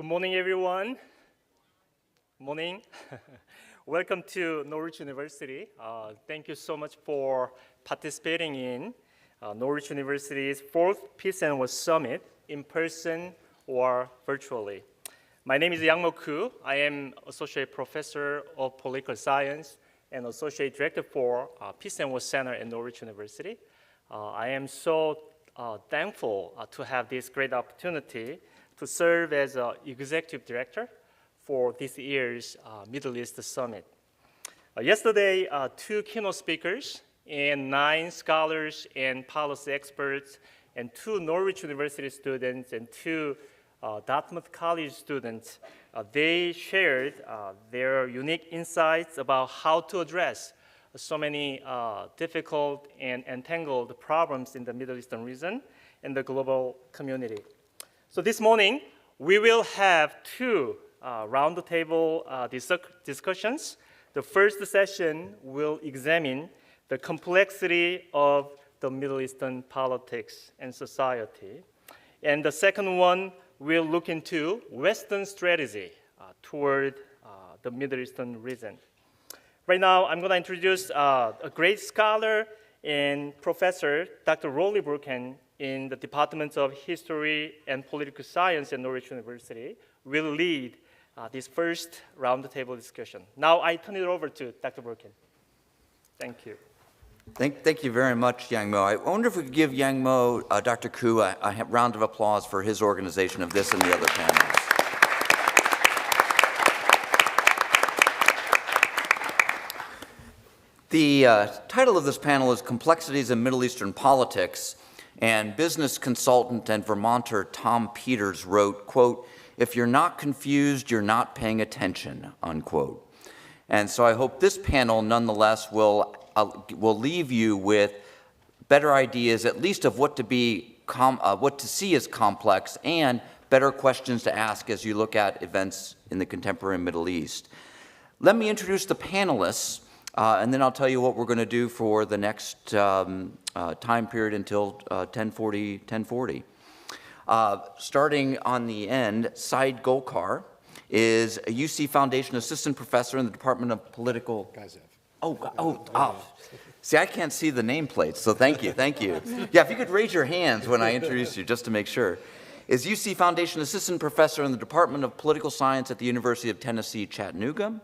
Good morning, everyone. Morning. Welcome to Norwich University. Thank you so much for participating in Norwich University's 4th Peace and War Summit in person or virtually. My name is Yang Mo Koo. I am Associate Professor of Political Science and Associate Director for Peace and War Center at Norwich University. I am so thankful to have this great opportunity to serve as Executive Director for this year's Middle East Summit. Yesterday, 2 keynote speakers and 9 scholars and policy experts and 2 Norwich University students and 2 Dartmouth College students, they shared their unique insights about how to address so many difficult and entangled problems in the Middle Eastern region and the global community. So this morning, we will have 2 roundtable discussions. The first session will examine the complexity of the Middle Eastern politics and society. And the second one will look into Western strategy toward the Middle Eastern region. Right now, I'm going to introduce a great scholar and professor, Dr. Rolly Burken, in the Department of History and Political Science at Norwich University, will lead this first roundtable discussion. Now I turn it over to Dr. Burken. Thank you. Thank you very much, Yang Mo. I wonder if we could give Yang Mo, Dr. Koo, a round of applause for his organization of this and the other panels. The title of this panel is Complexities in Middle Eastern Politics, and business consultant and Vermonter Tom Peters wrote, quote, "If you're not confused, you're not paying attention," unquote. And so I hope this panel nonetheless will leave you with better ideas, at least of what to see as complex and better questions to ask as you look at events in the contemporary Middle East. Let me introduce the panelists, and then I'll tell you what we're going to do for the next time period until 10:40. Starting on the end, Saeed Golkar is a UC Foundation Assistant Professor in the Department of Political... See, I can't see the nameplates, so thank you. Yeah, if you could raise your hands when I introduce you, just to make sure. Is UC Foundation Assistant Professor in the Department of Political Science at the University of Tennessee, Chattanooga.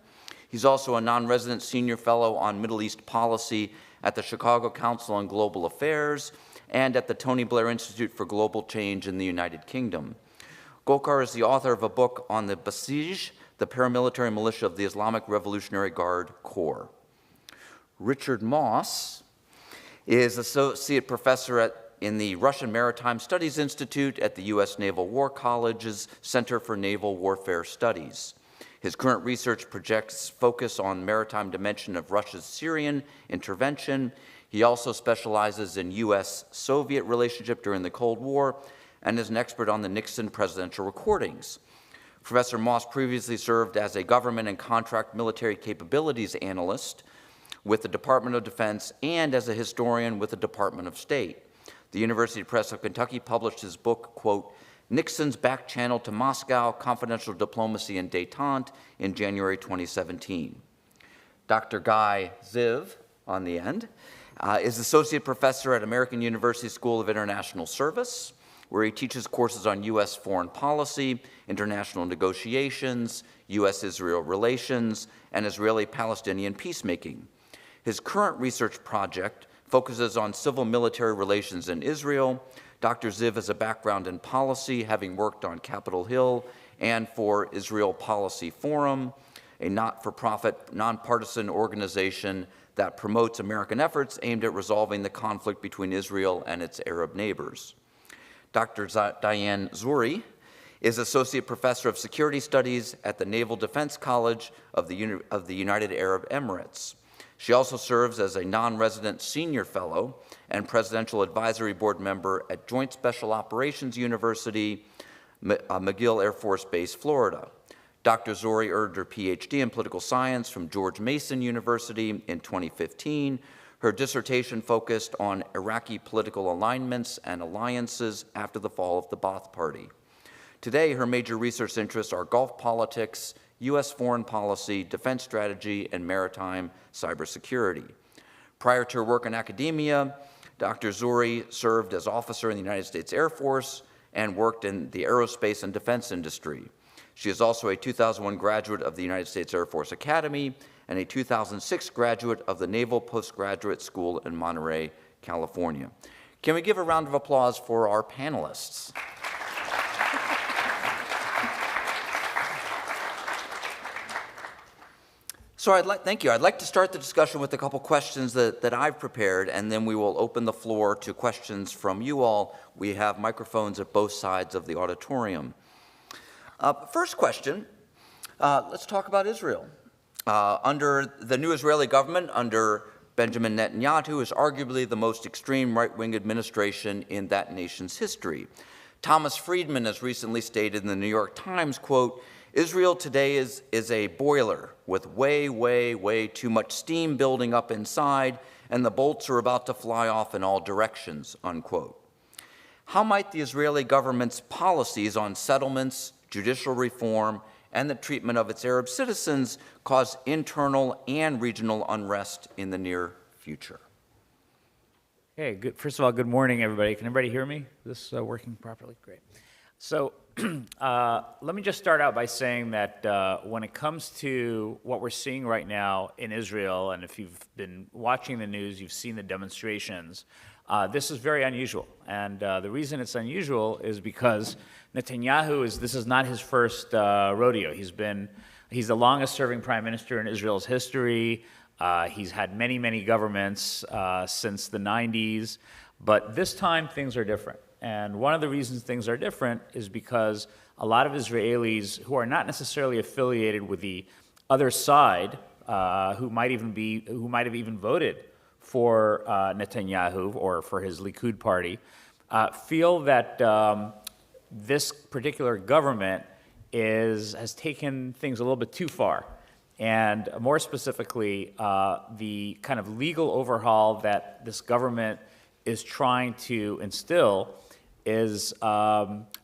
He's also a non-resident senior fellow on Middle East policy at the Chicago Council on Global Affairs and at the Tony Blair Institute for Global Change in the United Kingdom. Golkar is the author of a book on the Basij, the paramilitary militia of the Islamic Revolutionary Guard Corps. Richard Moss is associate professor in the Russian Maritime Studies Institute at the U.S. Naval War College's Center for Naval Warfare Studies. His current research projects focus on maritime dimension of Russia's Syrian intervention. He also specializes in U.S.-Soviet relationship during the Cold War and is an expert on the Nixon presidential recordings. Professor Moss previously served as a government and contract military capabilities analyst with the Department of Defense and as a historian with the Department of State. The University Press of Kentucky published his book, quote, "Nixon's Back Channel to Moscow, Confidential Diplomacy and Détente" in January 2017. Dr. Guy Ziv, on the end, is Associate Professor at American University School of International Service, where he teaches courses on U.S. foreign policy, international negotiations, U.S.-Israel relations, and Israeli-Palestinian peacemaking. His current research project focuses on civil-military relations in Israel. Dr. Ziv has a background in policy, having worked on Capitol Hill and for Israel Policy Forum, a not-for-profit, nonpartisan organization that promotes American efforts aimed at resolving the conflict between Israel and its Arab neighbors. Dr. Diane Zouri is Associate Professor of Security Studies at the Naval Defense College of the United Arab Emirates. She also serves as a non-resident senior fellow and presidential advisory board member at Joint Special Operations University, McGill Air Force Base, Florida. Dr. Zouri earned her PhD in political science from George Mason University in 2015. Her dissertation focused on Iraqi political alignments and alliances after the fall of the Ba'ath Party. Today, her major research interests are Gulf politics, U.S. foreign policy, defense strategy, and maritime cybersecurity. Prior to her work in academia, Dr. Zuri served as officer in the United States Air Force and worked in the aerospace and defense industry. She is also a 2001 graduate of the United States Air Force Academy and a 2006 graduate of the Naval Postgraduate School in Monterey, California. Can we give a round of applause for our panelists? So thank you. I'd like to start the discussion with a couple questions that I've prepared, and then we will open the floor to questions from you all. We have microphones at both sides of the auditorium. First question, let's talk about Israel. Under the new Israeli government, under Benjamin Netanyahu, is arguably the most extreme right-wing administration in that nation's history. Thomas Friedman has recently stated in the New York Times, quote, "Israel today is a boiler with way too much steam building up inside, and the bolts are about to fly off in all directions," unquote. How might the Israeli government's policies on settlements, judicial reform, and the treatment of its Arab citizens cause internal and regional unrest in the near future? Hey, good. First of all, good morning, everybody. Can everybody hear me? Is this working properly? Great. So let me just start out by saying that when it comes to what we're seeing right now in Israel, and if you've been watching the news, you've seen the demonstrations, this is very unusual. And the reason it's unusual is because Netanyahu this is not his first rodeo. He's the longest serving prime minister in Israel's history. He's had many governments since the 90s, but this time things are different. And one of the reasons things are different is because a lot of Israelis who are not necessarily affiliated with the other side, who might have even voted for Netanyahu or for his Likud party, feel that this particular government has taken things a little bit too far. And more specifically, the kind of legal overhaul that this government is trying to instill is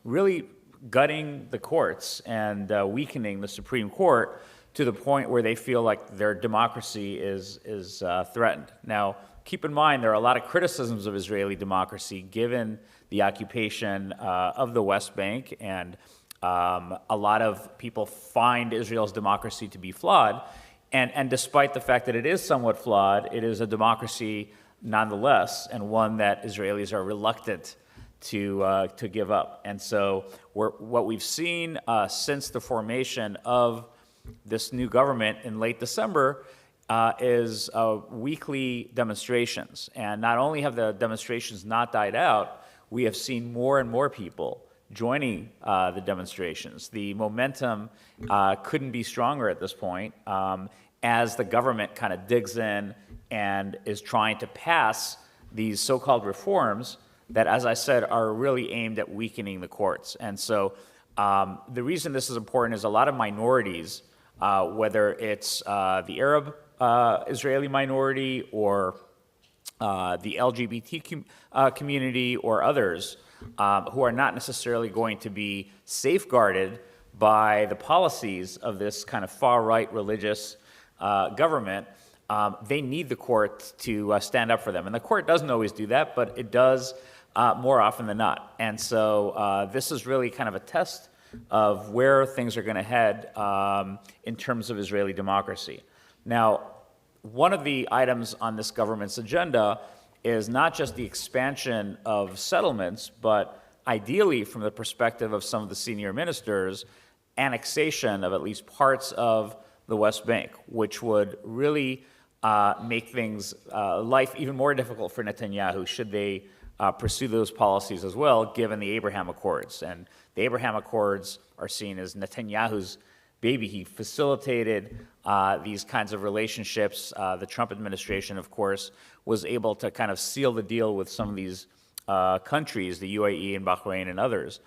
really gutting the courts and weakening the Supreme Court to the point where they feel like their democracy is threatened. Now, keep in mind, there are a lot of criticisms of Israeli democracy given the occupation of the West Bank, and a lot of people find Israel's democracy to be flawed. And despite the fact that it is somewhat flawed, it is a democracy nonetheless, and one that Israelis are reluctant to give up. And so what we've seen since the formation of this new government in late December is weekly demonstrations. And not only have the demonstrations not died out, we have seen more and more people joining the demonstrations. The momentum couldn't be stronger at this point as the government kind of digs in and is trying to pass these so-called reforms that, as I said, are really aimed at weakening the courts. And so the reason this is important is a lot of minorities, whether it's the Arab Israeli minority or the LGBT community or others, who are not necessarily going to be safeguarded by the policies of this kind of far-right religious government, they need the court to stand up for them. And the court doesn't always do that, but it does more often than not. And so this is really kind of a test of where things are going to head in terms of Israeli democracy. Now, one of the items on this government's agenda is not just the expansion of settlements, but ideally, from the perspective of some of the senior ministers, annexation of at least parts of the West Bank, which would really make things, life even more difficult for Netanyahu should they pursue those policies as well, given the Abraham Accords. And the Abraham Accords are seen as Netanyahu's baby. He facilitated these kinds of relationships. The Trump administration, of course, was able to kind of seal the deal with some of these countries, the UAE and Bahrain and others.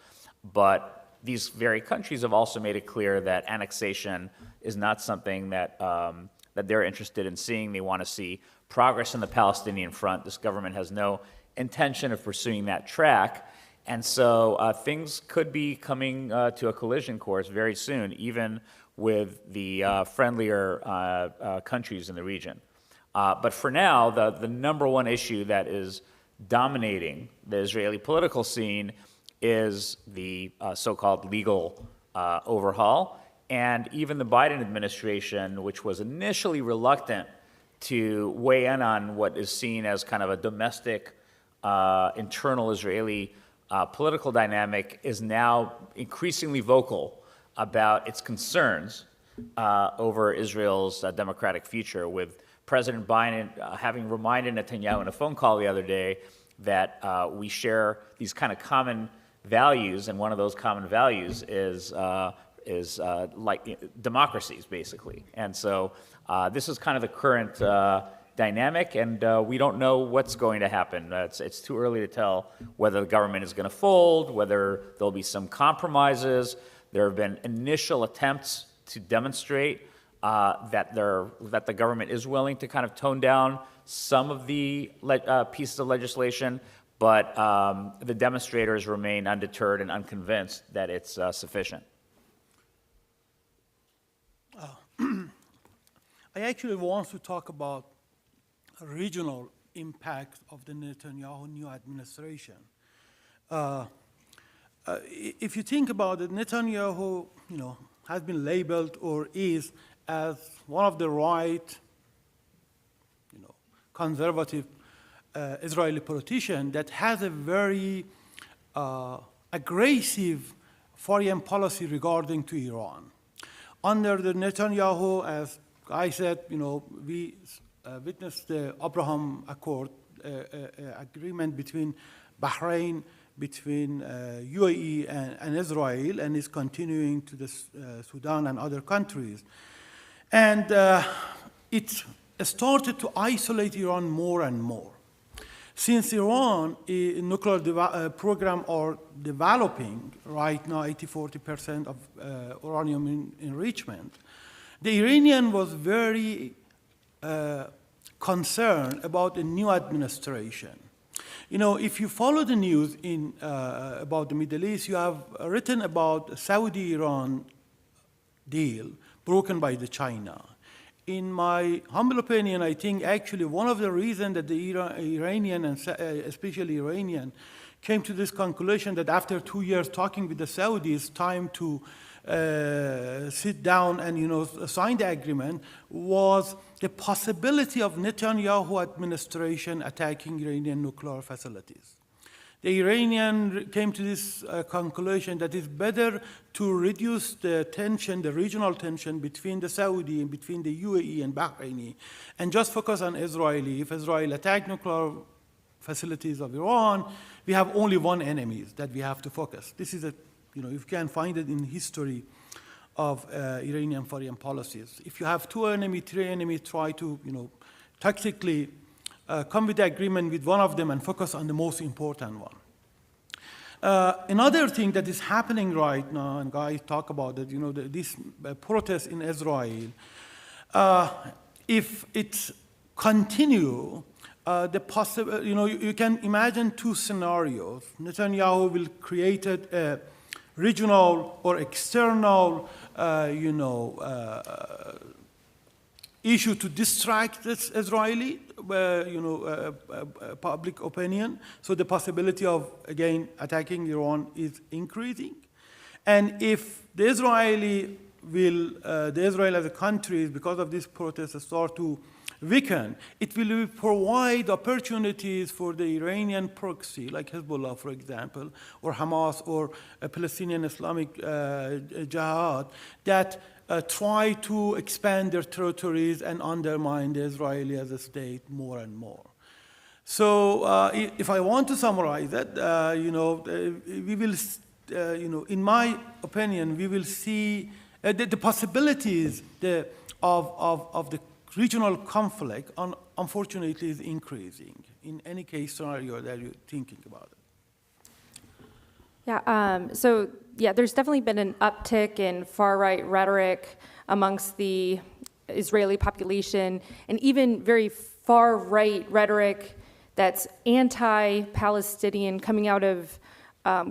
But these very countries have also made it clear that annexation is not something that that they're interested in seeing. They want to see progress on the Palestinian front. This government has no intention of pursuing that track. And so things could be coming to a collision course very soon, even with the friendlier countries in the region. But for now, the number one issue that is dominating the Israeli political scene is the so-called legal overhaul. And even the Biden administration, which was initially reluctant to weigh in on what is seen as kind of a domestic, internal Israeli political dynamic, is now increasingly vocal about its concerns over Israel's democratic future, with President Biden having reminded Netanyahu in a phone call the other day that we share these kind of common values, and one of those common values is like democracies, basically. And so this is kind of the current dynamic, and we don't know what's going to happen. It's too early to tell whether the government is going to fold, whether there'll be some compromises. There have been initial attempts to demonstrate that the government is willing to kind of tone down some of the pieces of legislation, but the demonstrators remain undeterred and unconvinced that it's sufficient. I actually want to talk about regional impact of the Netanyahu new administration. If you think about it, Netanyahu, has been labeled or is as one of the right, conservative Israeli politician that has a very aggressive foreign policy regarding to Iran. Under the Netanyahu, as I said, we witnessed the Abraham Accord agreement between Bahrain, between UAE and Israel, and is continuing to the Sudan and other countries. And it started to isolate Iran more and more. Since Iran nuclear program are developing right now 80-40% of uranium enrichment, the Iranian was very concerned about the new administration. If you follow the news about the Middle East, you have written about Saudi-Iran deal broken by the China. In my humble opinion, I think actually one of the reasons that the Iranian, and especially Iranian, came to this conclusion that after 2 years talking with the Saudis, time to sit down and sign the agreement, was the possibility of Netanyahu administration attacking Iranian nuclear facilities. The Iranian came to this conclusion that it's better to reduce the tension, the regional tension between the Saudi and between the UAE and Bahraini, and just focus on Israeli. If Israel attack nuclear facilities of Iran, we have only one enemy that we have to focus. This is you can find it in history of Iranian foreign policies. If you have 2 enemies, 3 enemies, try to, tactically come with agreement with one of them and focus on the most important one. Another thing that is happening right now, and guys talk about it, this protest in Israel, if it continue, you can imagine 2 scenarios. Netanyahu will create a regional or external, issue to distract this Israeli, public opinion. So the possibility of, again, attacking Iran is increasing. And if the Israel as a country, because of this protest, start to weaken, it will provide opportunities for the Iranian proxy, like Hezbollah, for example, or Hamas, or a Palestinian Islamic Jihad, that try to expand their territories and undermine the Israeli as a state more and more. So if I want to summarize it, we will, in my opinion, we will see the possibilities of the regional conflict, unfortunately, is increasing in any case scenario that you're thinking about it. There's definitely been an uptick in far-right rhetoric amongst the Israeli population, and even very far-right rhetoric that's anti-Palestinian coming out of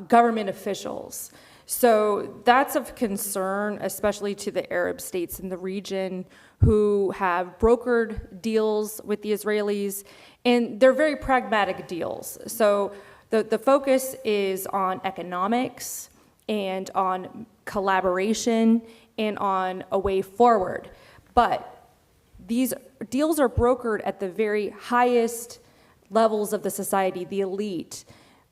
government officials. So that's of concern, especially to the Arab states in the region who have brokered deals with the Israelis, and they're very pragmatic deals. So the focus is on economics and on collaboration and on a way forward. But these deals are brokered at the very highest levels of the society, the elite.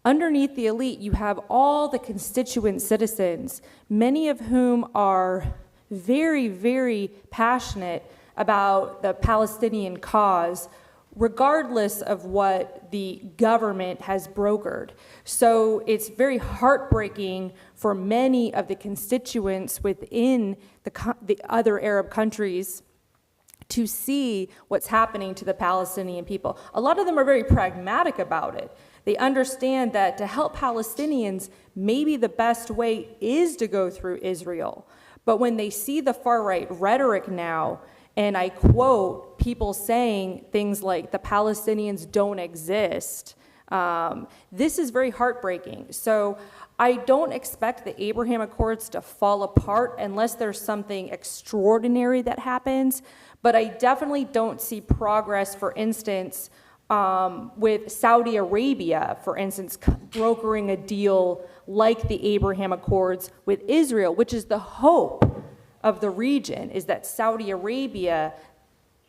Underneath the elite, you have all the constituent citizens, many of whom are very, very passionate about the Palestinian cause, regardless of what the government has brokered. So it's very heartbreaking for many of the constituents within the other Arab countries to see what's happening to the Palestinian people. A lot of them are very pragmatic about it. They understand that to help Palestinians, maybe the best way is to go through Israel. But when they see the far-right rhetoric now, and I quote people saying things like the Palestinians don't exist, this is very heartbreaking. So I don't expect the Abraham Accords to fall apart unless there's something extraordinary that happens. But I definitely don't see progress, for instance, with Saudi Arabia, for instance, brokering a deal like the Abraham Accords with Israel, which is the hope of the region, is that Saudi Arabia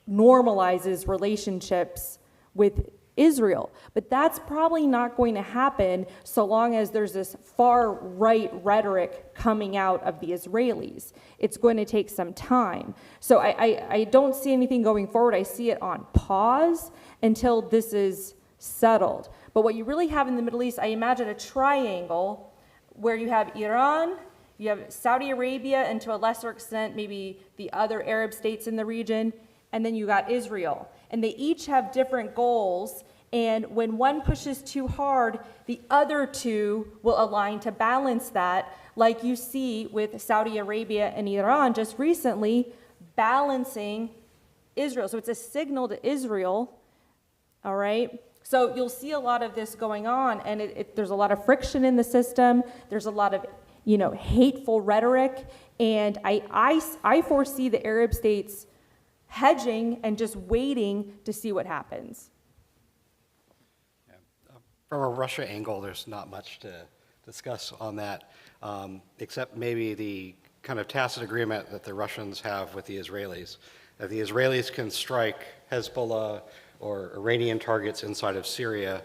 normalizes relationships with Israel. But that's probably not going to happen so long as there's this far-right rhetoric coming out of the Israelis. It's going to take some time. So I don't see anything going forward. I see it on pause until this is settled. But what you really have in the Middle East, I imagine a triangle where you have Iran, you have Saudi Arabia, and to a lesser extent, maybe the other Arab states in the region, and then you got Israel. And they each have different goals, and when one pushes too hard, the other two will align to balance that, like you see with Saudi Arabia and Iran just recently balancing Israel. So it's a signal to Israel, all right? So you'll see a lot of this going on, and there's a lot of friction in the system. There's a lot of hateful rhetoric, and I foresee the Arab states hedging and just waiting to see what happens. From a Russia angle, there's not much to discuss on that, except maybe the kind of tacit agreement that the Russians have with the Israelis, that the Israelis can strike Hezbollah or Iranian targets inside of Syria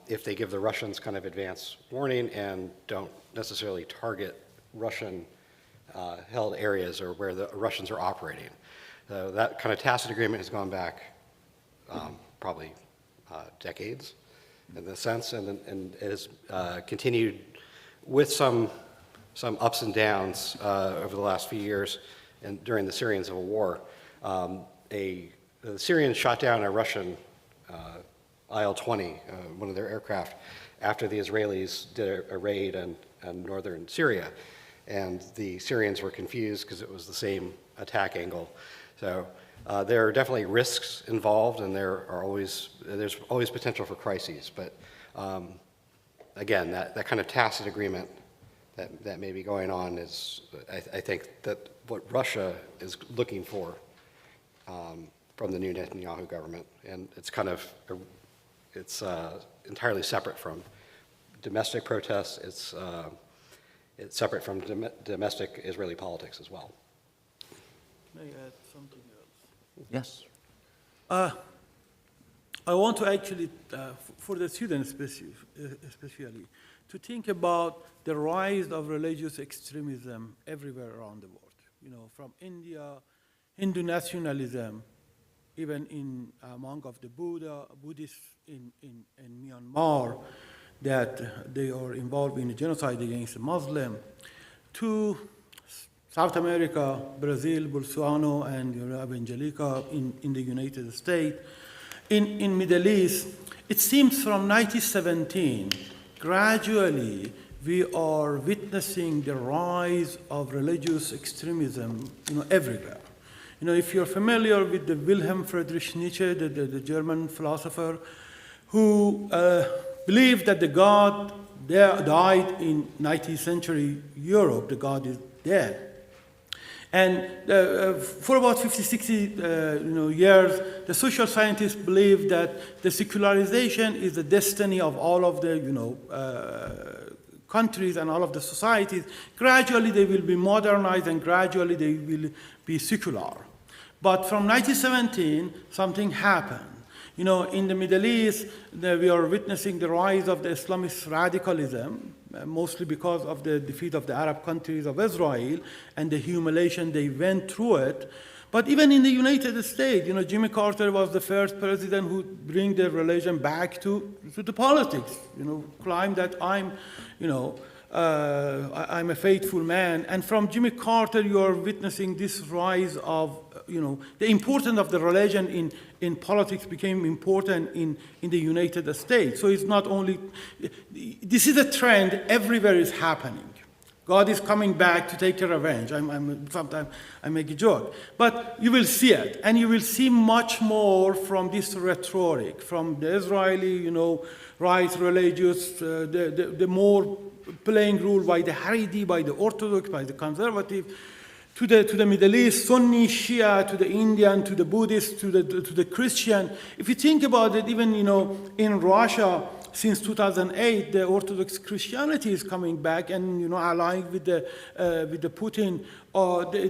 if they give the Russians kind of advance warning and don't necessarily target Russian held areas or where the Russians are operating. That kind of tacit agreement has gone back probably decades in this sense, and it has continued with some ups and downs over the last few years and during the Syrian civil war. The Syrians shot down a Russian Il-20, one of their aircraft, after the Israelis did a raid in northern Syria. And the Syrians were confused because it was the same attack angle. So there are definitely risks involved, and there's always potential for crises. But again, that kind of tacit agreement that may be going on is, I think, that what Russia is looking for from the new Netanyahu government, and it's kind of it's entirely separate from domestic protests. It's separate from domestic Israeli politics as well. May I add something else? Yes. I want to actually, for the students especially, to think about the rise of religious extremism everywhere around the world. From India, Hindu nationalism, even among of the Buddhists in Myanmar, that they are involved in a genocide against a Muslim, to South America, Brazil, Bolsonaro, and Evangelica in the United States. In Middle East, it seems from 1917, gradually we are witnessing the rise of religious extremism, everywhere. If you're familiar with the Wilhelm Friedrich Nietzsche, the German philosopher, who believed that the God died in 19th century Europe, the god is dead. And for about 50, 60 years, the social scientists believe that the secularization is the destiny of all of the countries and all of the societies. Gradually they will be modernized and gradually they will be secular. But from 1917, something happened. In the Middle East, we are witnessing the rise of the Islamist radicalism, mostly because of the defeat of the Arab countries of Israel and the humiliation they went through it. But even in the United States, Jimmy Carter was the first president who bring the religion back to the politics. Claim that I'm a faithful man. And from Jimmy Carter, you are witnessing this rise of, the importance of the religion in politics became important in the United States. So it's not only, this is a trend everywhere is happening. God is coming back to take a revenge. Sometimes I make a joke. But you will see it. And you will see much more from this rhetoric, from the Israeli, right, religious, the more playing role by the Haredi, by the Orthodox, by the conservative, to the Middle East, Sunni, Shia, to the Indian, to the Buddhist, to the Christian. If you think about it, even in Russia, since 2008, the Orthodox Christianity is coming back and allying with the Putin.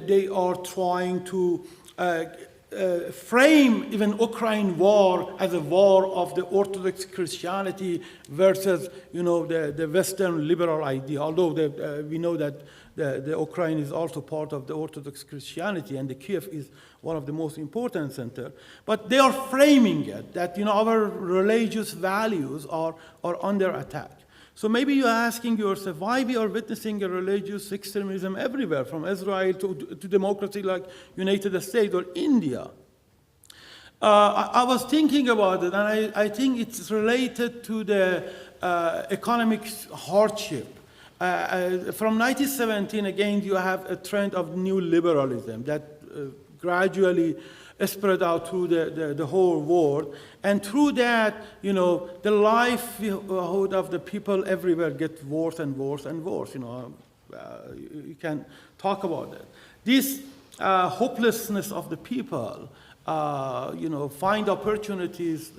They are trying to frame even Ukraine war as a war of the Orthodox Christianity versus the Western liberal idea. Although we know that the Ukraine is also part of the Orthodox Christianity, and the Kiev is one of the most important centers. But they are framing it that our religious values are under attack. So maybe you're asking yourself why we are witnessing a religious extremism everywhere, from Israel to democracy like United States or India. I was thinking about it, and I think it's related to the economic hardship. From 1917, again, you have a trend of new liberalism that gradually spread out through the whole world. And through that, the livelihood of the people everywhere gets worse and worse and worse. You can talk about that. This hopelessness of the people, find opportunities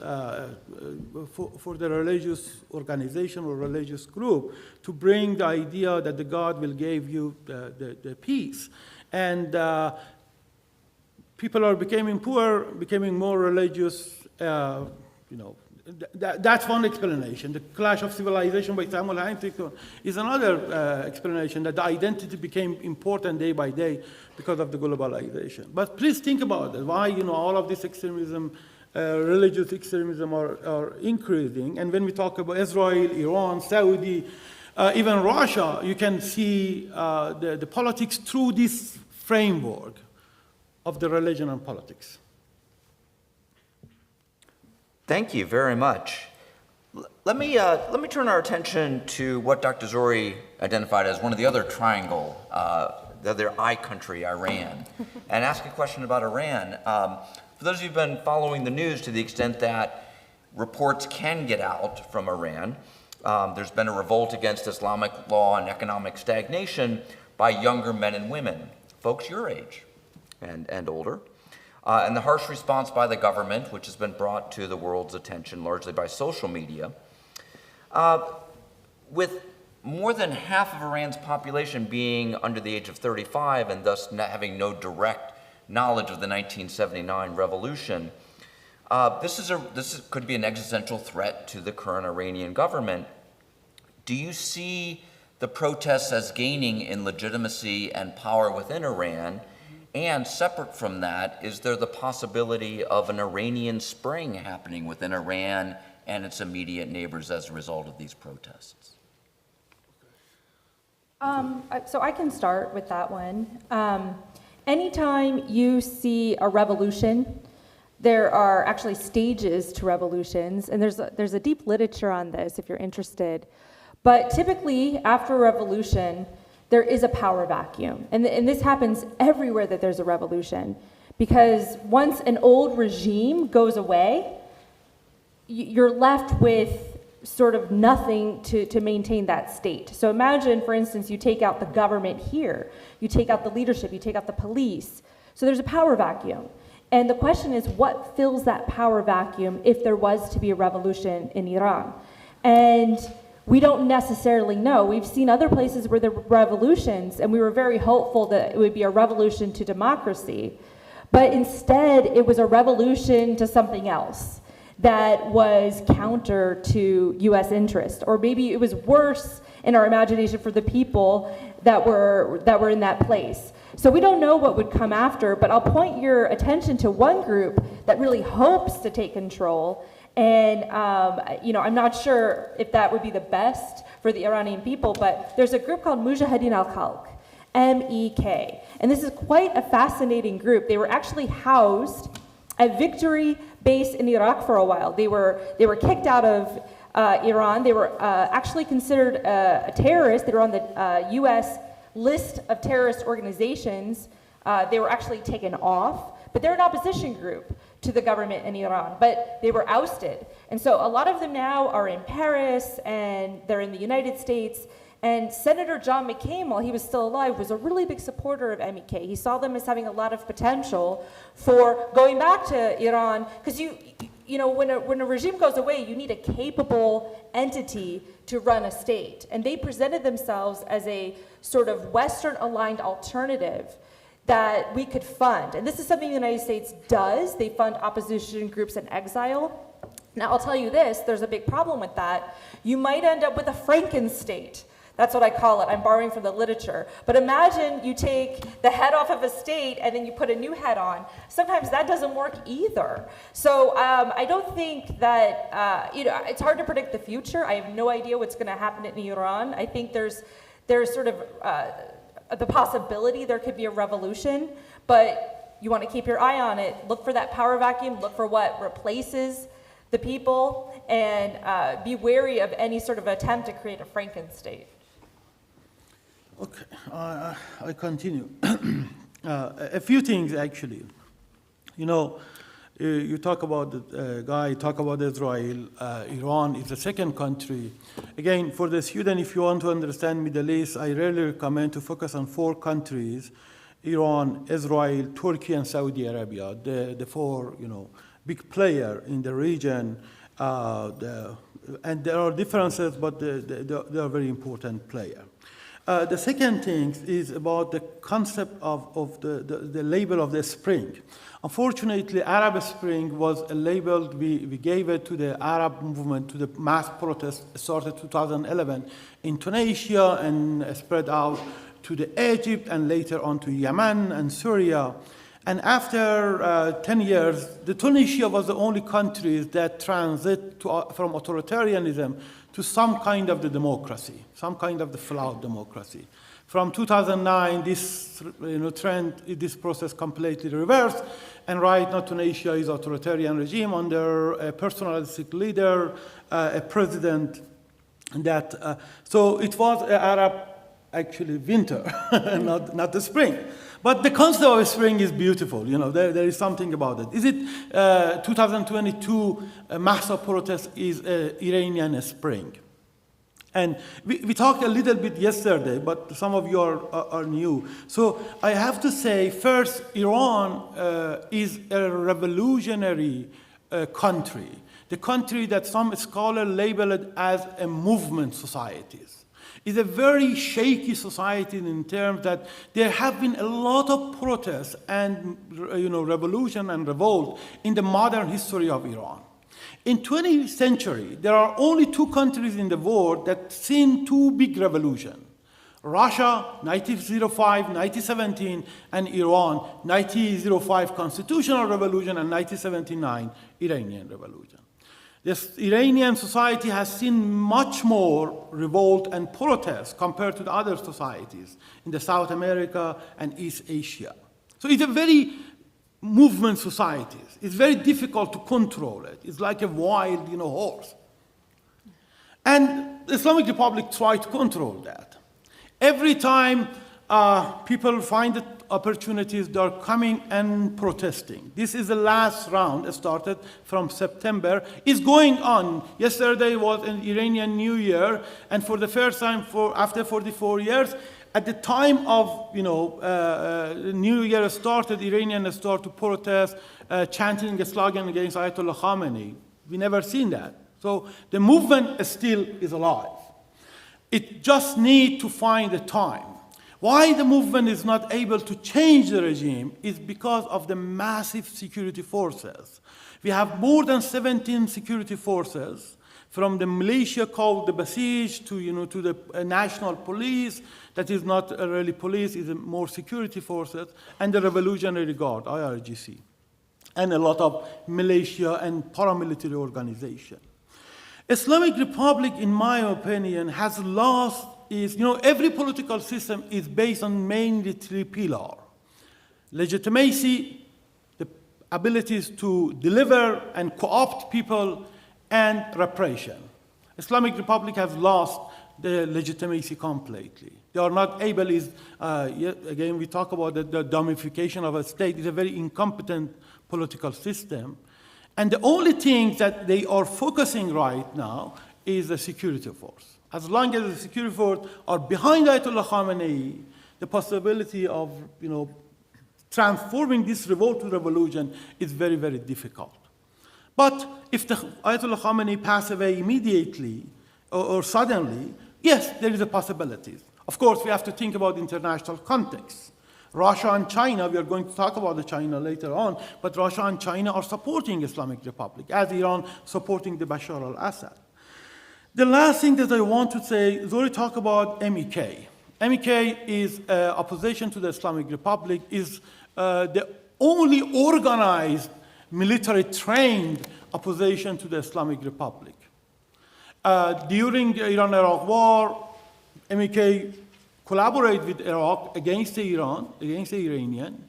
for the religious organization or religious group to bring the idea that the God will give you the peace. And people are becoming poor, becoming more religious. That's one explanation. The Clash of Civilization by Samuel Huntington is another explanation, that the identity became important day by day because of the globalization. But please think about it. Why all of this extremism, religious extremism are increasing. And when we talk about Israel, Iran, Saudi, even Russia, you can see the politics through this framework of the religion and politics. Thank you very much. Let me turn our attention to what Dr. Zohri identified as one of the other triangle, the other I country, Iran, and ask a question about Iran. For those of you who've been following the news, to the extent that reports can get out from Iran, there's been a revolt against Islamic law and economic stagnation by younger men and women, folks your age and older. And the harsh response by the government, which has been brought to the world's attention largely by social media. With more than half of Iran's population being under the age of 35 and thus not having no direct knowledge of the 1979 revolution, this could be an existential threat to the current Iranian government. Do you see the protests as gaining in legitimacy and power within Iran? And separate from that, is there the possibility of an Iranian Spring happening within Iran and its immediate neighbors as a result of these protests? So I can start with that one. Anytime you see a revolution, there are actually stages to revolutions, and there's a deep literature on this if you're interested. But typically, after a revolution, there is a power vacuum. And this happens everywhere that there's a revolution. Because once an old regime goes away, you're left with sort of nothing to maintain that state. So imagine, for instance, you take out the government here, you take out the leadership, you take out the police. So there's a power vacuum. And the question is, what fills that power vacuum if there was to be a revolution in Iran? And we don't necessarily know. We've seen other places where there were revolutions, and we were very hopeful that it would be a revolution to democracy. But instead, it was a revolution to something else that was counter to US interest. Or maybe it was worse in our imagination for the people that were in that place. So we don't know what would come after, but I'll point your attention to one group that really hopes to take control. And I'm not sure if that would be the best for the Iranian people, but there's a group called Mujahideen al-Khalq, MEK. And this is quite a fascinating group. They were actually housed at Victory Base in Iraq for a while. They were kicked out of Iran. They were actually considered a terrorist. They were on the US list of terrorist organizations. They were actually taken off, but they're an opposition group to the government in Iran, but they were ousted. And so a lot of them now are in Paris and they're in the United States. And Senator John McCain, while he was still alive, was a really big supporter of MEK. He saw them as having a lot of potential for going back to Iran, because when a regime goes away, you need a capable entity to run a state. And they presented themselves as a sort of Western-aligned alternative that we could fund. And this is something the United States does. They fund opposition groups in exile. Now, I'll tell you this, there's a big problem with that. You might end up with a Frankenstate. That's what I call it. I'm borrowing from the literature. But imagine you take the head off of a state and then you put a new head on. Sometimes that doesn't work either. So I don't think that, it's hard to predict the future. I have no idea what's going to happen in Iran. I think there's sort of the possibility there could be a revolution, but you want to keep your eye on it. Look for that power vacuum. Look for what replaces the people, and be wary of any sort of attempt to create a Frankenstate. Okay, I continue. A few things, actually. You talk about the guy, talk about Israel. Iran is the second country. Again, for the student, if you want to understand Middle East, I really recommend to focus on 4 countries: Iran, Israel, Turkey, and Saudi Arabia. The 4, big player in the region. And there are differences, but they are very important player. The second thing is about the concept of the label of the spring. Unfortunately, Arab Spring was a label we gave it to the Arab movement, to the mass protest started 2011 in Tunisia and spread out to Egypt and later on to Yemen and Syria. And after 10 years, Tunisia was the only country that transit from authoritarianism to some kind of the democracy, some kind of the flawed democracy. From 2009, this trend, this process completely reversed, and right now Tunisia is an authoritarian regime under a personalistic leader, a president. So it was an Arab, actually, winter, not the spring. But the concept of spring is beautiful. There is something about it. Is it 2022 massive protest is Iranian spring? And we talked a little bit yesterday, but some of you are new. So I have to say, first, Iran is a revolutionary country. The country that some scholars label it as a movement society. It's a very shaky society in terms that there have been a lot of protests and revolution and revolt in the modern history of Iran. In 20th century, there are only 2 countries in the world that seen 2 big revolutions. Russia, 1905, 1917, and Iran, 1905 constitutional revolution and 1979 Iranian revolution. This Iranian society has seen much more revolt and protest compared to the other societies in the South America and East Asia. So it's a very movement society. It's very difficult to control it. It's like a wild, horse. And the Islamic Republic tried to control that. Every time people find opportunities, they're coming and protesting. This is the last round. It started from September. It's going on. Yesterday was an Iranian New Year, and for the first time after 44 years, at the time of New Year started, Iranians started to protest, chanting a slogan against Ayatollah Khamenei. We never seen that. So the movement still is alive. It just needs to find a time. Why the movement is not able to change the regime is because of the massive security forces. We have more than 17 security forces, from the militia called the Basij to the national police, that is not really police, is more security forces, and the Revolutionary Guard, IRGC, and a lot of militia and paramilitary organization. Islamic Republic, in my opinion, has lost every political system is based on mainly three pillars: legitimacy, the abilities to deliver and co-opt people, and repression. Islamic Republic has lost the legitimacy completely. They are not able, again, we talk about the domestication of a state. It's a very incompetent political system. And the only thing that they are focusing right now is the security force. As long as the security force are behind Ayatollah Khamenei, the possibility of transforming this revolt to revolution is very, very difficult. But if the Ayatollah Khamenei pass away immediately or suddenly, yes, there is a possibility. Of course, we have to think about international context. Russia and China, we are going to talk about China later on, but Russia and China are supporting Islamic Republic, as Iran supporting the Bashar al-Assad. The last thing that I want to say is already talk about MEK. MEK is opposition to the Islamic Republic, is the only organized military-trained opposition to the Islamic Republic. During the Iran-Iraq war, MEK collaborate with Iraq against the Iranian,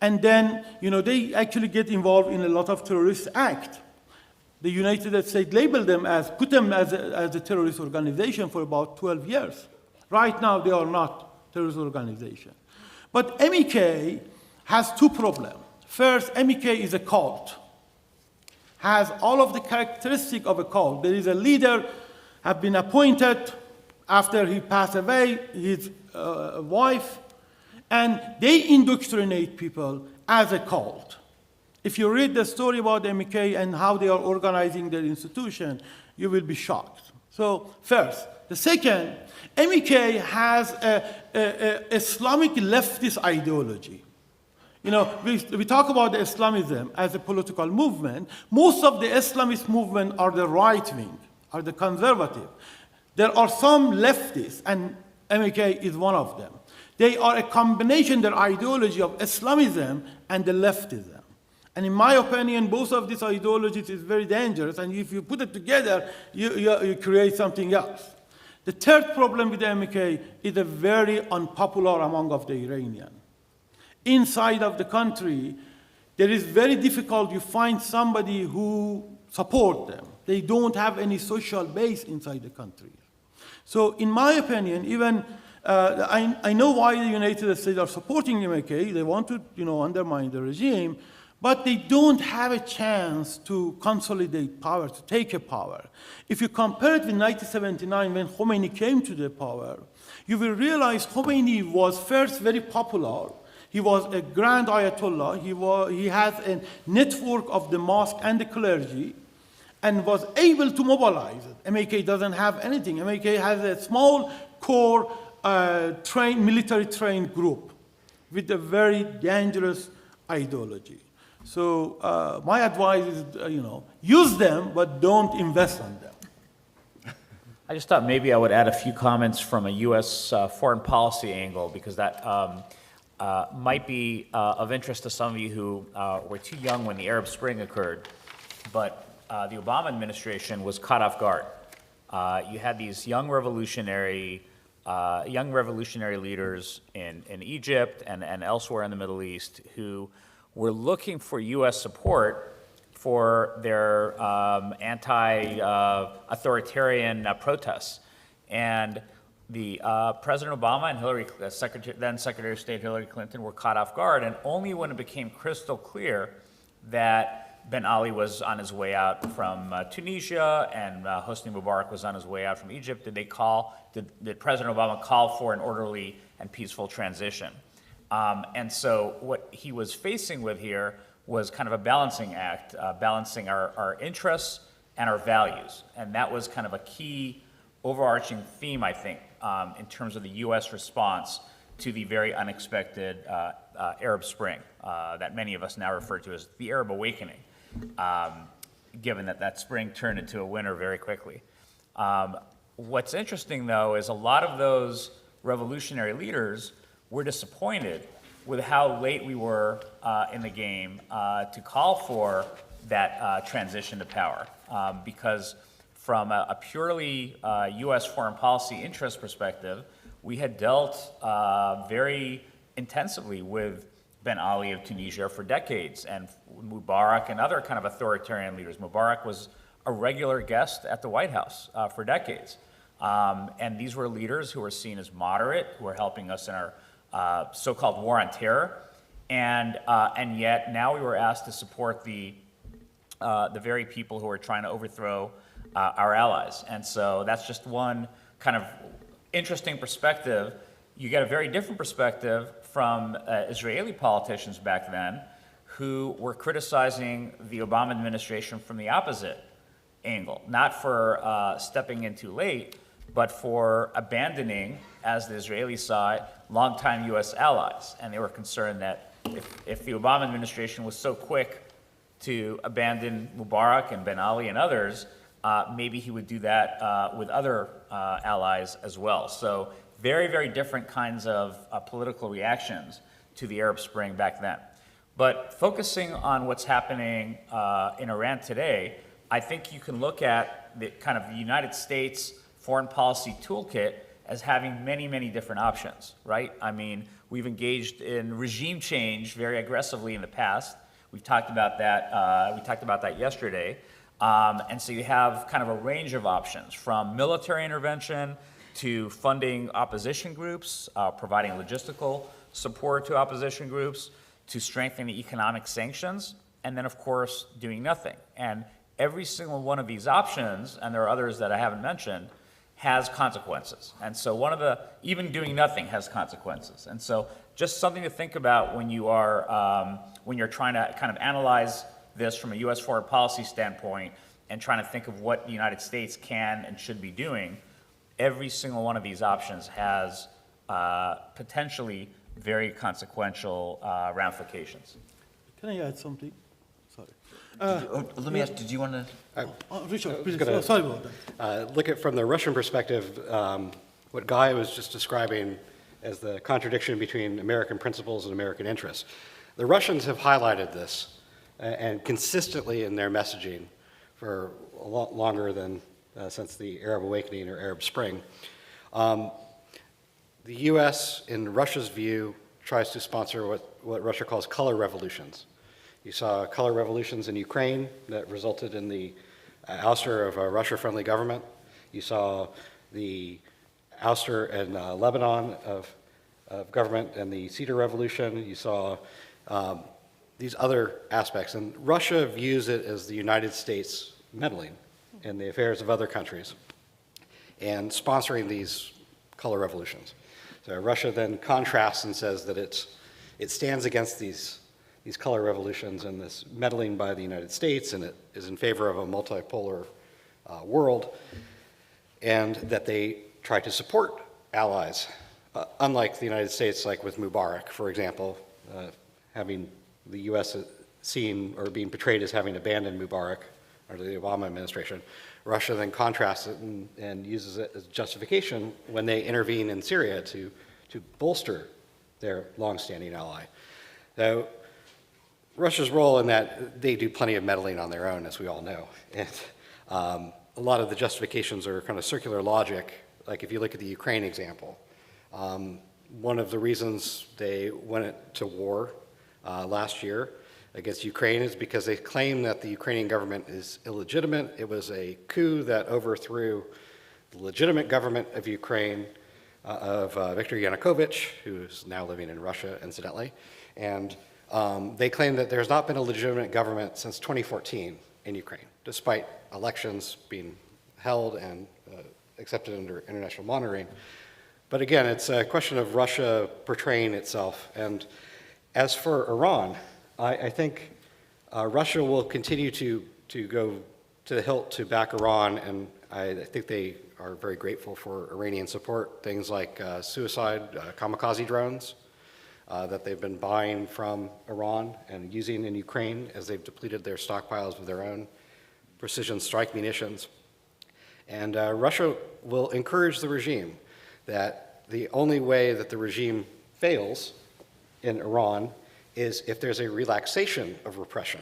and then they actually get involved in a lot of terrorist acts. The United States labeled them put them as a terrorist organization for about 12 years. Right now, they are not terrorist organization. But MEK has two problems. First, MEK is a cult, has all of the characteristics of a cult. There is a leader, have been appointed after he passed away, his wife, and they indoctrinate people as a cult. If you read the story about MEK and how they are organizing their institution, you will be shocked. So first. The second, MEK has a Islamic leftist ideology. We talk about the Islamism as a political movement. Most of the Islamist movement are the right wing, are the conservative. There are some leftists, and MEK is one of them. They are a combination, their ideology of Islamism and the leftism. And in my opinion, both of these ideologies is very dangerous, and if you put it together, you create something else. The third problem with the MEK is a very unpopular among of the Iranian. Inside of the country, there is very difficult you find somebody who support them. They don't have any social base inside the country. So in my opinion, even I know why the United States are supporting MEK. They want to undermine the regime, but they don't have a chance to consolidate power, to take a power. If you compare it with 1979, when Khomeini came to the power, you will realize Khomeini was first very popular. He was a grand Ayatollah. He has a network of the mosque and the clergy, and was able to mobilize it. MEK doesn't have anything. MEK has a small core military-trained group with a very dangerous ideology. So my advice is, use them, but don't invest on them. I just thought maybe I would add a few comments from a U.S. Foreign policy angle, because that might be of interest to some of you who were too young when the Arab Spring occurred, but the Obama administration was caught off guard. You had these young revolutionary leaders in Egypt and elsewhere in the Middle East who were looking for U.S. support for their anti-authoritarian protests. And President Obama and then Secretary of State Hillary Clinton were caught off guard, and only when it became crystal clear that Ben Ali was on his way out from Tunisia and Hosni Mubarak was on his way out from Egypt did President Obama call for an orderly and peaceful transition. And so what he was facing with here was kind of a balancing act, balancing our interests and our values. And that was kind of a key overarching theme, I think, in terms of the U.S. response to the very unexpected Arab Spring that many of us now refer to as the Arab Awakening, given that spring turned into a winter very quickly. What's interesting, though, is a lot of those revolutionary leaders were disappointed with how late we were in the game to call for that transition to power, because from a purely U.S. foreign policy interest perspective, we had dealt very intensively with Ben Ali of Tunisia for decades, and Mubarak and other kind of authoritarian leaders. Mubarak was a regular guest at the White House for decades. And these were leaders who were seen as moderate, who were helping us in our so-called war on terror. And yet now we were asked to support the very people who were trying to overthrow our allies. And so that's just one kind of interesting perspective. You get a very different perspective from Israeli politicians back then who were criticizing the Obama administration from the opposite angle, not for stepping in too late, but for abandoning, as the Israelis saw it, longtime U.S. allies. And they were concerned that if the Obama administration was so quick to abandon Mubarak and Ben Ali and others, maybe he would do that with other allies as well. So very, very different kinds of political reactions to the Arab Spring back then. But focusing on what's happening in Iran today, I think you can look at the kind of the United States foreign policy toolkit as having many, many different options, right? I mean, we've engaged in regime change very aggressively in the past. We've talked about that. We talked about that yesterday. And so you have kind of a range of options, from military intervention to funding opposition groups, providing logistical support to opposition groups, to strengthening economic sanctions, and then, of course, doing nothing. And every single one of these options, and there are others that I haven't mentioned, has consequences. And so even doing nothing has consequences. And so just something to think about when you are, when you're trying to kind of analyze this from a U.S. foreign policy standpoint and trying to think of what the United States can and should be doing. Every single one of these options has potentially very consequential ramifications. Can I add something? Sorry. Let me ask, did you want to? Richard, please, gonna- sorry about that. Look at from the Russian perspective, what Guy was just describing as the contradiction between American principles and American interests. The Russians have highlighted this and consistently in their messaging for a lot longer than since the Arab Awakening or Arab Spring. The U.S., in Russia's view, tries to sponsor what Russia calls color revolutions. You saw color revolutions in Ukraine that resulted in the ouster of a Russia-friendly government. You saw the ouster in Lebanon of government and the Cedar Revolution. You saw these other aspects. And Russia views it as the United States meddling in the affairs of other countries and sponsoring these color revolutions. So Russia then contrasts and says that it stands against these color revolutions and this meddling by the United States, and it is in favor of a multipolar world, and that they try to support allies, unlike the United States, like with Mubarak, for example, having the U.S. seen or being portrayed as having abandoned Mubarak under the Obama administration. Russia then contrasts it and uses it as justification when they intervene in Syria to bolster their longstanding ally. Now, Russia's role in that, they do plenty of meddling on their own, as we all know. And a lot of the justifications are kind of circular logic, like if you look at the Ukraine example. One of the reasons they went to war last year against Ukraine is because they claim that the Ukrainian government is illegitimate. It was a coup that overthrew the legitimate government of Ukraine Viktor Yanukovych, who's now living in Russia, incidentally. And they claim that there's not been a legitimate government since 2014 in Ukraine, despite elections being held and accepted under international monitoring. But again, it's a question of Russia portraying itself. And as for Iran, I think Russia will continue to go to the hilt to back Iran, and I think they are very grateful for Iranian support, things like suicide kamikaze drones that they've been buying from Iran and using in Ukraine as they've depleted their stockpiles of their own precision strike munitions. And Russia will encourage the regime that the only way that the regime fails in Iran is if there's a relaxation of repression.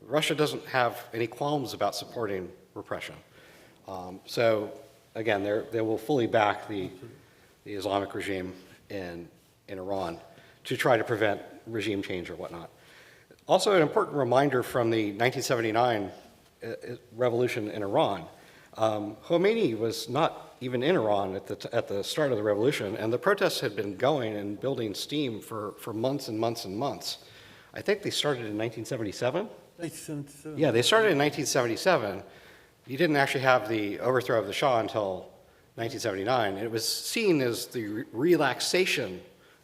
Russia doesn't have any qualms about supporting repression. So again, they will fully back the Islamic regime in Iran to try to prevent regime change or whatnot. Also, an important reminder from the 1979 revolution in Iran. Khomeini was not even in Iran at the start of the revolution, and the protests had been going and building steam for months and months and months. I think they started in 1977. 1977. Yeah, they started in 1977. You didn't actually have the overthrow of the Shah until 1979. It was seen as the relaxation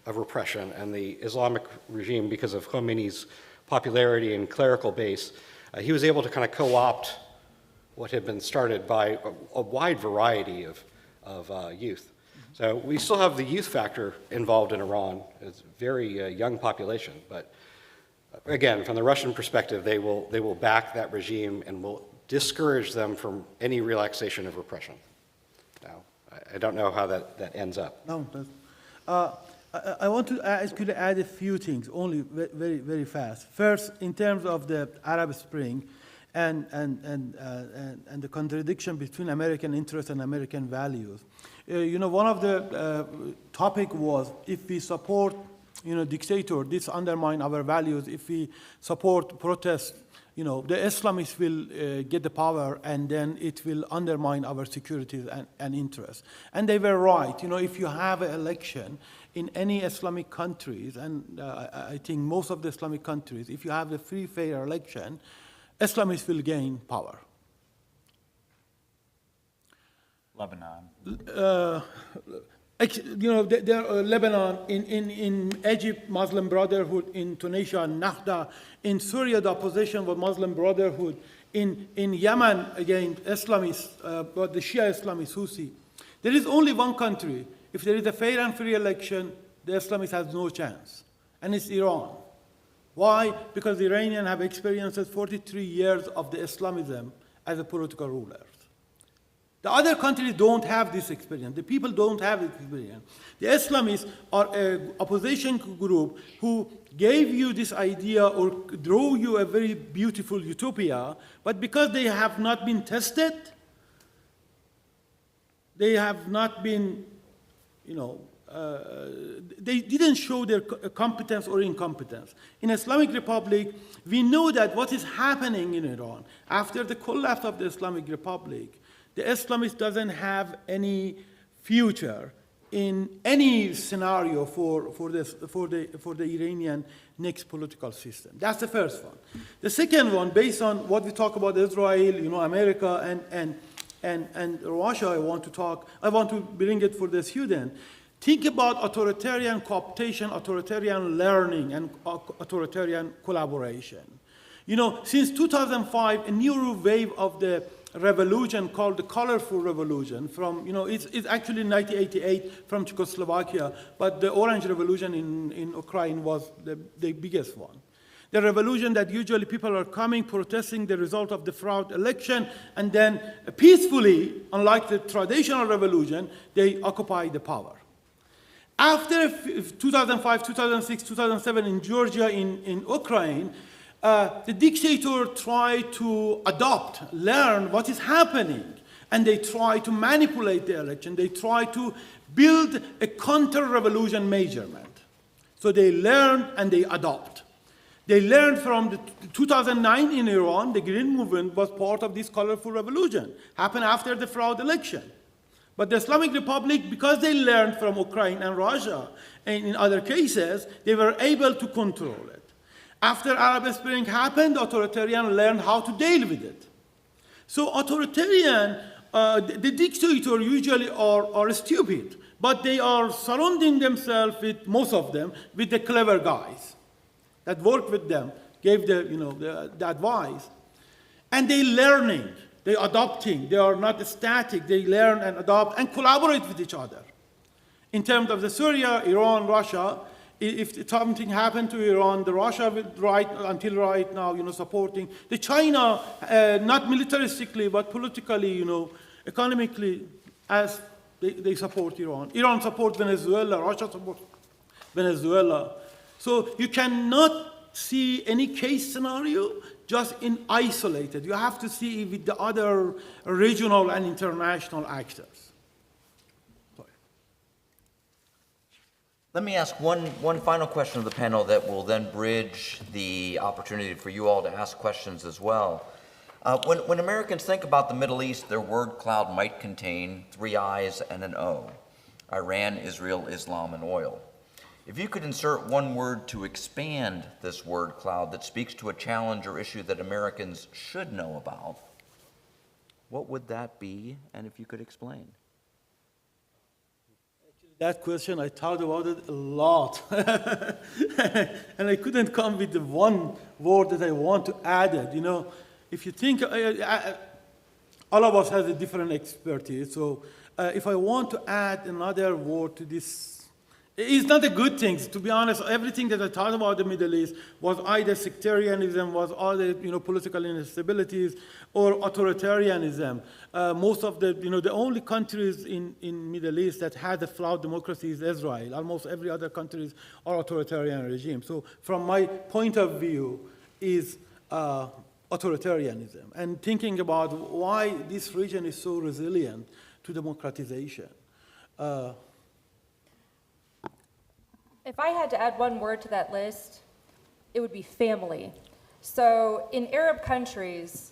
of repression, and the Islamic regime, because of Khomeini's popularity and clerical base, he was able to kind of co-opt what had been started by a wide variety of youth. So we still have the youth factor involved in Iran. It's a very young population, but again, from the Russian perspective, they will back that regime and will discourage them from any relaxation of repression. Now, I don't know how that ends up. No, I want to ask you to add a few things, only very, very fast. First, in terms of the Arab Spring and the contradiction between American interests and American values. One of the topic was if we support, dictator, this undermine our values. If we support protests, the Islamists will get the power, and then it will undermine our security and interests. And they were right. If you have an election in any Islamic countries, and I think most of the Islamic countries, if you have a free, fair election, Islamists will gain power. Lebanon. Lebanon, in Egypt, Muslim Brotherhood, in Tunisia, Nahda, in Syria, the opposition was Muslim Brotherhood, in Yemen, again, Islamists, but the Shia Islamists, Houthi. There is only one country. If there is a fair and free election, the Islamists have no chance, and it's Iran. Why? Because the Iranians have experienced 43 years of the Islamism as a political ruler. The other countries don't have this experience. The people don't have this experience. The Islamists are an opposition group who gave you this idea or drew you a very beautiful utopia, but because they have not been tested, they have not been, they didn't show their competence or incompetence. In Islamic Republic, we know that what is happening in Iran after the collapse of the Islamic Republic, the Islamist doesn't have any future in any scenario for the Iranian next political system. That's the first one. The second one, based on what we talk about Israel, America, and Russia, I want to bring it for the student. Think about authoritarian cooptation, authoritarian learning, and authoritarian collaboration. Since 2005, a new wave of the revolution called the Colorful Revolution from, it's actually 1988 from Czechoslovakia, but the Orange Revolution in Ukraine was the biggest one. The revolution that usually people are coming, protesting the result of the fraud election, and then peacefully, unlike the traditional revolution, they occupy the power. After 2005, 2006, 2007 in Georgia, in Ukraine, the dictator tried to learn what is happening, and they try to manipulate the election. They try to build a counter-revolution measurement. So they learn and they adopt. They learned from the 2009 in Iran, the Green Movement was part of this colorful revolution, happened after the fraud election. But the Islamic Republic, because they learned from Ukraine and Russia, and in other cases, they were able to control it. After Arab Spring happened, authoritarian learned how to deal with it. So authoritarian, the dictator usually are stupid, but they are surrounding themselves with, most of them, with the clever guys that work with them, gave the advice. And they learning, they adopting, they are not static, they learn and adopt and collaborate with each other. In terms of the Syria, Iran, Russia, if something happened to Iran, the Russia will until right now, supporting the China, not militaristically, but politically, economically, as they support Iran. Iran supports Venezuela, Russia supports Venezuela. So you cannot see any case scenario just in isolated. You have to see with the other regional and international actors. Let me ask one final question of the panel that will then bridge the opportunity for you all to ask questions as well. When Americans think about the Middle East, their word cloud might contain 3 I's and an O: Iran, Israel, Islam, and oil. If you could insert one word to expand this word cloud that speaks to a challenge or issue that Americans should know about, what would that be, and if you could explain? That question, I thought about it a lot. And I couldn't come with the one word that I want to add it. If you think, all of us has a different expertise. So if I want to add another word to this, it's not a good thing. To be honest, everything that I thought about the Middle East was either sectarianism, was either political instabilities, or authoritarianism. Most of the only countries in Middle East that had a flawed democracy is Israel. Almost every other countries are authoritarian regime. So from my point of view is authoritarianism, and thinking about why this region is so resilient to democratization. If I had to add one word to that list, it would be family. So in Arab countries,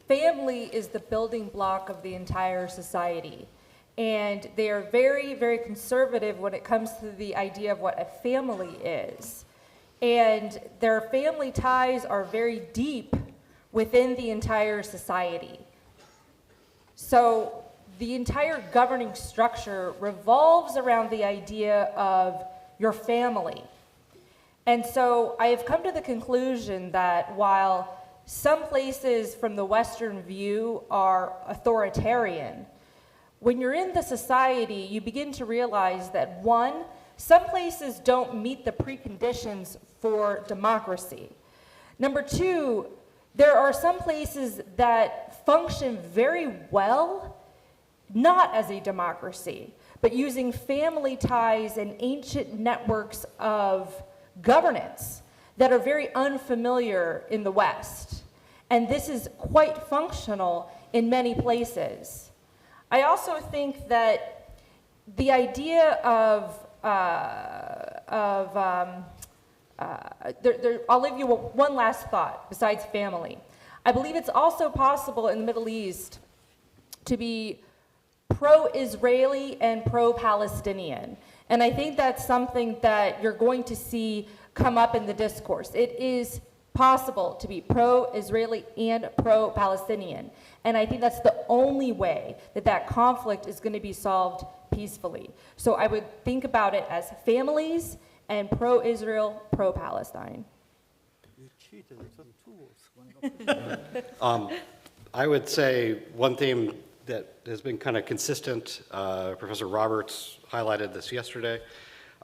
family is the building block of the entire society. And they are very, very conservative when it comes to the idea of what a family is. And their family ties are very deep within the entire society. So the entire governing structure revolves around the idea of your family. And so I have come to the conclusion that while some places from the Western view are authoritarian, when you're in the society, you begin to realize that one, some places don't meet the preconditions for democracy. Number two, there are some places that function very well, not as a democracy, but using family ties and ancient networks of governance that are very unfamiliar in the West. And this is quite functional in many places. I also think that the idea of I'll leave you one last thought besides family. I believe it's also possible in the Middle East to be pro-Israeli and pro-Palestinian. And I think that's something that you're going to see come up in the discourse. It is possible to be pro-Israeli and pro-Palestinian. And I think that's the only way that that conflict is going to be solved peacefully. So I would think about it as families and pro-Israel, pro-Palestine. You cheated. It's 2 words. I would say one theme that has been kind of consistent, Professor Roberts highlighted this yesterday,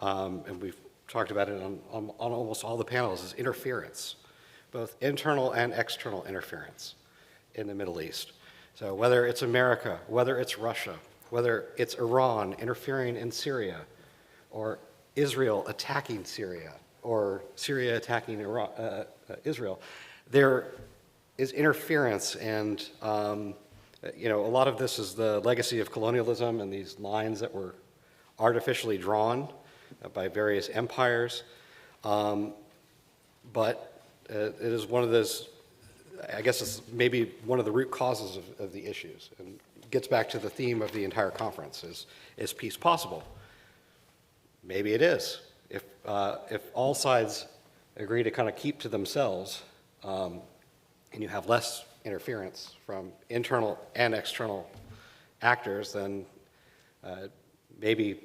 and we've talked about it on almost all the panels, is interference, both internal and external interference in the Middle East. So whether it's America, whether it's Russia, whether it's Iran interfering in Syria, or Israel attacking Syria, or Syria attacking Israel, there is interference, and a lot of this is the legacy of colonialism and these lines that were artificially drawn by various empires. But it is one of those, I guess it's maybe one of the root causes of the issues. And gets back to the theme of the entire conference, is peace possible? Maybe it is. If all sides agree to kind of keep to themselves, and you have less interference from internal and external actors, then maybe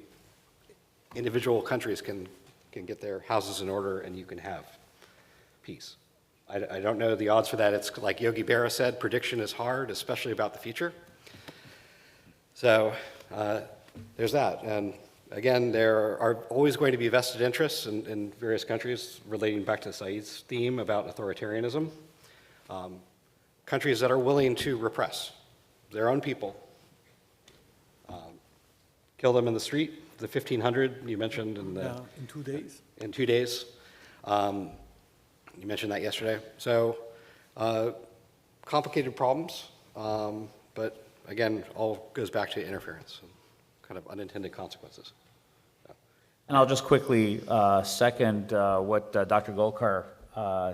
individual countries can get their houses in order and you can have peace. I don't know the odds for that. It's like Yogi Berra said, prediction is hard, especially about the future. So there's that. And again, there are always going to be vested interests in various countries, relating back to Saeed's theme about authoritarianism. Countries that are willing to repress their own people, kill them in the street, the 1,500 you mentioned in in 2 days. In 2 days. You mentioned that yesterday. So complicated problems, but again, all goes back to interference and kind of unintended consequences. And I'll just quickly second what Dr. Golkar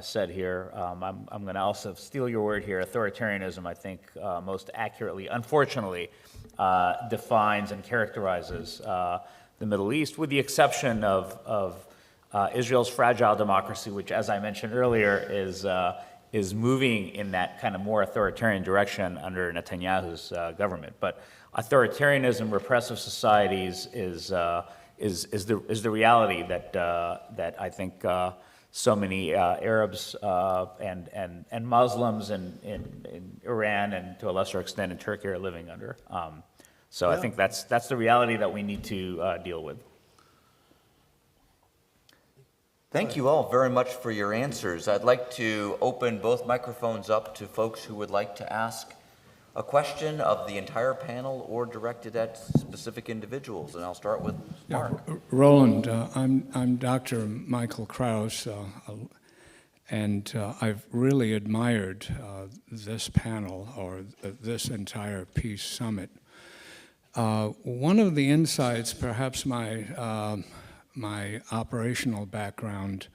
said here. I'm going to also steal your word here. Authoritarianism, I think, most accurately, unfortunately, defines and characterizes the Middle East, with the exception of Israel's fragile democracy, which, as I mentioned earlier, is moving in that kind of more authoritarian direction under Netanyahu's government. But authoritarianism, repressive societies is the reality that I think so many Arabs and Muslims in Iran and to a lesser extent in Turkey are living under. So I think that's the reality that we need to deal with. Thank you all very much for your answers. I'd like to open both microphones up to folks who would like to ask a question of the entire panel or directed at specific individuals. And I'll start with Mark. Roland, I'm Dr. Michael Krause, and I've really admired this panel or this entire Peace Summit. One of the insights, perhaps my operational background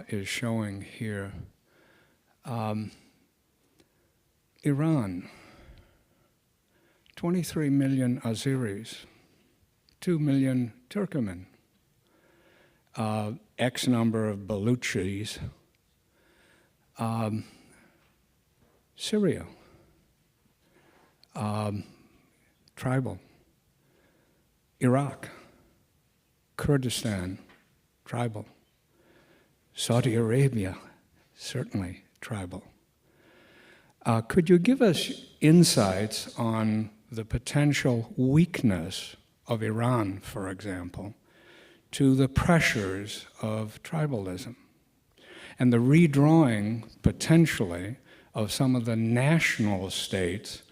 is showing here. Iran, 23 million Azeris, 2 million Turkmen, X number of Baluchis, Syria, tribal, Iraq, Kurdistan, tribal. Saudi Arabia, certainly tribal. Could you give us insights on the potential weakness of Iran, for example, to the pressures of tribalism and the redrawing, potentially, of some of the national states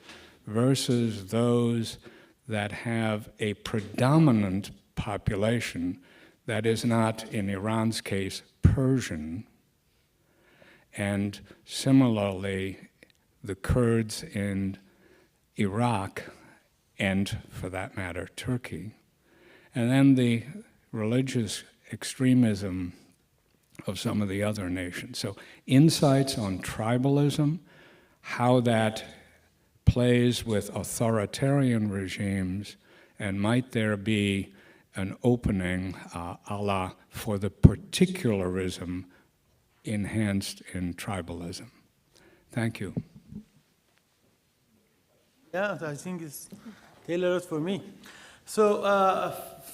versus those that have a predominant population that is not, in Iran's case, Persian, and similarly, the Kurds in Iraq, and for that matter, Turkey, and then the religious extremism of some of the other nations. So insights on tribalism, how that plays with authoritarian regimes, and might there be an opening, for the particularism enhanced in tribalism. Thank you. Yeah, I think it's tailored for me. So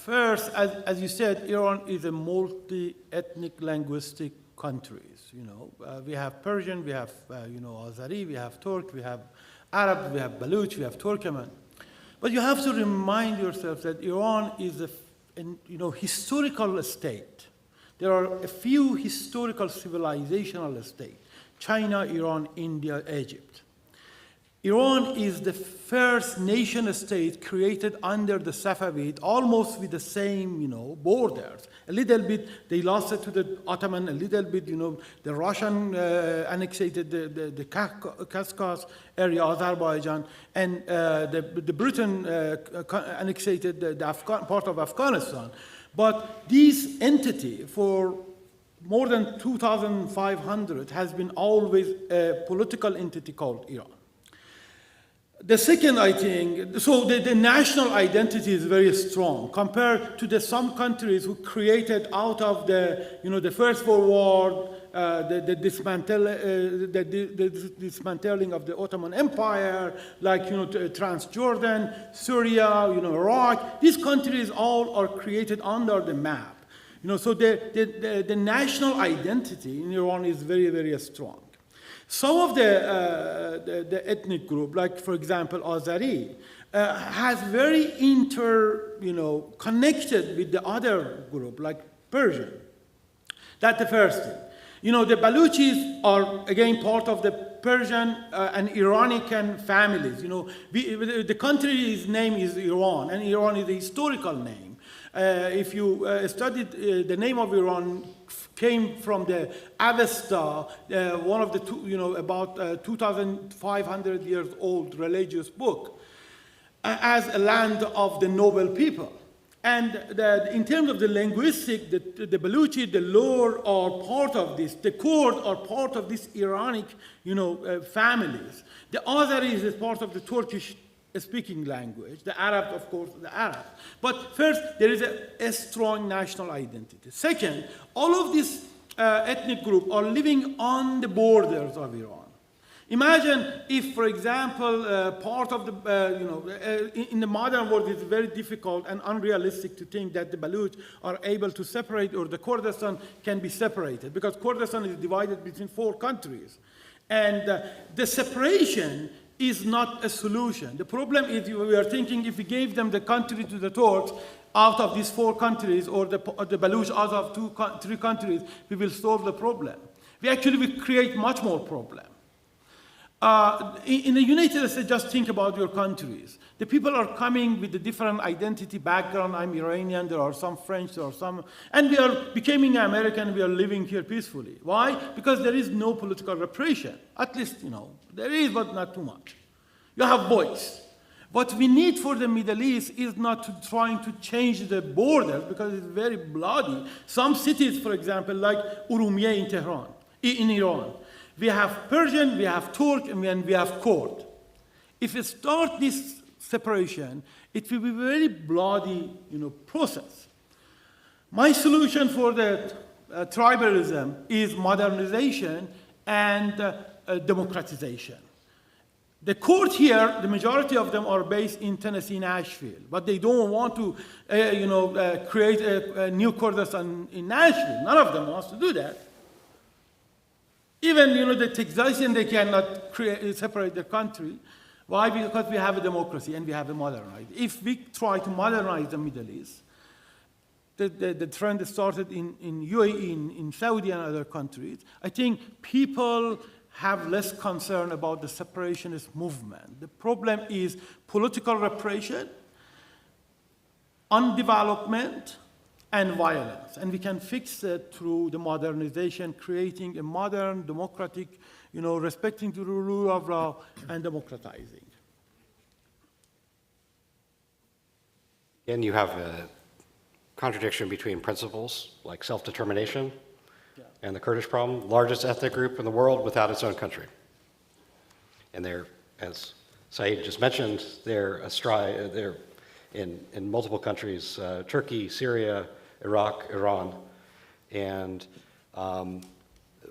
first, as you said, Iran is a multi-ethnic linguistic country. We have Persian, we have Azeri, we have Turk, we have Arab, we have Baluch, we have Turkmen. But you have to remind yourself that Iran is a historical state. There are a few historical civilizational states: China, Iran, India, Egypt. Iran is the first nation state created under the Safavid, almost with the same, borders. A little bit, they lost it to the Ottoman, a little bit, the Russian annexed the Caucasus area, Azerbaijan, and the Britain annexed the part of Afghanistan. But this entity, for more than 2,500, has been always a political entity called Iran. The second, I think, so the national identity is very strong compared to some countries who created out of the First World War, the dismantling of the Ottoman Empire, like, Transjordan, Syria, Iraq. These countries all are created under the map. So the national identity in Iran is very, very strong. Some of the ethnic group, like for example Azeri, has very connected with the other group, like Persian. That's the first thing. The Baluchis are again part of the Persian and Iranian families. The country's name is Iran, and Iran is a historical name. If you studied the name of Iran came from the Avesta, one of the about 2,500 years old religious book, as a land of the noble people. And in terms of the linguistic, the Baluchi, the Lor are part of this. The Kurd are part of these Iranic, families. The Azeris is part of the Turkish-speaking language. The Arab, of course, the Arab. But first, there is a strong national identity. Second, all of these ethnic groups are living on the borders of Iran. Imagine if, for example, part of the, in the modern world, it's very difficult and unrealistic to think that the Baluch are able to separate, or the Kurdistan can be separated, because Kurdistan is divided between 4 countries. And the separation is not a solution. The problem is we are thinking if we gave them the country to the Turks, out of these 4 countries, or the Baluch out of 3 countries, we will solve the problem. We actually will create much more problem. In the United States, just think about your countries. The people are coming with a different identity background. I'm Iranian, there are some French, there are some, and we are becoming American, we are living here peacefully. Why? Because there is no political repression. At least, there is, but not too much. You have voice. What we need for the Middle East is not trying to change the borders, because it's very bloody. Some cities, for example, like Urumiyeh in Tehran, in Iran, we have Persian, we have Turk, and we have Kurd. If we start this separation, it will be a very bloody, process. My solution for the tribalism is modernization and democratization. The Kurd here, the majority of them are based in Tennessee, Nashville, but they don't want to, create a new Kurdistan in Nashville. None of them wants to do that. Even, the Texasian, they cannot separate the country. Why? Because we have a democracy and we have a modernized. If we try to modernize the Middle East, the trend started in UAE, in Saudi and other countries, I think people have less concern about the separationist movement. The problem is political repression, undevelopment, and violence. And we can fix it through the modernization, creating a modern, democratic, respecting the rule of law and democratizing. And you have a contradiction between principles like self-determination and the Kurdish problem, largest ethnic group in the world without its own country. And they're, as Saeed just mentioned, they're in multiple countries, Turkey, Syria, Iraq, Iran. And the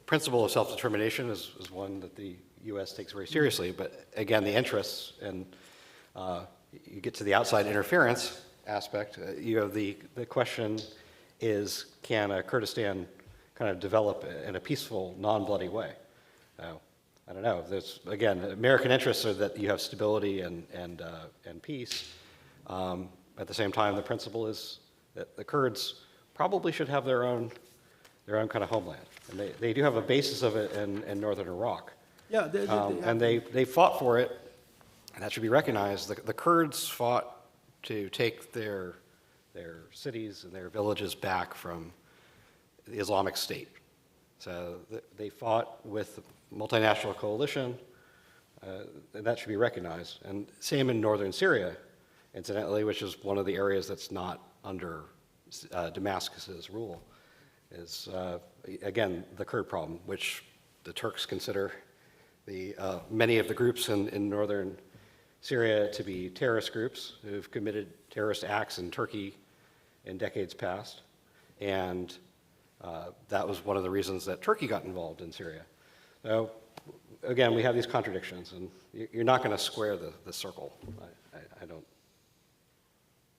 principle of self-determination is one that the U.S. takes very seriously. But again, the interests, and you get to the outside interference aspect, the question is, can Kurdistan kind of develop in a peaceful, non-bloody way? I don't know. There's, again, American interests are that you have stability and peace. At the same time, the principle is that the Kurds probably should have their own kind of homeland, and they do have a basis of it in northern Iraq. Yeah, and they fought for it, and that should be recognized. The Kurds fought to take their cities and their villages back from the Islamic State. So they fought with the multinational coalition, and that should be recognized. And same in northern Syria, incidentally, which is one of the areas that's not under Damascus's rule, is, again, the Kurd problem, which the Turks consider many of the groups in northern Syria to be terrorist groups who've committed terrorist acts in Turkey in decades past. And that was one of the reasons that Turkey got involved in Syria. So, again, we have these contradictions, and you're not going to square the circle. I don't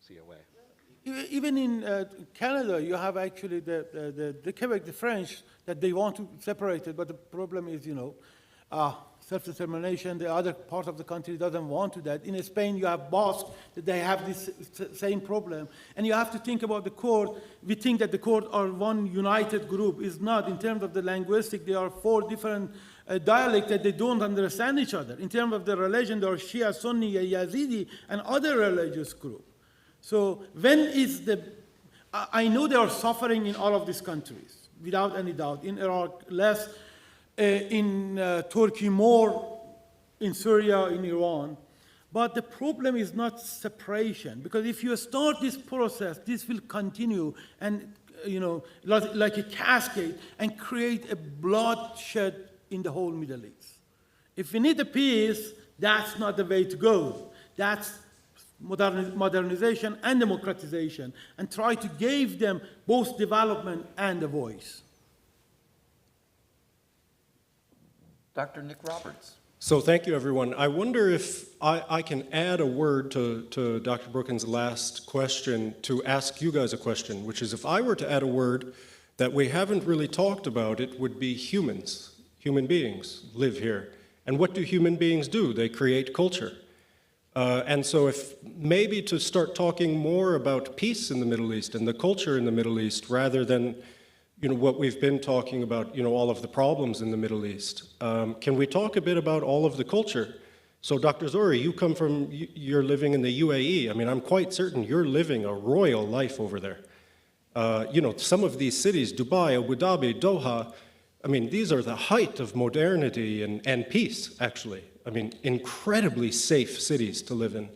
see a way. Even in Canada, you have actually the Quebec, the French, that they want to separate it, but the problem is, self-determination. The other part of the country doesn't want to that. In Spain, you have Basque, that they have this same problem. And you have to think about the court. We think that the court are one united group. It's not. In terms of the linguistic, there are 4 different dialects that they don't understand each other. In terms of the religion, there are Shia, Sunni, Yazidi, and other religious groups. So when is I know they are suffering in all of these countries, without any doubt. In Iraq, less. In Turkey, more. In Syria, in Iran. But the problem is not separation, because if you start this process, this will continue and, like a cascade, and create a bloodshed in the whole Middle East. If we need a peace, that's not the way to go. That's modernization and democratization, and try to give them both development and a voice. Dr. Nick Roberts. So thank you, everyone. I wonder if I can add a word to Dr. Brookins' last question to ask you guys a question, which is if I were to add a word that we haven't really talked about, it would be humans. Human beings live here. And what do human beings do? They create culture. And so if maybe to start talking more about peace in the Middle East and the culture in the Middle East rather than what we've been talking about, all of the problems in the Middle East. Can we talk a bit about all of the culture? So Dr. Zohri, you're living in the UAE. I mean, I'm quite certain you're living a royal life over there. Some of these cities, Dubai, Abu Dhabi, Doha, I mean, these are the height of modernity and peace, actually. I mean, incredibly safe cities to live in.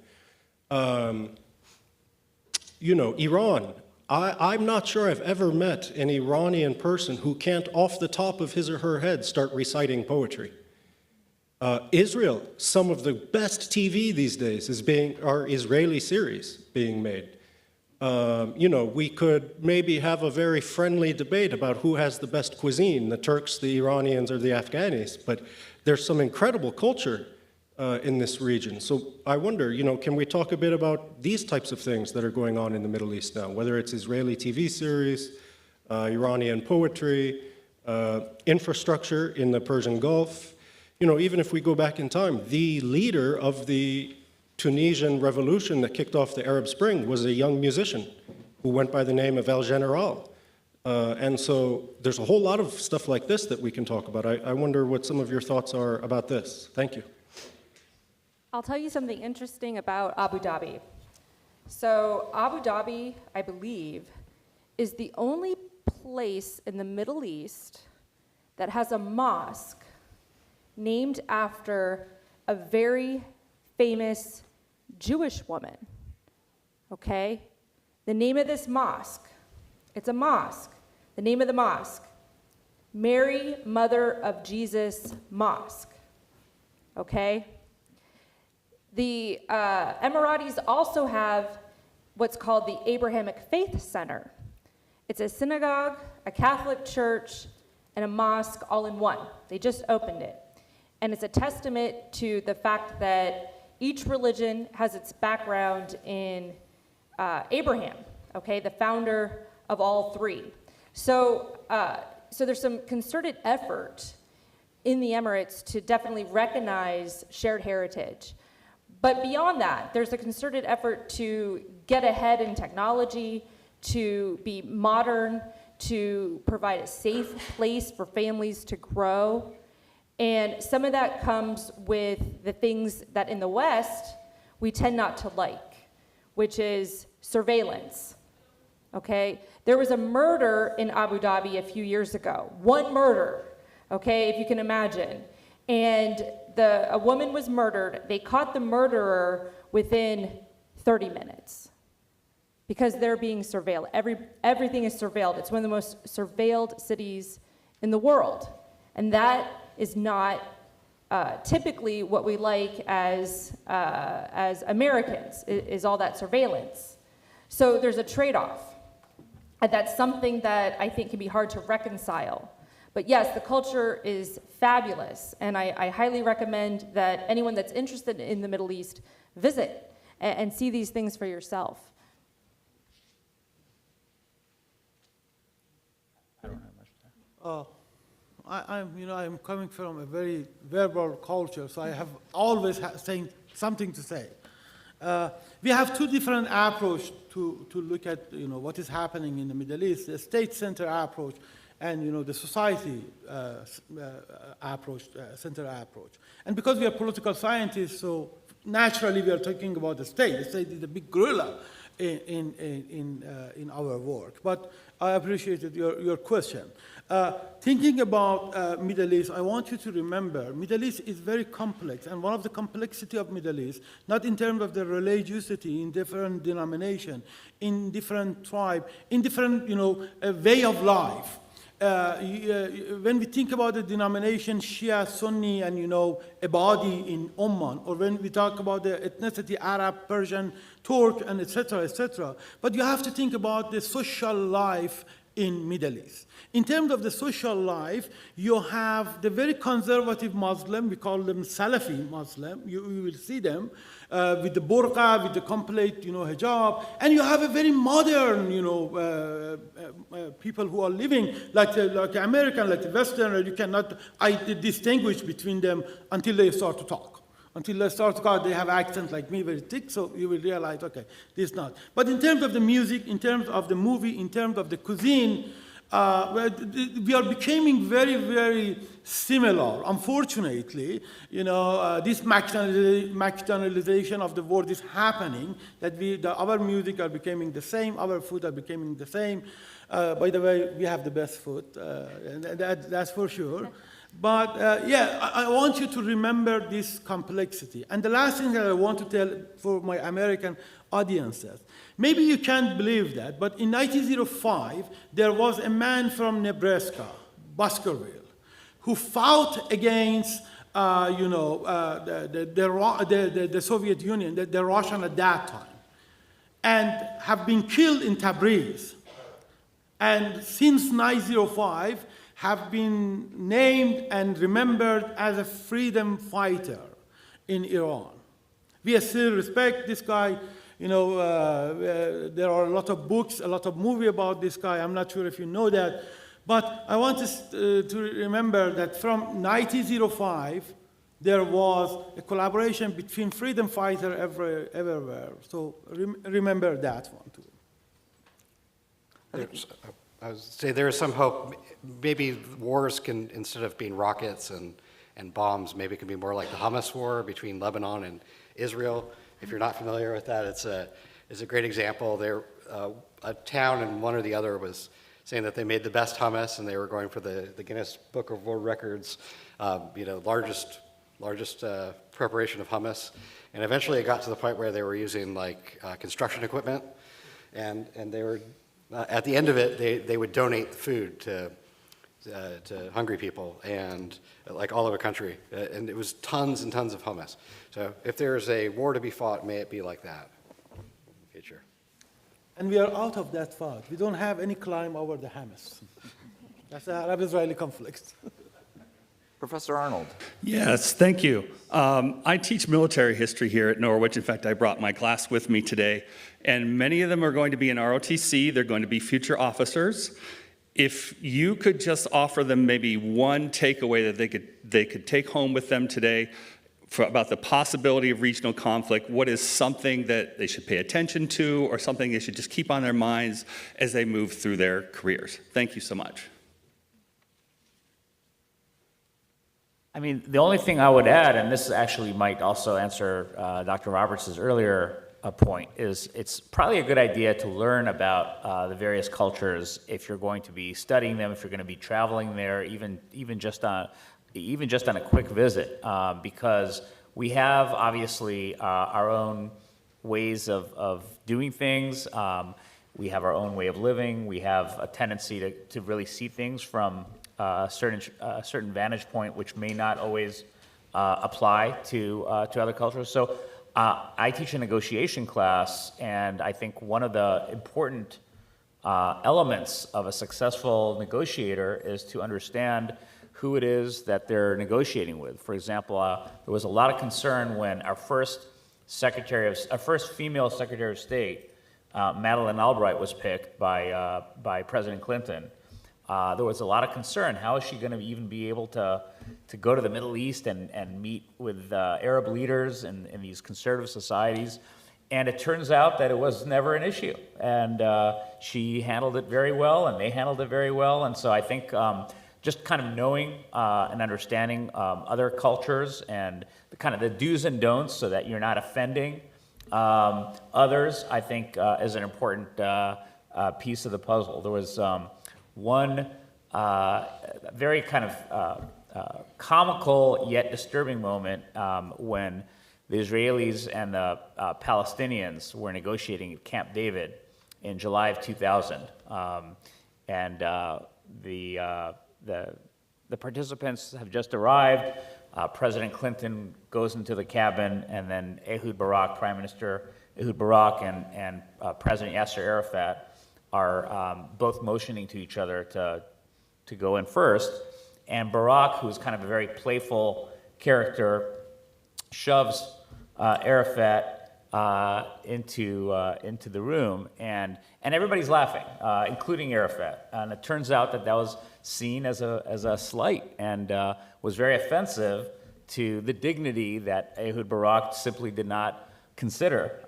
Iran. I'm not sure I've ever met an Iranian person who can't, off the top of his or her head, start reciting poetry. Israel, some of the best TV these days are Israeli series being made. We could maybe have a very friendly debate about who has the best cuisine, the Turks, the Iranians, or the Afghanis, but there's some incredible culture in this region. So I wonder, can we talk a bit about these types of things that are going on in the Middle East now, whether it's Israeli TV series, Iranian poetry, infrastructure in the Persian Gulf. Even if we go back in time, the leader of the Tunisian revolution that kicked off the Arab Spring was a young musician who went by the name of El General. And so there's a whole lot of stuff like this that we can talk about. I wonder what some of your thoughts are about this. Thank you. I'll tell you something interesting about Abu Dhabi. So Abu Dhabi, I believe, is the only place in the Middle East that has a mosque named after a very famous Jewish woman, okay? The name of this mosque, it's a mosque. The name of the mosque, Mary, Mother of Jesus Mosque, okay? The Emiratis also have what's called the Abrahamic Faith Center. It's a synagogue, a Catholic church, and a mosque all in one. They just opened it. And it's a testament to the fact that each religion has its background in Abraham, okay, the founder of all three. So there's some concerted effort in the Emirates to definitely recognize shared heritage. But beyond that, there's a concerted effort to get ahead in technology, to be modern, to provide a safe place for families to grow. And some of that comes with the things that in the West we tend not to like, which is surveillance, okay? There was a murder in Abu Dhabi a few years ago, one murder, okay, if you can imagine. And a woman was murdered. They caught the murderer within 30 minutes because they're being surveilled. Everything is surveilled. It's one of the most surveilled cities in the world. And that is not typically what we like as Americans is all that surveillance. So there's a trade-off. And that's something that I think can be hard to reconcile. But yes, the culture is fabulous, and I highly recommend that anyone that's interested in the Middle East visit and see these things for yourself. I'm coming from a very verbal culture, so I have always saying something to say. We have two different approaches to look at what is happening in the Middle East: the state-centered approach and the society approach, center approach. And because we are political scientists, so naturally we are talking about the state. The state is the big gorilla in our work. But I appreciated your question. Thinking about Middle East, I want you to remember Middle East is very complex, and one of the complexity of Middle East, not in terms of the religiosity, in different denomination, in different tribe, in different way of life. When we think about the denomination Shia, Sunni, and Ibadi in Oman, or when we talk about the ethnicity Arab, Persian, Turk, and etc., but you have to think about the social life in Middle East. In terms of the social life, you have the very conservative Muslim, we call them Salafi Muslim, you will see them with the burqa, with the complete hijab, and you have a very modern people who are living like American, like the Western, you cannot distinguish between them until they start to talk. Until they start to talk, they have accents like me, very thick, so you will realize, okay, this is not. But in terms of the music, in terms of the movie, in terms of the cuisine, we are becoming very, very similar. Unfortunately, this McDonaldization of the world is happening, that our music are becoming the same, our food are becoming the same. By the way, we have the best food, and that's for sure. But I want you to remember this complexity. And the last thing that I want to tell for my American audiences, maybe you can't believe that, but in 1905, there was a man from Nebraska, Baskerville, who fought against the Soviet Union, the Russian at that time, and have been killed in Tabriz. And since 1905, have been named and remembered as a freedom fighter in Iran. We still respect this guy. There are a lot of books, a lot of movies about this guy. I'm not sure if you know that. But I want to remember that from 1905, there was a collaboration between freedom fighters everywhere. So remember that one too. I would say there is some hope. Maybe wars can, instead of being rockets and bombs, maybe it can be more like the Hamas war between Lebanon and Israel. If you're not familiar with that, it's a great example. There, a town and one or the other was saying that they made the best hummus, and they were going for the Guinness Book of World Records, largest preparation of hummus. And eventually it got to the point where they were using construction equipment, and they were at the end of it, they would donate food to hungry people and all over the country, and it was tons and tons of hummus. So if there's a war to be fought, may it be like that in the future. And we are out of that fight. We don't have any climb over the Hamas. That's the Arab-Israeli conflict. Professor Arnold. Yes, thank you. I teach military history here at Norwich. In fact, I brought my class with me today, and many of them are going to be in ROTC. They're going to be future officers. If you could just offer them maybe one takeaway that they could take home with them today about the possibility of regional conflict, what is something that they should pay attention to or something they should just keep on their minds as they move through their careers? Thank you so much. I mean, the only thing I would add, and this actually might also answer Dr. Roberts' earlier point, is it's probably a good idea to learn about the various cultures if you're going to be studying them, if you're going to be traveling there, even just on a quick visit, because we have obviously our own ways of doing things. We have our own way of living. We have a tendency to really see things from a certain vantage point, which may not always apply to other cultures. So I teach a negotiation class, and I think one of the important elements of a successful negotiator is to understand who it is that they're negotiating with. For example, there was a lot of concern when our first female Secretary of State, Madeleine Albright, was picked by President Clinton. There was a lot of concern. How is she going to even be able to go to the Middle East and meet with Arab leaders in these conservative societies? And it turns out that it was never an issue. And she handled it very well, and they handled it very well. And so I think just kind of knowing and understanding other cultures and the do's and don'ts so that you're not offending others, I think is an important piece of the puzzle. There was one very kind of comical yet disturbing moment when the Israelis and the Palestinians were negotiating at Camp David in July of 2000. The participants have just arrived. President Clinton goes into the cabin, and then Ehud Barak, Prime Minister Ehud Barak, and President Yasser Arafat are both motioning to each other to go in first. And Barak, who's kind of a very playful character, shoves Arafat into the room, and everybody's laughing, including Arafat. And it turns out that was seen as a slight and was very offensive to the dignity that Ehud Barak simply did not consider,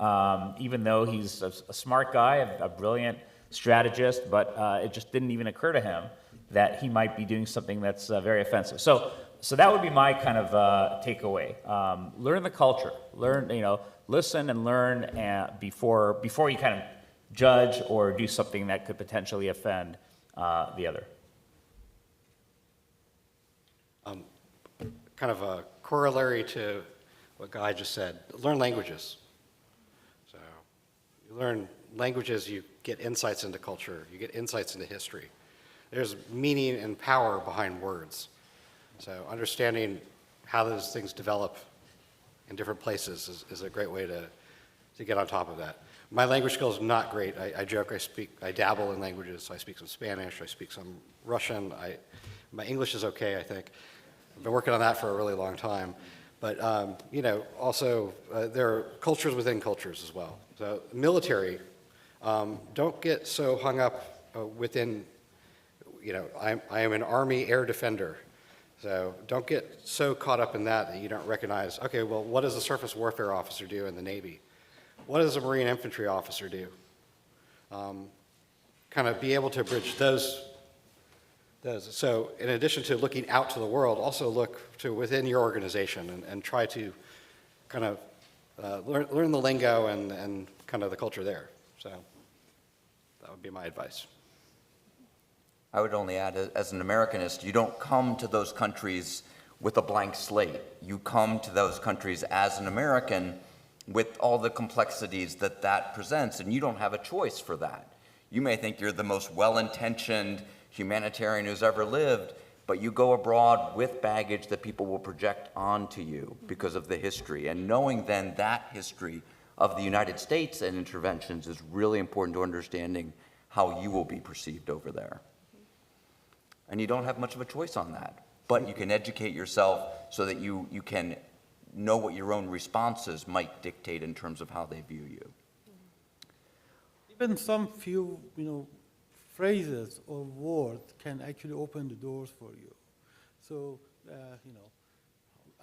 even though he's a smart guy, a brilliant strategist, but it just didn't even occur to him that he might be doing something that's very offensive. So that would be my kind of takeaway. Learn the culture. Listen and learn before you kind of judge or do something that could potentially offend the other. Kind of a corollary to what Guy just said, learn languages. So you learn languages, you get insights into culture, you get insights into history. There's meaning and power behind words. So understanding how those things develop in different places is a great way to get on top of that. My language skills are not great. I joke, I dabble in languages. So I speak some Spanish, I speak some Russian. My English is okay, I think. I've been working on that for a really long time. But, also there are cultures within cultures as well. So military, don't get so hung up within, I am an Army air defender. So don't get so caught up in that you don't recognize, okay, well, what does a surface warfare officer do in the Navy? What does a Marine infantry officer do? Kind of be able to bridge those. So in addition to looking out to the world, also look to within your organization and try to kind of learn the lingo and kind of the culture there. So that would be my advice. I would only add, as an Americanist, you don't come to those countries with a blank slate. You come to those countries as an American with all the complexities that presents, and you don't have a choice for that. You may think you're the most well-intentioned humanitarian who's ever lived, but you go abroad with baggage that people will project onto you because of the history. And knowing then that history of the United States and interventions is really important to understanding how you will be perceived over there. And you don't have much of a choice on that, but you can educate yourself so that you can know what your own responses might dictate in terms of how they view you. Even some few, phrases or words can actually open the doors for you. So,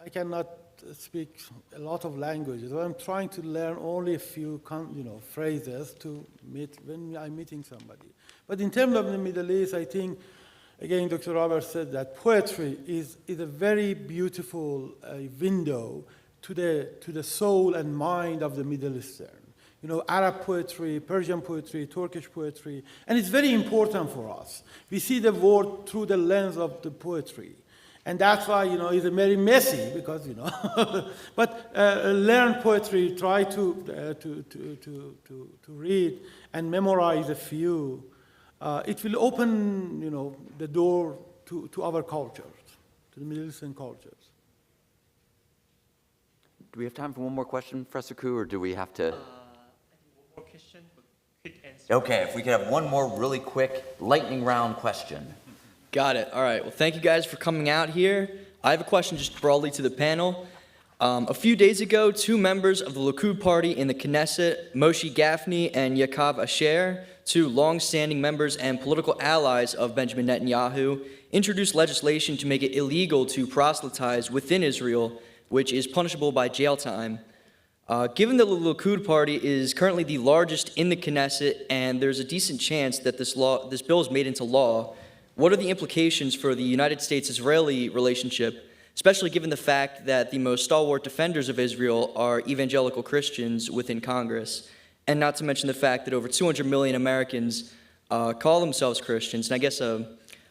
I cannot speak a lot of languages. I'm trying to learn only a few, phrases to meet when I'm meeting somebody. But in terms of the Middle East, I think, again, Dr. Roberts said that poetry is a very beautiful window to the soul and mind of the Middle Eastern. Arab poetry, Persian poetry, Turkish poetry, and it's very important for us. We see the world through the lens of the poetry. And that's why, it's very messy because, but learn poetry, try to read and memorize a few. It will open, the door to our cultures, to the Middle Eastern cultures. Do we have time for one more question, Professor Koo, or do we have to? More question, quick answer. Okay, if we could have one more really quick lightning round question. Got it. All right. Well, thank you guys for coming out here. I have a question just broadly to the panel. A few days ago, two members of the Likud party in the Knesset, Moshe Gafni and Yaakov Asher, two long-standing members and political allies of Benjamin Netanyahu, introduced legislation to make it illegal to proselytize within Israel, which is punishable by jail time. Given that the Likud party is currently the largest in the Knesset and there's a decent chance that this bill is made into law, what are the implications for the United States-Israeli relationship, especially given the fact that the most stalwart defenders of Israel are evangelical Christians within Congress, and not to mention the fact that over 200 million Americans call themselves Christians? And I guess a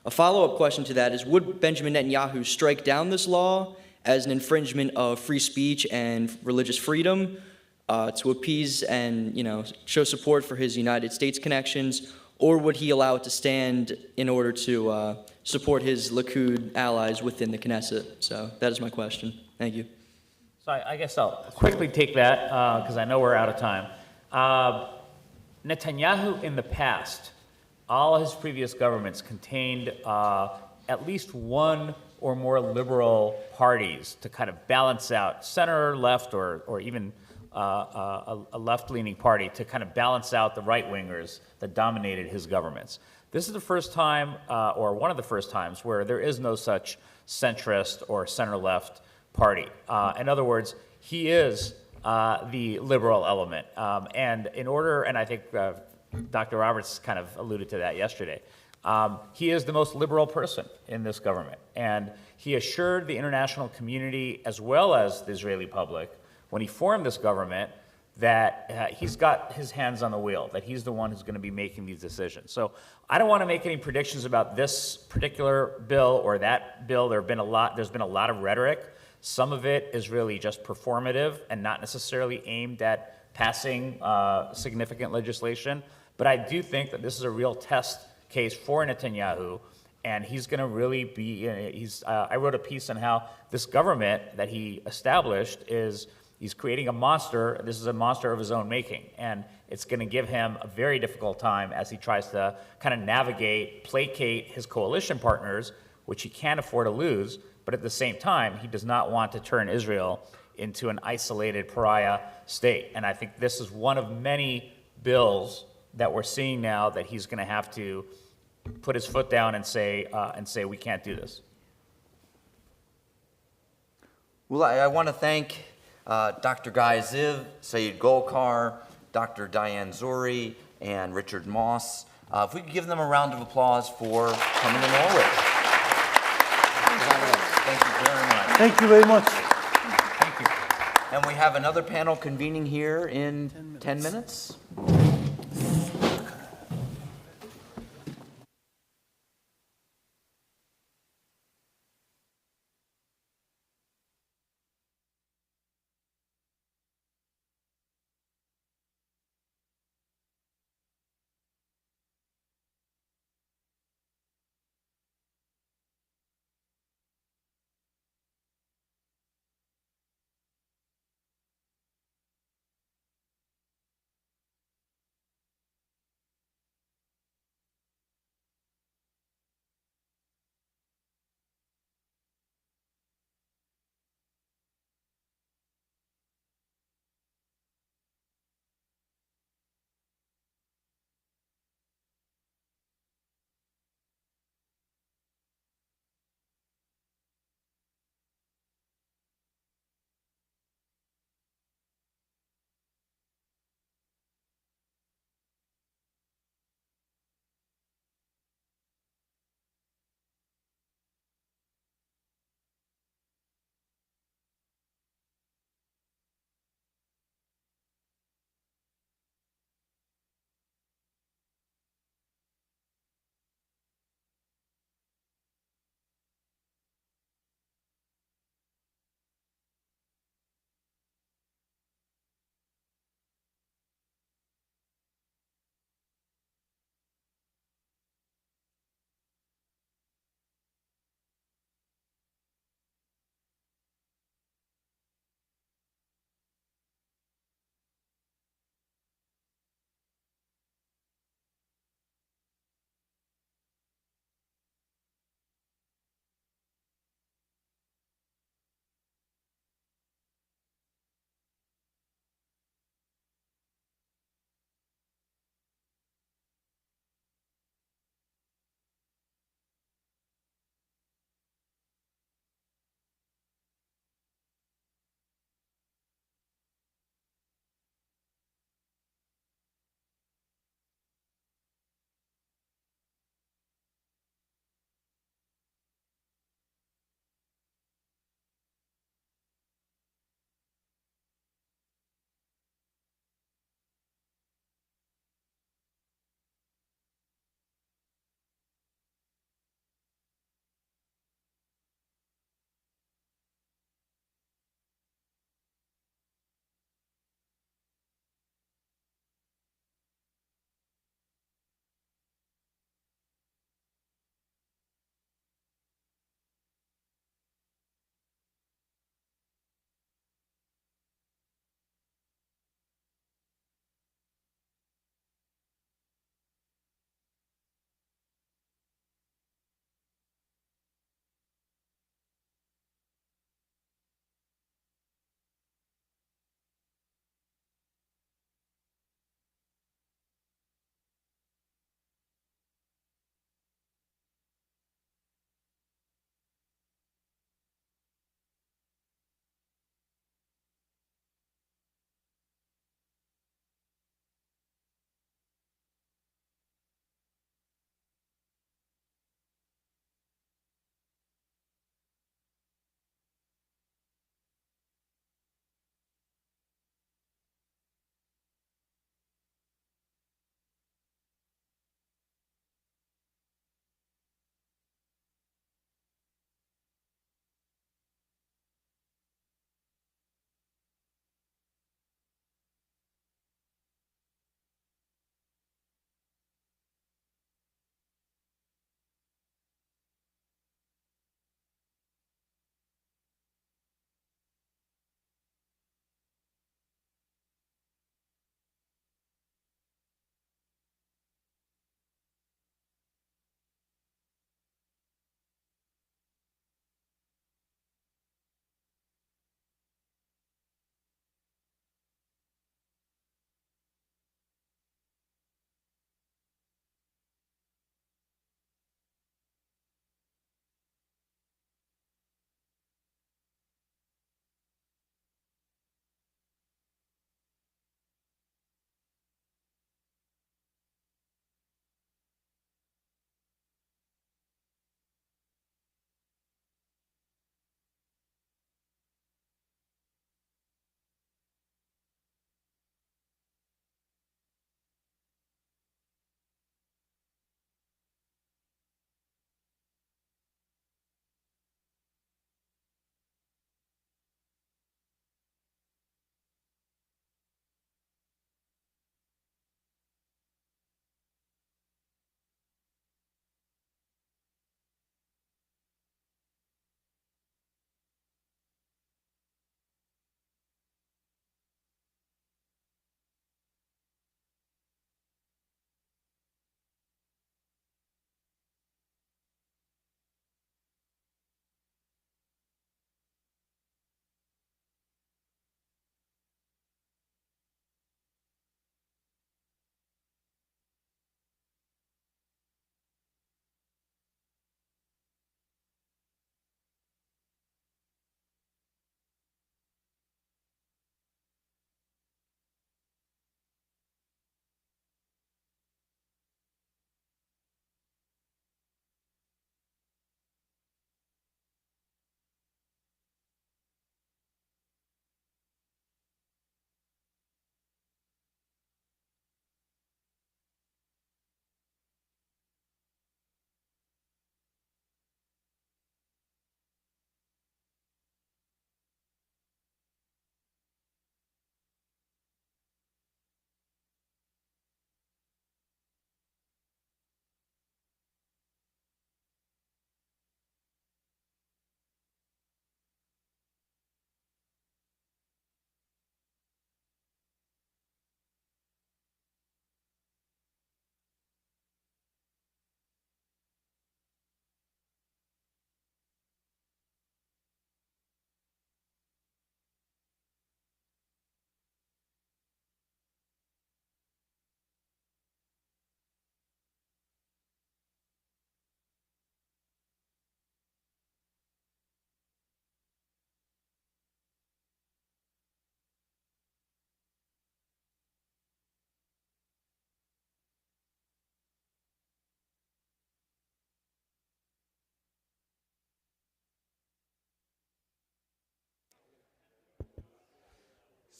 follow-up question to that is, would Benjamin Netanyahu strike down this law as an infringement of free speech and religious freedom to appease and, show support for his United States connections, or would he allow it to stand in order to support his Likud allies within the Knesset? So that is my question. Thank you. So I guess I'll quickly take that because I know we're out of time. Netanyahu in the past, all his previous governments contained at least one or more liberal parties to kind of balance out center, left, or even a left-leaning party to kind of balance out the right-wingers that dominated his governments. This is the first time, or one of the first times, where there is no such centrist or center-left party. In other words, he is the liberal element. And I think Dr. Roberts kind of alluded to that yesterday. He is the most liberal person in this government. And he assured the international community, as well as the Israeli public, when he formed this government, that he's got his hands on the wheel, that he's the one who's going to be making these decisions. So I don't want to make any predictions about this particular bill or that bill. There's been a lot of rhetoric. Some of it is really just performative and not necessarily aimed at passing significant legislation. But I do think that this is a real test case for Netanyahu, and he's going to really be. I wrote a piece on how this government that he established he's creating a monster. This is a monster of his own making, and it's going to give him a very difficult time as he tries to kind of placate his coalition partners, which he can't afford to lose. But at the same time, he does not want to turn Israel into an isolated pariah state. And I think this is one of many bills that we're seeing now that he's going to have to put his foot down and say we can't do this. Well, I want to thank Dr. Guy Ziv, Sayed Golkar, Dr. Diane Zuri, and Richard Moss. If we could give them a round of applause for coming to Norwich. Thank you very much. Thank you very much. Thank you. And we have another panel convening here in 10 minutes.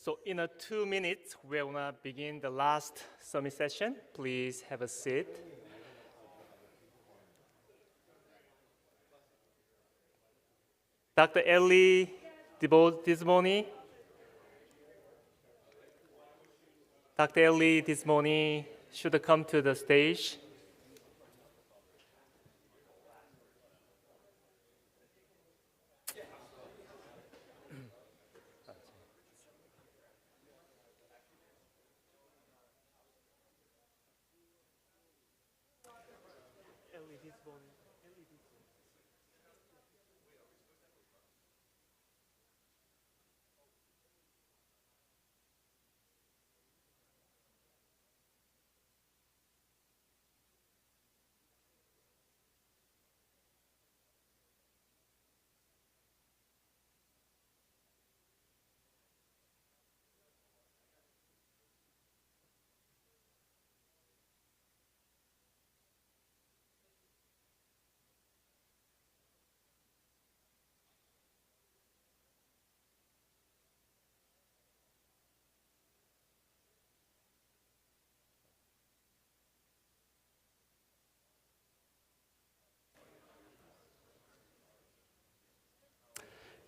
So in 2 minutes, we're gonna begin the last summit session. Please have a seat. Dr. Ellie Dismoni. Dr. Ellie Dismoni should come to the stage.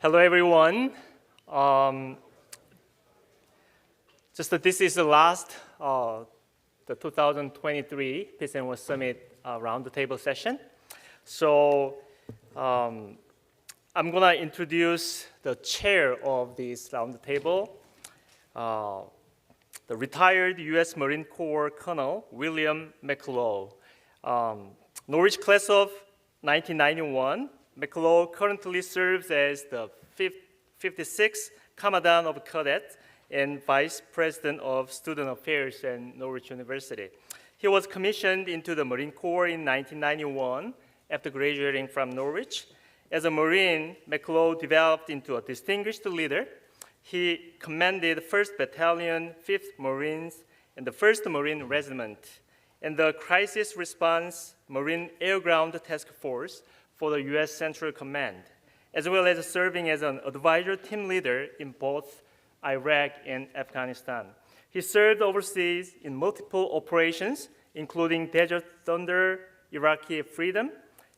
Hello, everyone. Just that this is the last, the 2023 Peace and War Summit roundtable session. So I'm gonna introduce the chair of this roundtable, the retired U.S. Marine Corps Colonel William McCullough. Norwich class of 1991. McCullough currently serves as the 56th Commandant of Cadets and Vice President of Student Affairs at Norwich University. He was commissioned into the Marine Corps in 1991 after graduating from Norwich. As a Marine, McCullough developed into a distinguished leader. He commanded 1st Battalion, 5th Marines, and the 1st Marine Regiment, and the Crisis Response Marine Air Ground Task Force for the U.S. Central Command, as well as serving as an advisor team leader in both Iraq and Afghanistan. He served overseas in multiple operations, including Desert Thunder, Iraqi Freedom,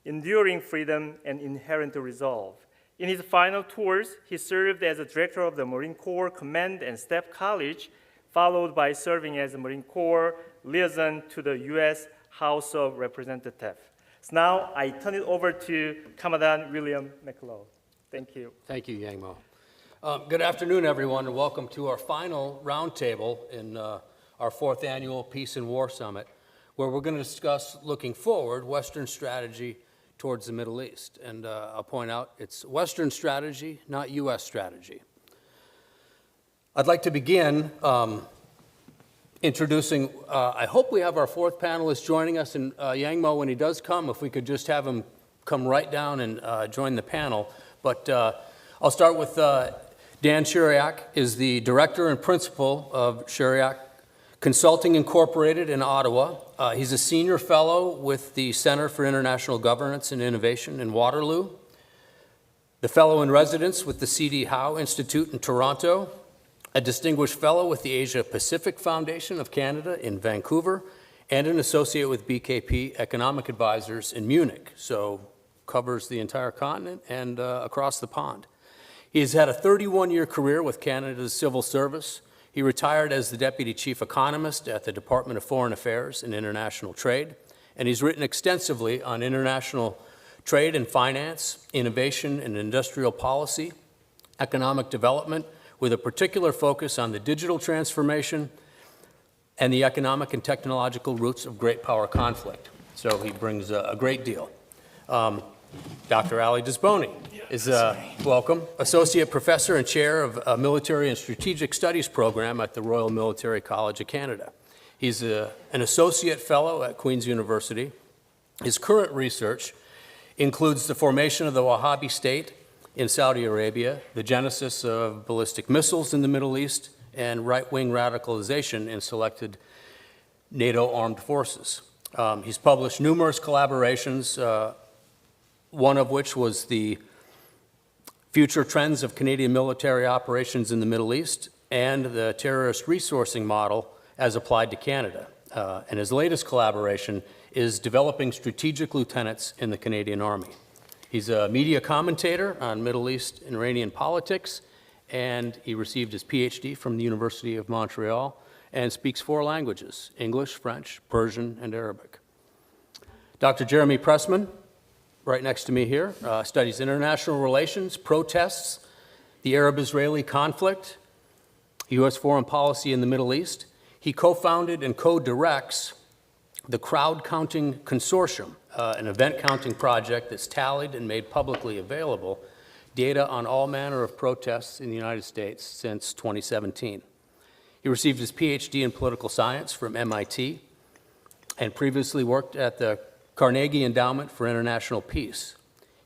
Enduring Freedom, and Inherent Resolve. In his final tours, he served as a director of the Marine Corps Command and Staff College, followed by serving as a Marine Corps liaison to the U.S. House of Representatives. So now I turn it over to Commandant William McCullough. Thank you. Thank you, Yang Mo. Good afternoon, everyone, and welcome to our final roundtable in our fourth annual Peace and War Summit, where we're going to discuss, looking forward, Western strategy towards the Middle East. And I'll point out, it's Western strategy, not U.S. strategy. I'd like to begin introducing, I hope we have our fourth panelist joining us, and Yang Mo, when he does come, if we could just have him come right down and join the panel. But I'll start with Dan Shiriak, is the director and principal of Shiriak Consulting Incorporated in Ottawa. He's a senior fellow with the Center for International Governance and Innovation in Waterloo, the fellow in residence with the C.D. Howe Institute in Toronto, a distinguished fellow with the Asia Pacific Foundation of Canada in Vancouver, and an associate with BKP Economic Advisors in Munich, so covers the entire continent and across the pond. He has had a 31-year career with Canada's Civil Service. He retired as the Deputy Chief Economist at the Department of Foreign Affairs and International Trade, and he's written extensively on international trade and finance, innovation and industrial policy, economic development, with a particular focus on the digital transformation and the economic and technological roots of great power conflict. So he brings a great deal. Dr. Ali Disboni is, welcome, Associate Professor and Chair of Military and Strategic Studies Program at the Royal Military College of Canada. He's an Associate Fellow at Queen's University. His current research includes the formation of the Wahhabi state in Saudi Arabia, the genesis of ballistic missiles in the Middle East, and right-wing radicalization in selected NATO armed forces. He's published numerous collaborations, one of which was the Future Trends of Canadian Military Operations in the Middle East, and the terrorist resourcing model as applied to Canada. And his latest collaboration is developing strategic lieutenants in the Canadian Army. He's a media commentator on Middle East and Iranian politics, and he received his PhD from the University of Montreal and speaks 4 languages: English, French, Persian, and Arabic. Dr. Jeremy Pressman, right next to me here, studies international relations, protests, the Arab-Israeli conflict, U.S. foreign policy in the Middle East. He co-founded and co-directs the Crowd Counting Consortium, an event counting project that's tallied and made publicly available data on all manner of protests in the United States since 2017. He received his PhD in political science from MIT and previously worked at the Carnegie Endowment for International Peace.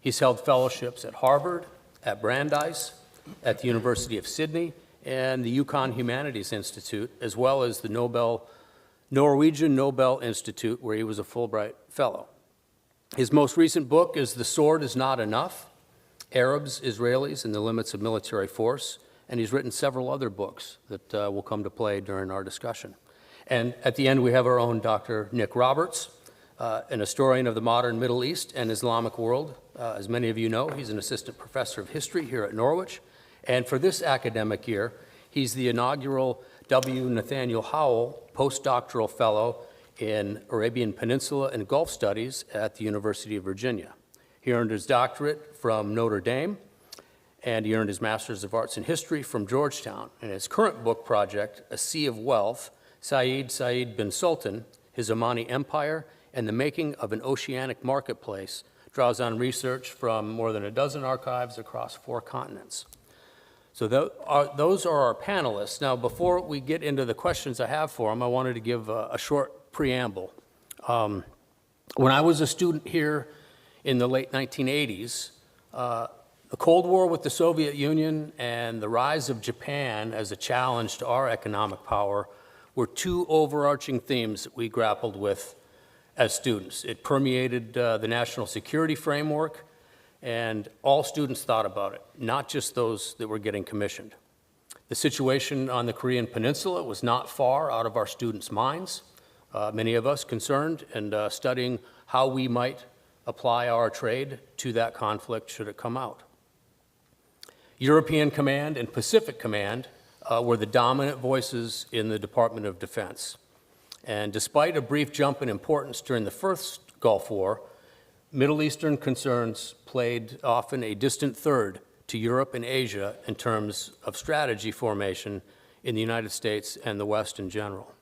He's held fellowships at Harvard, at Brandeis, at the University of Sydney, and the Yukon Humanities Institute, as well as the Norwegian Nobel Institute, where he was a Fulbright Fellow. His most recent book is The Sword is Not Enough: Arabs, Israelis, and the Limits of Military Force, and he's written several other books that will come to play during our discussion. And at the end, we have our own Dr. Nick Roberts, an historian of the modern Middle East and Islamic world. As many of you know, he's an assistant professor of history here at Norwich. And for this academic year, he's the inaugural W. Nathaniel Howell postdoctoral fellow in Arabian Peninsula and Gulf Studies at the University of Virginia. He earned his doctorate from Notre Dame, and he earned his Master's of Arts in History from Georgetown. And his current book project, A Sea of Wealth, Said bin Sultan, His Omani Empire, and the Making of an Oceanic Marketplace, draws on research from more than a dozen archives across 4 continents. So those are our panelists. Now, before we get into the questions I have for them, I wanted to give a short preamble. When I was a student here in the late 1980s, the Cold War with the Soviet Union and the rise of Japan as a challenge to our economic power were 2 overarching themes that we grappled with as students. It permeated the national security framework, and all students thought about it, not just those that were getting commissioned. The situation on the Korean Peninsula was not far out of our students' minds. Many of us concerned and studying how we might apply our trade to that conflict should it come out. European Command and Pacific Command were the dominant voices in the Department of Defense. And despite a brief jump in importance during the first Gulf War, Middle Eastern concerns played often a distant third to Europe and Asia in terms of strategy formation in the United States and the West in general.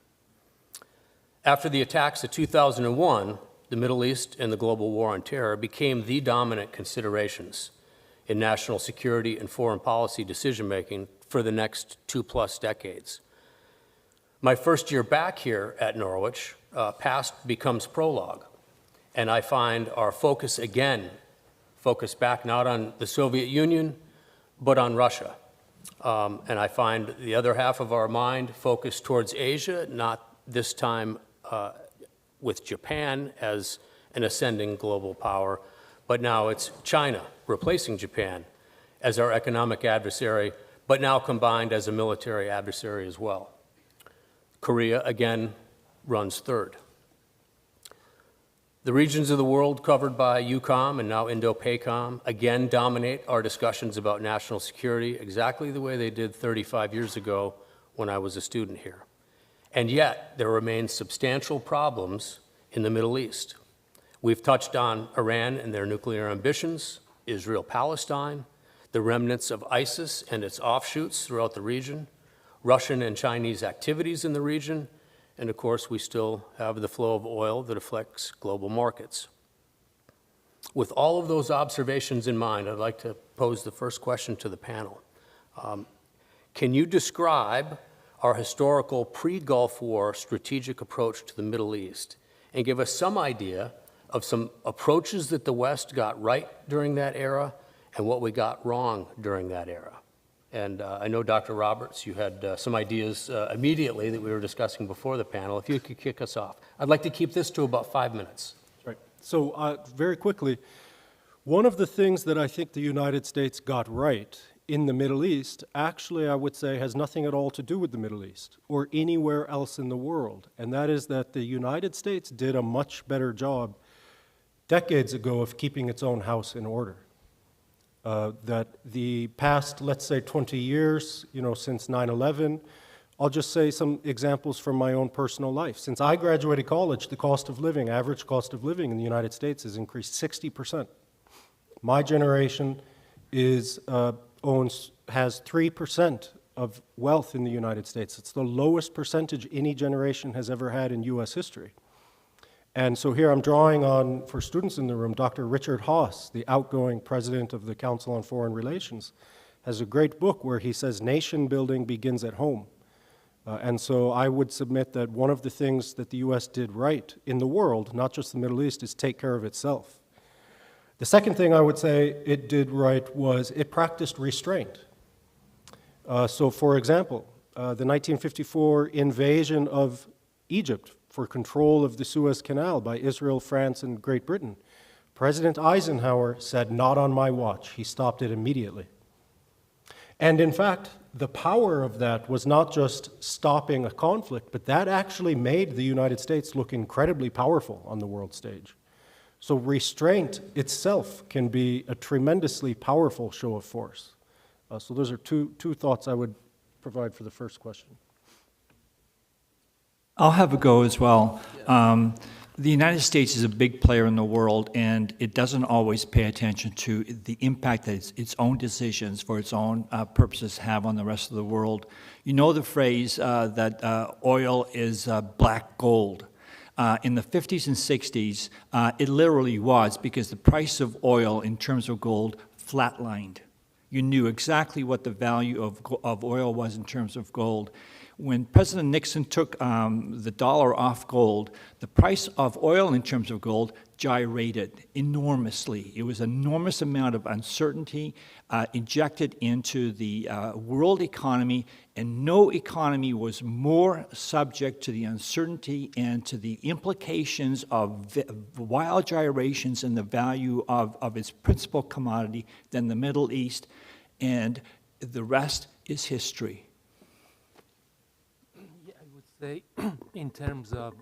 After the attacks of 2001, the Middle East and the global war on terror became the dominant considerations in national security and foreign policy decision-making for the next 2+ decades. My first year back here at Norwich, past becomes prologue. And I find our focus again, focused back not on the Soviet Union, but on Russia. And I find the other half of our mind focused towards Asia, not this time with Japan as an ascending global power, but now it's China replacing Japan as our economic adversary, but now combined as a military adversary as well. Korea, again, runs third. The regions of the world covered by EUCOM and now Indo-PACOM again dominate our discussions about national security exactly the way they did 35 years ago when I was a student here. And yet, there remain substantial problems in the Middle East. We've touched on Iran and their nuclear ambitions, Israel-Palestine, the remnants of ISIS and its offshoots throughout the region, Russian and Chinese activities in the region, and of course, we still have the flow of oil that affects global markets. With all of those observations in mind, I'd like to pose the first question to the panel. Can you describe our historical pre-Gulf War strategic approach to the Middle East and give us some idea of some approaches that the West got right during that era and what we got wrong during that era? And I know, Dr. Roberts, you had some ideas immediately that we were discussing before the panel. If you could kick us off. I'd like to keep this to about 5 minutes. Right. So very quickly, one of the things that I think the United States got right in the Middle East actually, I would say, has nothing at all to do with the Middle East or anywhere else in the world. And that is that the United States did a much better job decades ago of keeping its own house in order. That the past, let's say, 20 years, since 9/11, I'll just say some examples from my own personal life. Since I graduated college, the cost of living, average cost of living in the United States has increased 60%. My generation has 3% of wealth in the United States. It's the lowest percentage any generation has ever had in U.S. history. And so here I'm drawing on, for students in the room, Dr. Richard Haass, the outgoing president of the Council on Foreign Relations, has a great book where he says nation building begins at home. And so I would submit that one of the things that the U.S. did right in the world, not just the Middle East, is take care of itself. The second thing I would say it did right was it practiced restraint. So for example, the 1954 invasion of Egypt for control of the Suez Canal by Israel, France, and Great Britain, President Eisenhower said, "Not on my watch." He stopped it immediately. And in fact, the power of that was not just stopping a conflict, but that actually made the United States look incredibly powerful on the world stage. So restraint itself can be a tremendously powerful show of force. So those are two thoughts I would provide for the first question. I'll have a go as well. The United States is a big player in the world, and it doesn't always pay attention to the impact that its own decisions for its own purposes have on the rest of the world. You know the phrase that oil is black gold. In the 50s and 60s, it literally was, because the price of oil in terms of gold flatlined. You knew exactly what the value of oil was in terms of gold. When President Nixon took the dollar off gold, the price of oil in terms of gold gyrated enormously. It was an enormous amount of uncertainty injected into the world economy, and no economy was more subject to the uncertainty and to the implications of wild gyrations in the value of its principal commodity than the Middle East, and the rest is history. Say, in terms of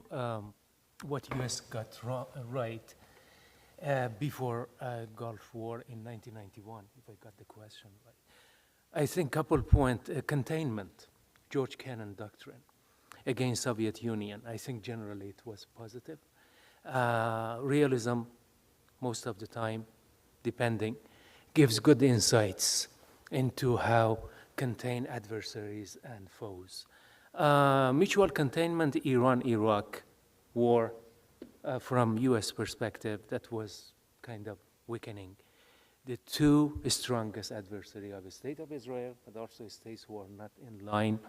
what U.S. got right before Gulf War in 1991, if I got the question right. I think couple point, containment, George Kennan doctrine against Soviet Union. I think generally it was positive. Realism, most of the time, depending, gives good insights into how contain adversaries and foes. Mutual containment, Iran-Iraq war, from U.S. perspective, that was kind of weakening the two strongest adversaries of the State of Israel, but also states who are not in line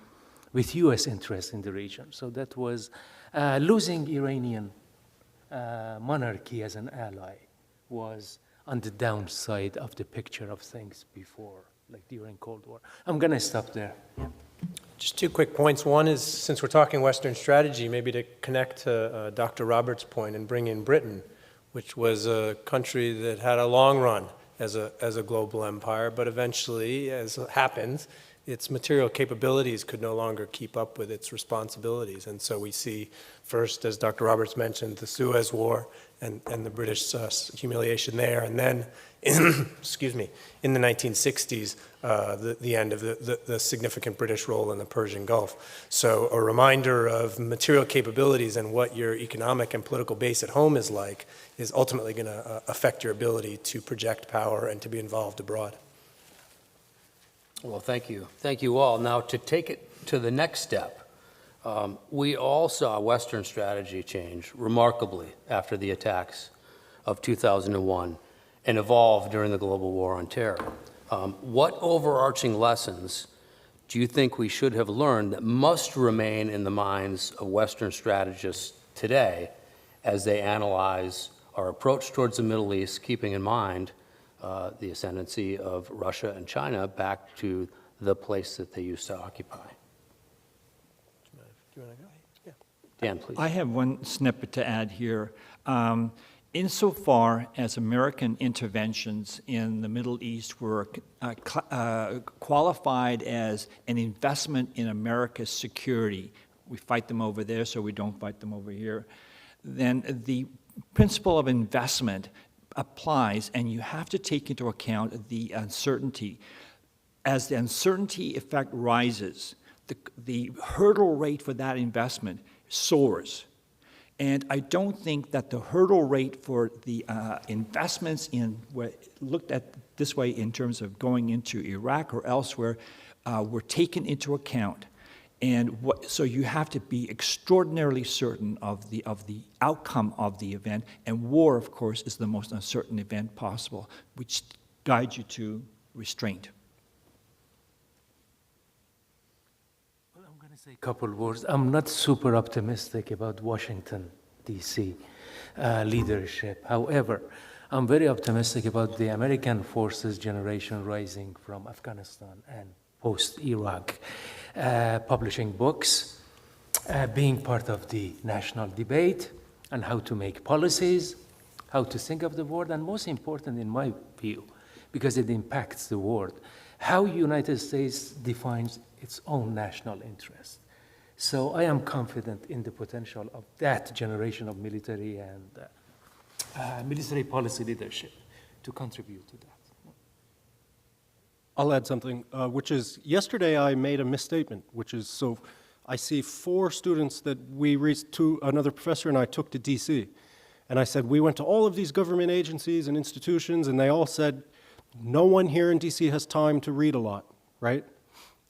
with U.S. interests in the region. So that was losing Iranian monarchy as an ally was on the downside of the picture of things before, like during Cold War. I'm going to stop there. Yeah. Just 2 quick points. One is, since we're talking Western strategy, maybe to connect to Dr. Roberts' point and bring in Britain, which was a country that had a long run as a global empire, but eventually, as happens, its material capabilities could no longer keep up with its responsibilities. And so we see first, as Dr. Roberts mentioned, the Suez War and the British humiliation there, and then, excuse me, in the 1960s, the end of the significant British role in the Persian Gulf. So a reminder of material capabilities and what your economic and political base at home is like is ultimately going to affect your ability to project power and to be involved abroad. Well, thank you. Thank you all. Now, to take it to the next step, we all saw Western strategy change remarkably after the attacks of 2001 and evolve during the global war on terror. What overarching lessons do you think we should have learned that must remain in the minds of Western strategists today as they analyze our approach towards the Middle East, keeping in mind the ascendancy of Russia and China back to the place that they used to occupy? Do you want to go? Yeah. Dan, please. I have one snippet to add here. Insofar as American interventions in the Middle East were qualified as an investment in America's security, we fight them over there so we don't fight them over here, then the principle of investment applies, and you have to take into account the uncertainty. As the uncertainty effect rises, the hurdle rate for that investment soars. And I don't think that the hurdle rate for the investments looked at this way in terms of going into Iraq or elsewhere were taken into account. And so you have to be extraordinarily certain of the outcome of the event. And war, of course, is the most uncertain event possible, which guides you to restraint. Say a couple words. I'm not super optimistic about Washington, D.C. Leadership. However, I'm very optimistic about the American forces generation rising from Afghanistan and post-Iraq, publishing books, being part of the national debate on how to make policies, how to think of the world, and most important in my view, because it impacts the world, how United States defines its own national interest. So I am confident in the potential of that generation of military and military policy leadership to contribute to that. I'll add something, which is yesterday I made a misstatement, which is so I see 4 students that another professor and I took to DC. And I said, we went to all of these government agencies and institutions, and they all said, no one here in DC has time to read a lot, right?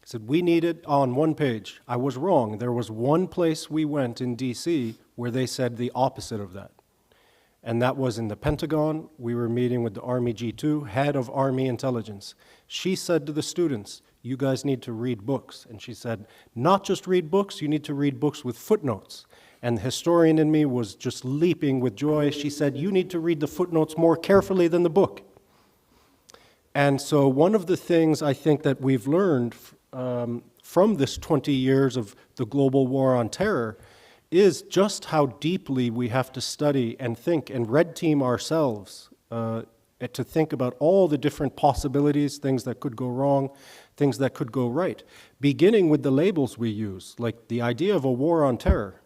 I said, we need it on one page. I was wrong. There was one place we went in DC where they said the opposite of that. And that was in the Pentagon. We were meeting with the Army G2, head of Army intelligence. She said to the students, you guys need to read books. And she said, not just read books, you need to read books with footnotes. And the historian in me was just leaping with joy. She said, you need to read the footnotes more carefully than the book. And so one of the things I think that we've learned from this 20 years of the global war on terror is just how deeply we have to study and think and red team ourselves to think about all the different possibilities, things that could go wrong, things that could go right, beginning with the labels we use, like the idea of a war on terror.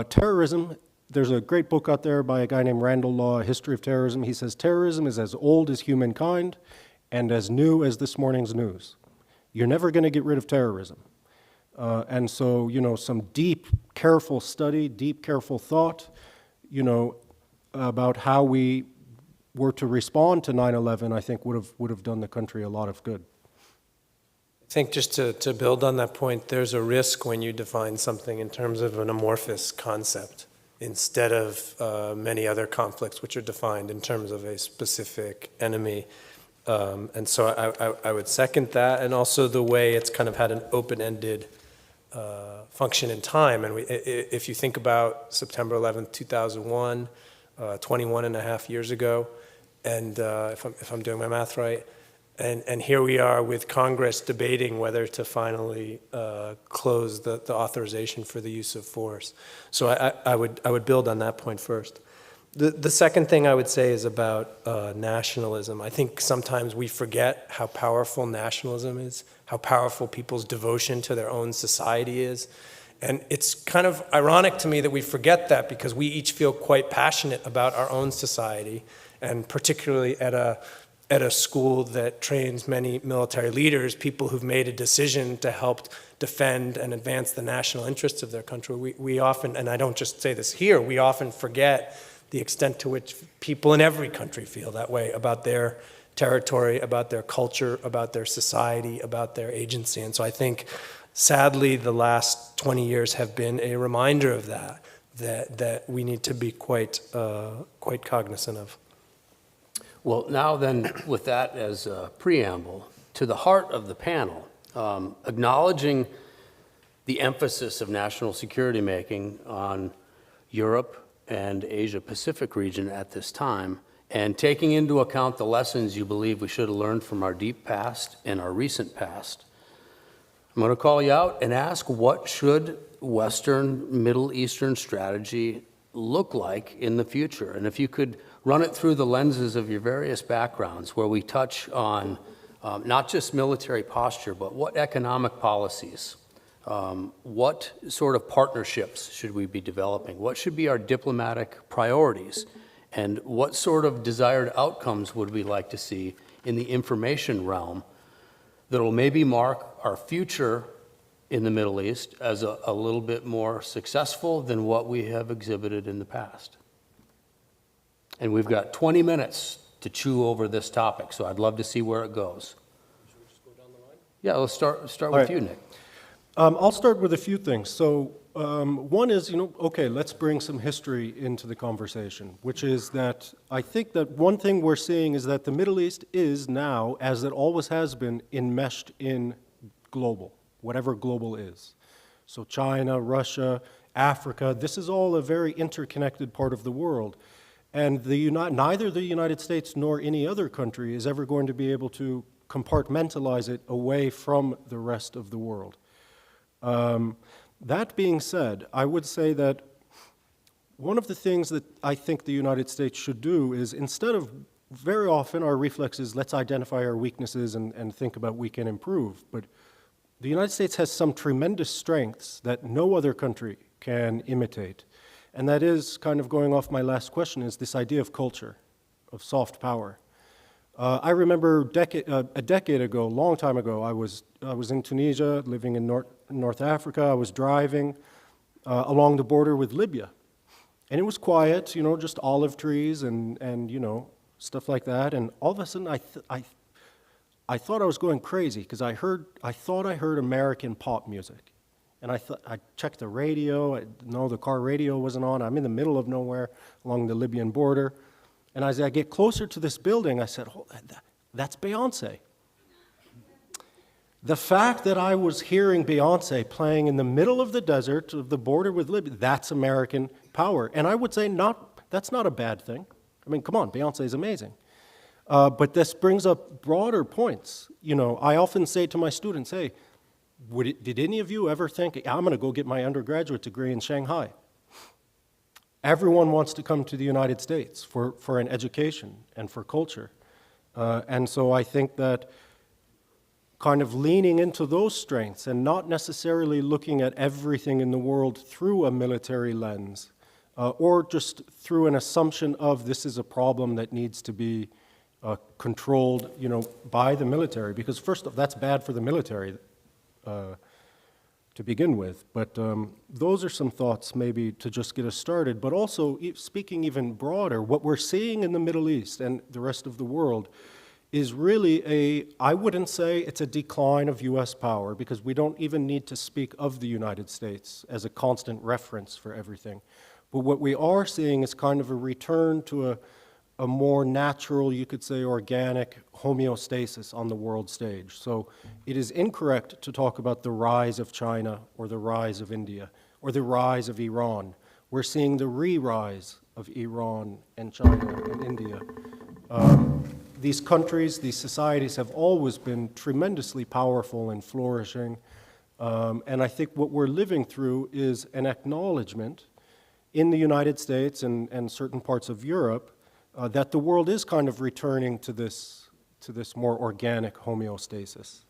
Terrorism, there's a great book out there by a guy named Randall Law, A History of Terrorism. He says, terrorism is as old as humankind and as new as this morning's news. You're never going to get rid of terrorism. And so, some deep, careful study, deep, careful thought, about how we were to respond to 9/11, I think would have done the country a lot of good. I think just to build on that point, there's a risk when you define something in terms of an amorphous concept instead of many other conflicts which are defined in terms of a specific enemy. And so I would second that, and also the way it's kind of had an open-ended function in time. And if you think about September 11th, 2001, 21 and a half years ago, and if I'm doing my math right, and here we are with Congress debating whether to finally close the authorization for the use of force. So I would build on that point first. The second thing I would say is about nationalism. I think sometimes we forget how powerful nationalism is, how powerful people's devotion to their own society is. And it's kind of ironic to me that we forget that because we each feel quite passionate about our own society, and particularly at a school that trains many military leaders, people who've made a decision to help defend and advance the national interests of their country. We often, and I don't just say this here, we often forget the extent to which people in every country feel that way about their territory, about their culture, about their society, about their agency. And so I think, sadly, the last 20 years have been a reminder of that we need to be quite cognizant of. Well, now then, with that as a preamble, to the heart of the panel, acknowledging the emphasis of national security making on Europe and Asia-Pacific region at this time, and taking into account the lessons you believe we should have learned from our deep past and our recent past, I'm going to call you out and ask, what should Western Middle Eastern strategy look like in the future? And if you could run it through the lenses of your various backgrounds, where we touch on not just military posture, but what economic policies, what sort of partnerships should we be developing? What should be our diplomatic priorities? And what sort of desired outcomes would we like to see in the information realm that will maybe mark our future in the Middle East as a little bit more successful than what we have exhibited in the past? And we've got 20 minutes to chew over this topic, so I'd love to see where it goes. Should we just go down the line? Yeah, let's start with you, Nick. I'll start with a few things. So one is, okay, let's bring some history into the conversation, which is that I think that one thing we're seeing is that the Middle East is now, as it always has been, enmeshed in global, whatever global is. So China, Russia, Africa, this is all a very interconnected part of the world. And neither the United States nor any other country is ever going to be able to compartmentalize it away from the rest of the world. That being said, I would say that one of the things that I think the United States should do is, instead of, very often our reflex is let's identify our weaknesses and think about we can improve, but the United States has some tremendous strengths that no other country can imitate. And that is, kind of going off my last question, is this idea of culture, of soft power. I remember a decade ago, a long time ago, I was in Tunisia, living in North Africa. I was driving along the border with Libya. And it was quiet, just olive trees and stuff like that. And all of a sudden, I thought I was going crazy because I thought I heard American pop music. And I checked the radio. No, the car radio wasn't on. I'm in the middle of nowhere along the Libyan border. And as I get closer to this building, I said, oh, that's Beyonce. The fact that I was hearing Beyonce playing in the middle of the desert of the border with Libya, that's American power. And I would say that's not a bad thing. I mean, come on, Beyonce is amazing. But this brings up broader points. I often say to my students, hey, did any of you ever think, I'm going to go get my undergraduate degree in Shanghai? Everyone wants to come to the United States for an education and for culture. And so I think that kind of leaning into those strengths and not necessarily looking at everything in the world through a military lens, or just through an assumption of this is a problem that needs to be controlled, by the military. Because first off, that's bad for the military to begin with. But those are some thoughts maybe to just get us started. But also, speaking even broader, what we're seeing in the Middle East and the rest of the world is really I wouldn't say it's a decline of U.S. power, because we don't even need to speak of the United States as a constant reference for everything. But what we are seeing is kind of a return to a more natural, you could say, organic homeostasis on the world stage. So it is incorrect to talk about the rise of China or the rise of India or the rise of Iran. We're seeing the re-rise of Iran and China and India. These countries, these societies have always been tremendously powerful and flourishing. And I think what we're living through is an acknowledgement in the United States and certain parts of Europe that the world is kind of returning to this more organic homeostasis.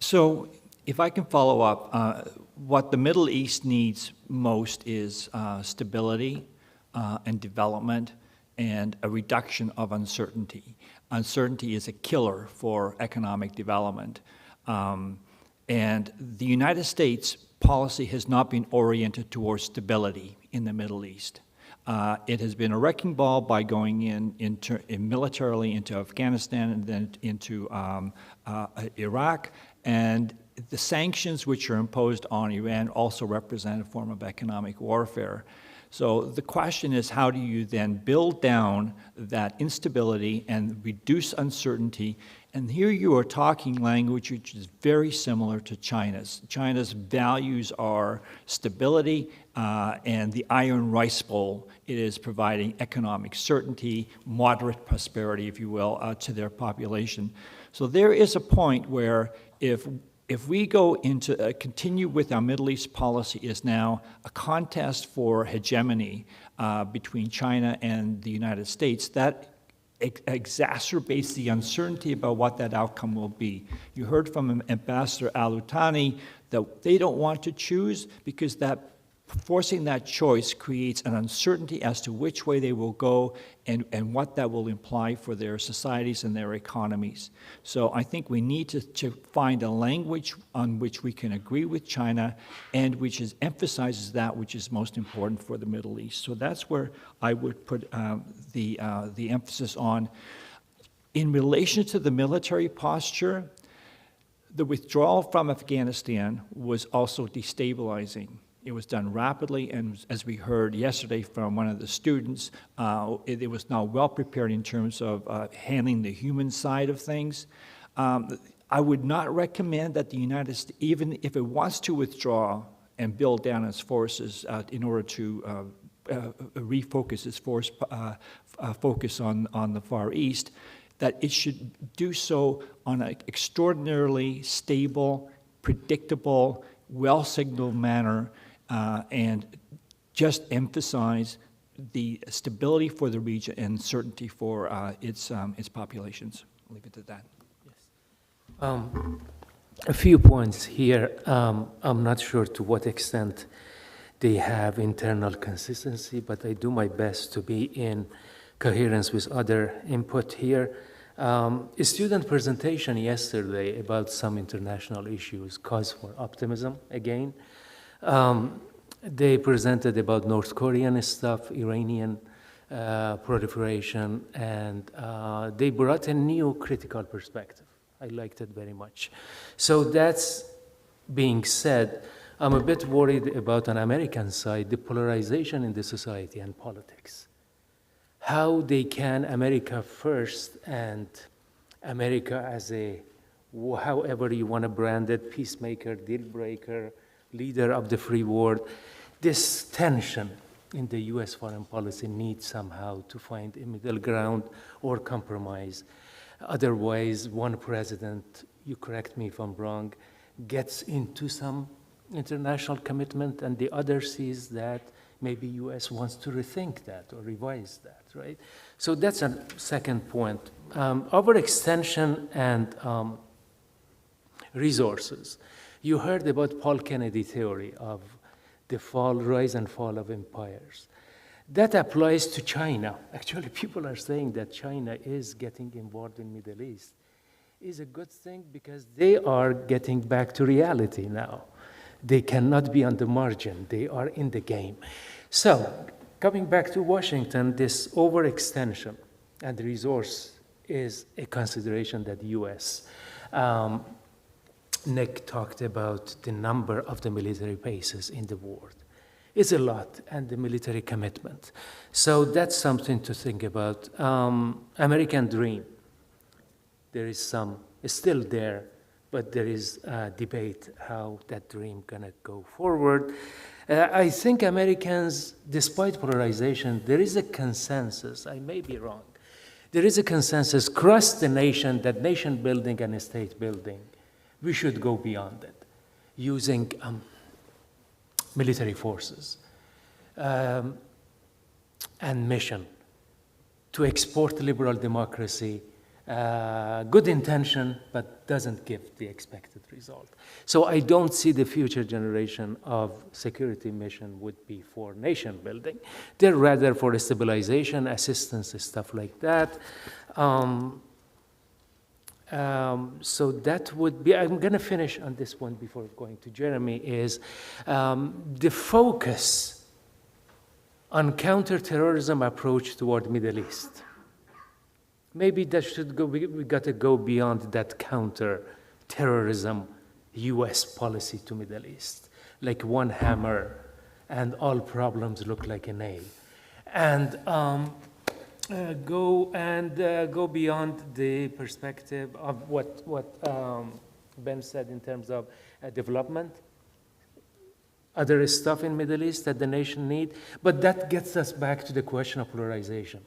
So if I can follow up, what the Middle East needs most is stability and development and a reduction of uncertainty. Uncertainty is a killer for economic development. And the United States policy has not been oriented towards stability in the Middle East. It has been a wrecking ball by going in militarily into Afghanistan and then into Iraq. And the sanctions which are imposed on Iran also represent a form of economic warfare. So the question is, how do you then build down that instability and reduce uncertainty? And here you are talking language which is very similar to China's. China's values are stability and the iron rice bowl. It is providing economic certainty, moderate prosperity, if you will, to their population. So there is a point where if if we go into continue with our Middle East policy is now a contest for hegemony between China and the United States, that exacerbates the uncertainty about what that outcome will be. You heard from Ambassador Al-Thani that they don't want to choose because that forcing that choice creates an uncertainty as to which way they will go and what that will imply for their societies and their economies. So I think we need to find a language on which we can agree with China and which emphasizes that which is most important for the Middle East. So that's where I would put the emphasis on. In relation to the military posture, the withdrawal from Afghanistan was also destabilizing. It was done rapidly, and as we heard yesterday from one of the students, it was now well prepared in terms of handling the human side of things. I would not recommend that the United States, even if it wants to withdraw and build down its forces in order to refocus its focus on the Far East, that it should do so on an extraordinarily stable, predictable, well-signaled manner, and just emphasize the stability for the region and certainty for its populations. I'll leave it at that. A few points here. I'm not sure to what extent they have internal consistency, but I do my best to be in coherence with other input here. A student presentation yesterday about some international issues, cause for optimism again. They presented about North Korean stuff, Iranian proliferation, and they brought a new critical perspective. I liked it very much. So that's being said, I'm a bit worried about on American side, the polarization in the society and politics. How they can America first and America as a, however you want to brand it, peacemaker, deal breaker, leader of the free world. This tension in the US foreign policy needs somehow to find a middle ground or compromise. Otherwise, one president, you correct me if I'm wrong, gets into some international commitment and the other sees that maybe US wants to rethink that or revise that, right? So that's a second point. Overextension and resources. You heard about Paul Kennedy theory of the rise and fall of empires. That applies to China. Actually, people are saying that China is getting involved in Middle East. Is a good thing because they are getting back to reality now. They cannot be on the margin. They are in the game. So, coming back to Washington, this overextension and resource is a consideration that the US. Nick talked about the number of the military bases in the world. It's a lot, and the military commitment. So that's something to think about. American dream. There is some, it's still there, but there is a debate how that dream gonna go forward. I think Americans, despite polarization, there is a consensus, I may be wrong, there is a consensus across the nation that nation building and state building, we should go beyond it, using military forces and mission to export liberal democracy. Good intention, but doesn't give the expected result. So I don't see the future generation of security mission would be for nation building. They're rather for stabilization, assistance, stuff like that. So that would be, I'm gonna finish on this one before going to Jeremy, is the focus on counterterrorism approach toward Middle East. Maybe that should go, we gotta go beyond that counter-terrorism US policy to Middle East, like one hammer and all problems look like a nail. And go beyond the perspective of what Ben said in terms of development, other stuff in Middle East that the nation need, but that gets us back to the question of polarization.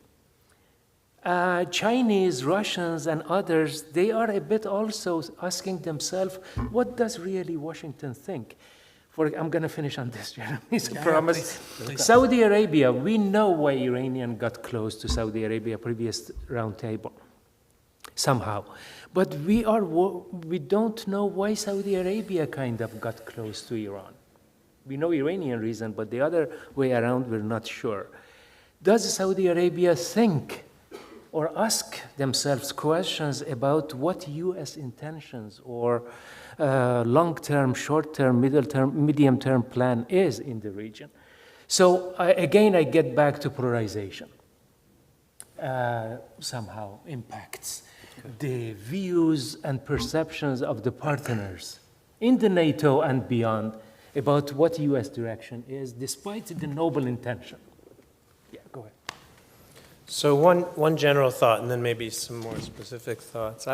Chinese, Russians, and others, they are a bit also asking themselves, what does really Washington think? I'm going to finish on this, Jeremy, I promise. please. Saudi Arabia, we know why Iranian got close to Saudi Arabia, previous round table, somehow. But we don't know why Saudi Arabia kind of got close to Iran. We know Iranian reason, but the other way around, we're not sure. Does Saudi Arabia think or ask themselves questions about what U.S. intentions or long-term, short-term, middle-term, medium-term plan is in the region? So again, I get back to polarization. Somehow impacts the views and perceptions of the partners in the NATO and beyond about what U.S. direction is, despite the noble intention. Yeah, go ahead. So one general thought, and then maybe some more specific thoughts.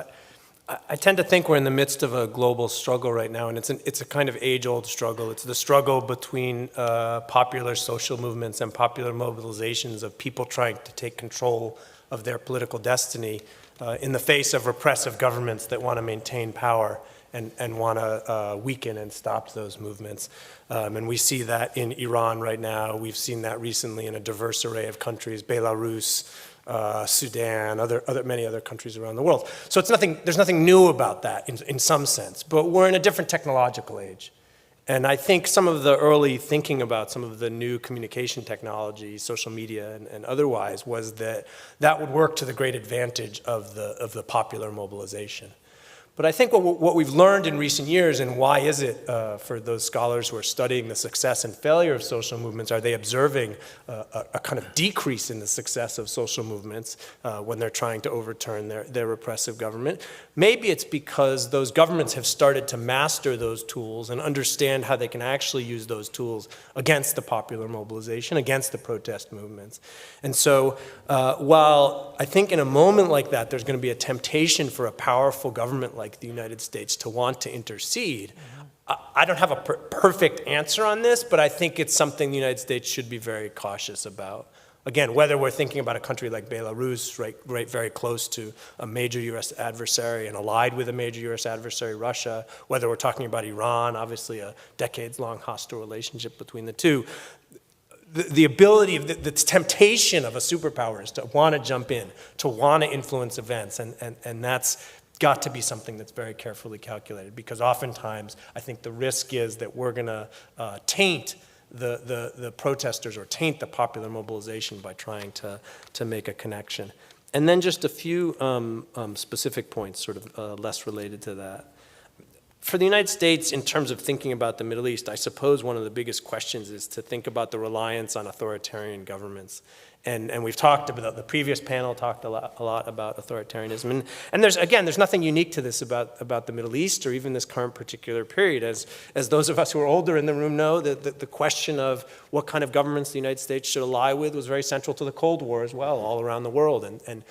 I tend to think we're in the midst of a global struggle right now, and it's a kind of age-old struggle. It's the struggle between popular social movements and popular mobilizations of people trying to take control of their political destiny in the face of repressive governments that want to maintain power and want to weaken and stop those movements. And we see that in Iran right now. We've seen that recently in a diverse array of countries, Belarus, Sudan, many other countries around the world. So there's nothing new about that in some sense, but we're in a different technological age. And I think some of the early thinking about some of the new communication technology, social media and otherwise, was that that would work to the great advantage of the popular mobilization. But I think what we've learned in recent years, and why is it for those scholars who are studying the success and failure of social movements, are they observing a kind of decrease in the success of social movements when they're trying to overturn their repressive government? Maybe it's because those governments have started to master those tools and understand how they can actually use those tools against the popular mobilization, against the protest movements. And so while I think in a moment like that, there's going to be a temptation for a powerful government like the United States to want to intercede, I don't have a perfect answer on this, but I think it's something the United States should be very cautious about. Again, whether we're thinking about a country like Belarus, right very close to a major U.S. adversary and allied with a major U.S. adversary, Russia, whether we're talking about Iran, obviously a decades-long hostile relationship between the two, the ability, the temptation of a superpower is to want to jump in, to want to influence events, and that's got to be something that's very carefully calculated, because oftentimes I think the risk is that we're going to taint the protesters or taint the popular mobilization by trying to make a connection. And then just a few specific points, sort of less related to that. For the United States, in terms of thinking about the Middle East, I suppose one of the biggest questions is to think about the reliance on authoritarian governments. And we've talked about, the previous panel talked a lot about authoritarianism. And there's nothing unique to this about the Middle East or even this current particular period. As those of us who are older in the room know, the question of what kind of governments the United States should ally with was very central to the Cold War as well, all around the world. And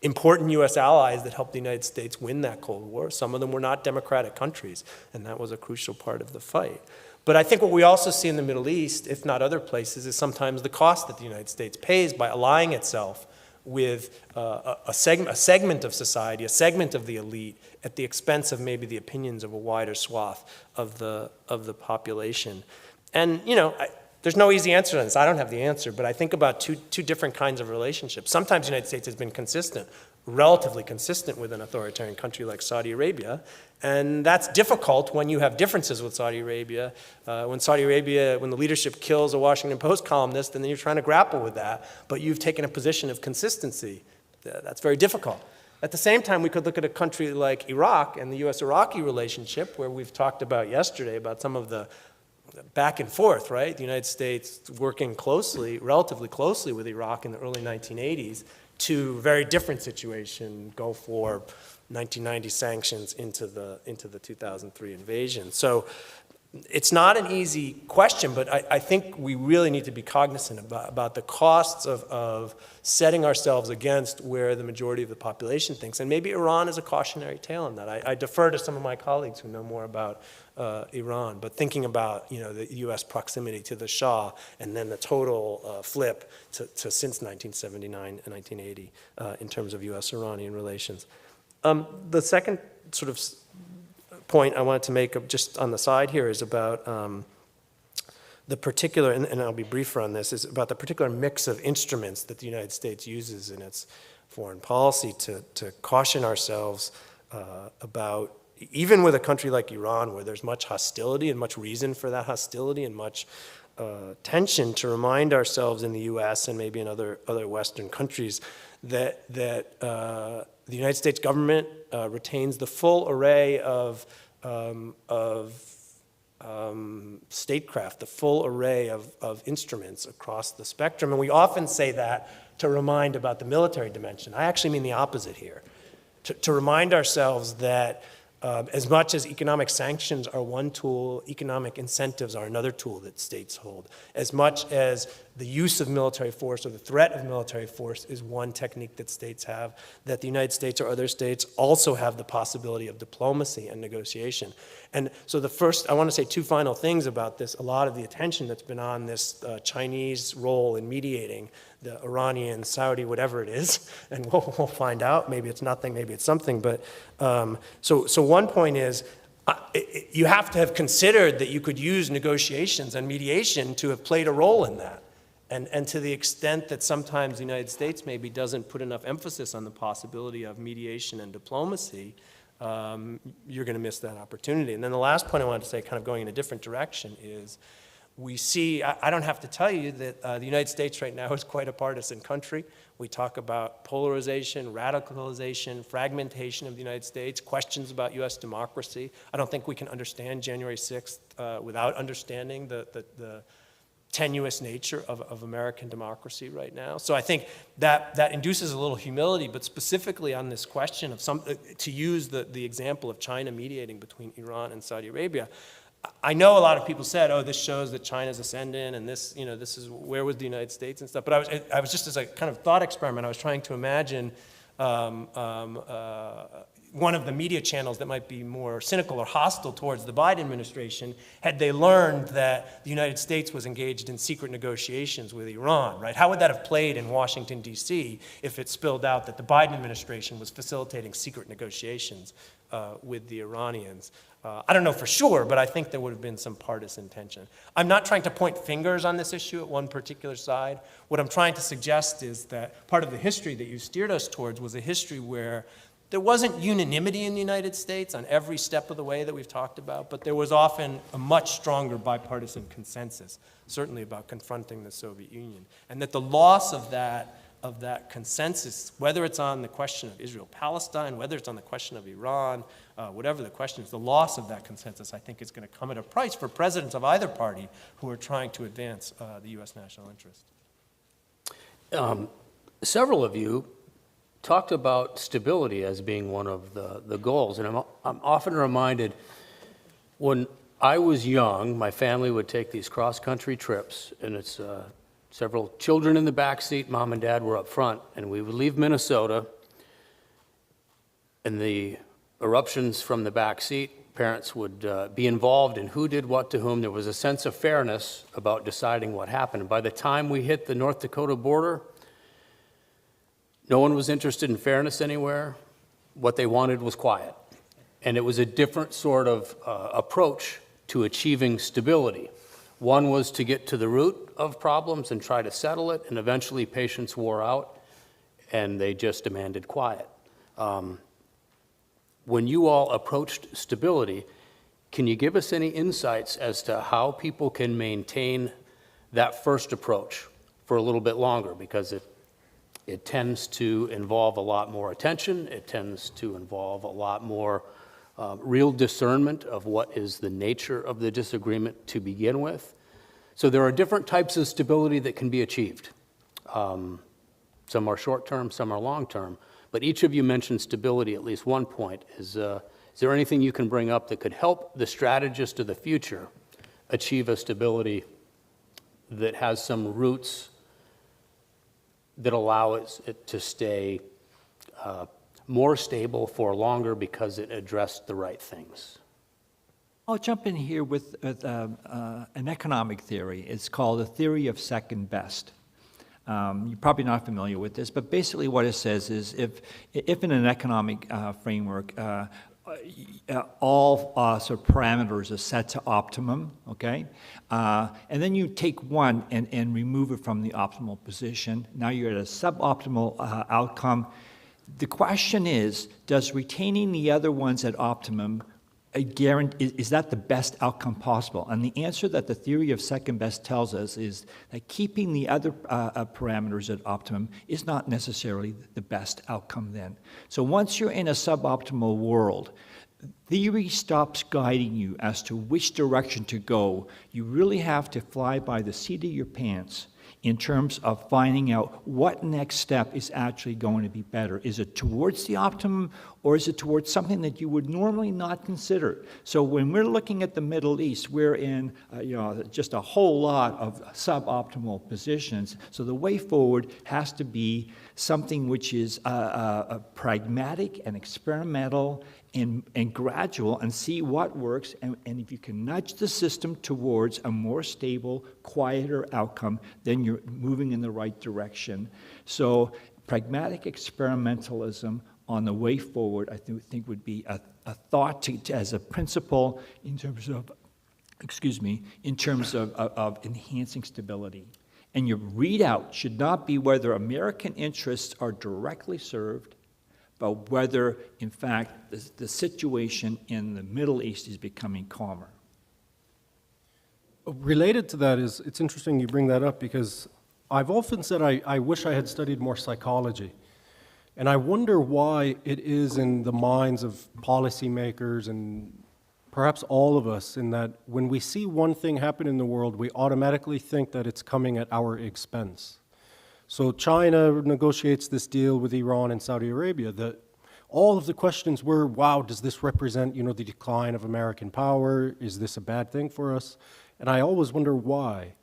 important U.S. allies that helped the United States win that Cold War, some of them were not democratic countries, and that was a crucial part of the fight. But I think what we also see in the Middle East, if not other places, is sometimes the cost that the United States pays by allying itself with a segment of society, a segment of the elite, at the expense of maybe the opinions of a wider swath of the population. And, there's no easy answer to this. I don't have the answer, but I think about two different kinds of relationships. Sometimes the United States has been consistent, relatively consistent with an authoritarian country like Saudi Arabia, and that's difficult when you have differences with Saudi Arabia. When the leadership kills a Washington Post columnist, and then you're trying to grapple with that, but you've taken a position of consistency. That's very difficult. At the same time, we could look at a country like Iraq and the U.S.-Iraqi relationship, where we've talked about yesterday about some of the back and forth, right? The United States working relatively closely with Iraq in the early 1980s to very different situation, Gulf War, 1990 sanctions into the 2003 invasion. So it's not an easy question, but I think we really need to be cognizant about the costs of setting ourselves against where the majority of the population thinks. And maybe Iran is a cautionary tale in that. I defer to some of my colleagues who know more about Iran, but thinking about, the U.S. proximity to the Shah and then the total flip to since 1979 and 1980 in terms of U.S.-Iranian relations. The second sort of point I wanted to make just on the side here is about the particular, and I'll be briefer on this, is about the particular mix of instruments that the United States uses in its foreign policy to caution ourselves about, even with a country like Iran, where there's much hostility and much reason for that hostility and much tension, to remind ourselves in the U.S. and maybe in other Western countries that the United States government retains the full array of statecraft, the full array of instruments across the spectrum. And we often say that to remind about the military dimension. I actually mean the opposite here. To remind ourselves that as much as economic sanctions are one tool, economic incentives are another tool that states hold. As much as the use of military force or the threat of military force is one technique that states have, that the United States or other states also have the possibility of diplomacy and negotiation. And so I want to say two final things about this. A lot of the attention that's been on this Chinese role in mediating, the Iranian, Saudi, whatever it is, and we'll find out. Maybe it's nothing, maybe it's something. But so one point is, you have to have considered that you could use negotiations and mediation to have played a role in that. And to the extent that sometimes the United States maybe doesn't put enough emphasis on the possibility of mediation and diplomacy, you're going to miss that opportunity. And then the last point I wanted to say, kind of going in a different direction, is we see, I don't have to tell you that the United States right now is quite a partisan country. We talk about polarization, radicalization, fragmentation of the United States, questions about U.S. democracy. I don't think we can understand January 6th without understanding the tenuous nature of American democracy right now. So I think that induces a little humility, but specifically on this question of to use the example of China mediating between Iran and Saudi Arabia. I know a lot of people said, oh, this shows that China's ascendant, and this is where was the United States and stuff. But I was just, as a kind of thought experiment, I was trying to imagine one of the media channels that might be more cynical or hostile towards the Biden administration, had they learned that the United States was engaged in secret negotiations with Iran, right? How would that have played in Washington, D.C. if it spilled out that the Biden administration was facilitating secret negotiations with the Iranians? I don't know for sure, but I think there would have been some partisan tension. I'm not trying to point fingers on this issue at one particular side. What I'm trying to suggest is that part of the history that you steered us towards was a history where there wasn't unanimity in the United States on every step of the way that we've talked about, but there was often a much stronger bipartisan consensus, certainly about confronting the Soviet Union. And that the loss of that consensus, whether it's on the question of Israel-Palestine, whether it's on the question of Iran, whatever the question is, the loss of that consensus, I think, is going to come at a price for presidents of either party who are trying to advance the U.S. national interest. Several of you talked about stability as being one of the goals, and I'm often reminded, when I was young, my family would take these cross-country trips, and it's several children in the back seat, mom and dad were up front, and we would leave Minnesota, and the eruptions from the back seat, parents would be involved in who did what to whom. There was a sense of fairness about deciding what happened. And by the time we hit the North Dakota border, no one was interested in fairness anywhere. What they wanted was quiet. And it was a different sort of approach to achieving stability. One was to get to the root of problems and try to settle it, and eventually patience wore out, and they just demanded quiet. When you all approached stability, can you give us any insights as to how people can maintain that first approach for a little bit longer? Because it tends to involve a lot more attention. It tends to involve a lot more real discernment of what is the nature of the disagreement to begin with. So there are different types of stability that can be achieved. Some are short-term, some are long-term. But each of you mentioned stability at least one point. Is there anything you can bring up that could help the strategist of the future achieve a stability that has some roots that allow it to stay more stable for longer because it addressed the right things? I'll jump in here with an economic theory. It's called the theory of second best. You're probably not familiar with this, but basically what it says is if in an economic framework, all sort of parameters are set to optimum, okay? And then you take one and remove it from the optimal position. Now you're at a suboptimal outcome. The question is, does retaining the other ones at optimum is that the best outcome possible? And the answer that the theory of second best tells us is that keeping the other parameters at optimum is not necessarily the best outcome then. So once you're in a suboptimal world, theory stops guiding you as to which direction to go. You really have to fly by the seat of your pants in terms of finding out what next step is actually going to be better. Is it towards the optimum, or is it towards something that you would normally not consider? So when we're looking at the Middle East, we're in just a whole lot of suboptimal positions. So the way forward has to be something which is pragmatic and experimental and gradual, and see what works, and if you can nudge the system towards a more stable, quieter outcome, then you're moving in the right direction. So pragmatic experimentalism on the way forward, I think would be a thought as a principle in terms of, in terms of enhancing stability. And your readout should not be whether American interests are directly served, but whether, in fact, the situation in the Middle East is becoming calmer. Related to that is, it's interesting you bring that up, because I've often said I wish I had studied more psychology. And I wonder why it is in the minds of policymakers and perhaps all of us, in that when we see one thing happen in the world, we automatically think that it's coming at our expense. So China negotiates this deal with Iran and Saudi Arabia. All of the questions were, wow, does this represent, the decline of American power? Is this a bad thing for us? And I always wonder why.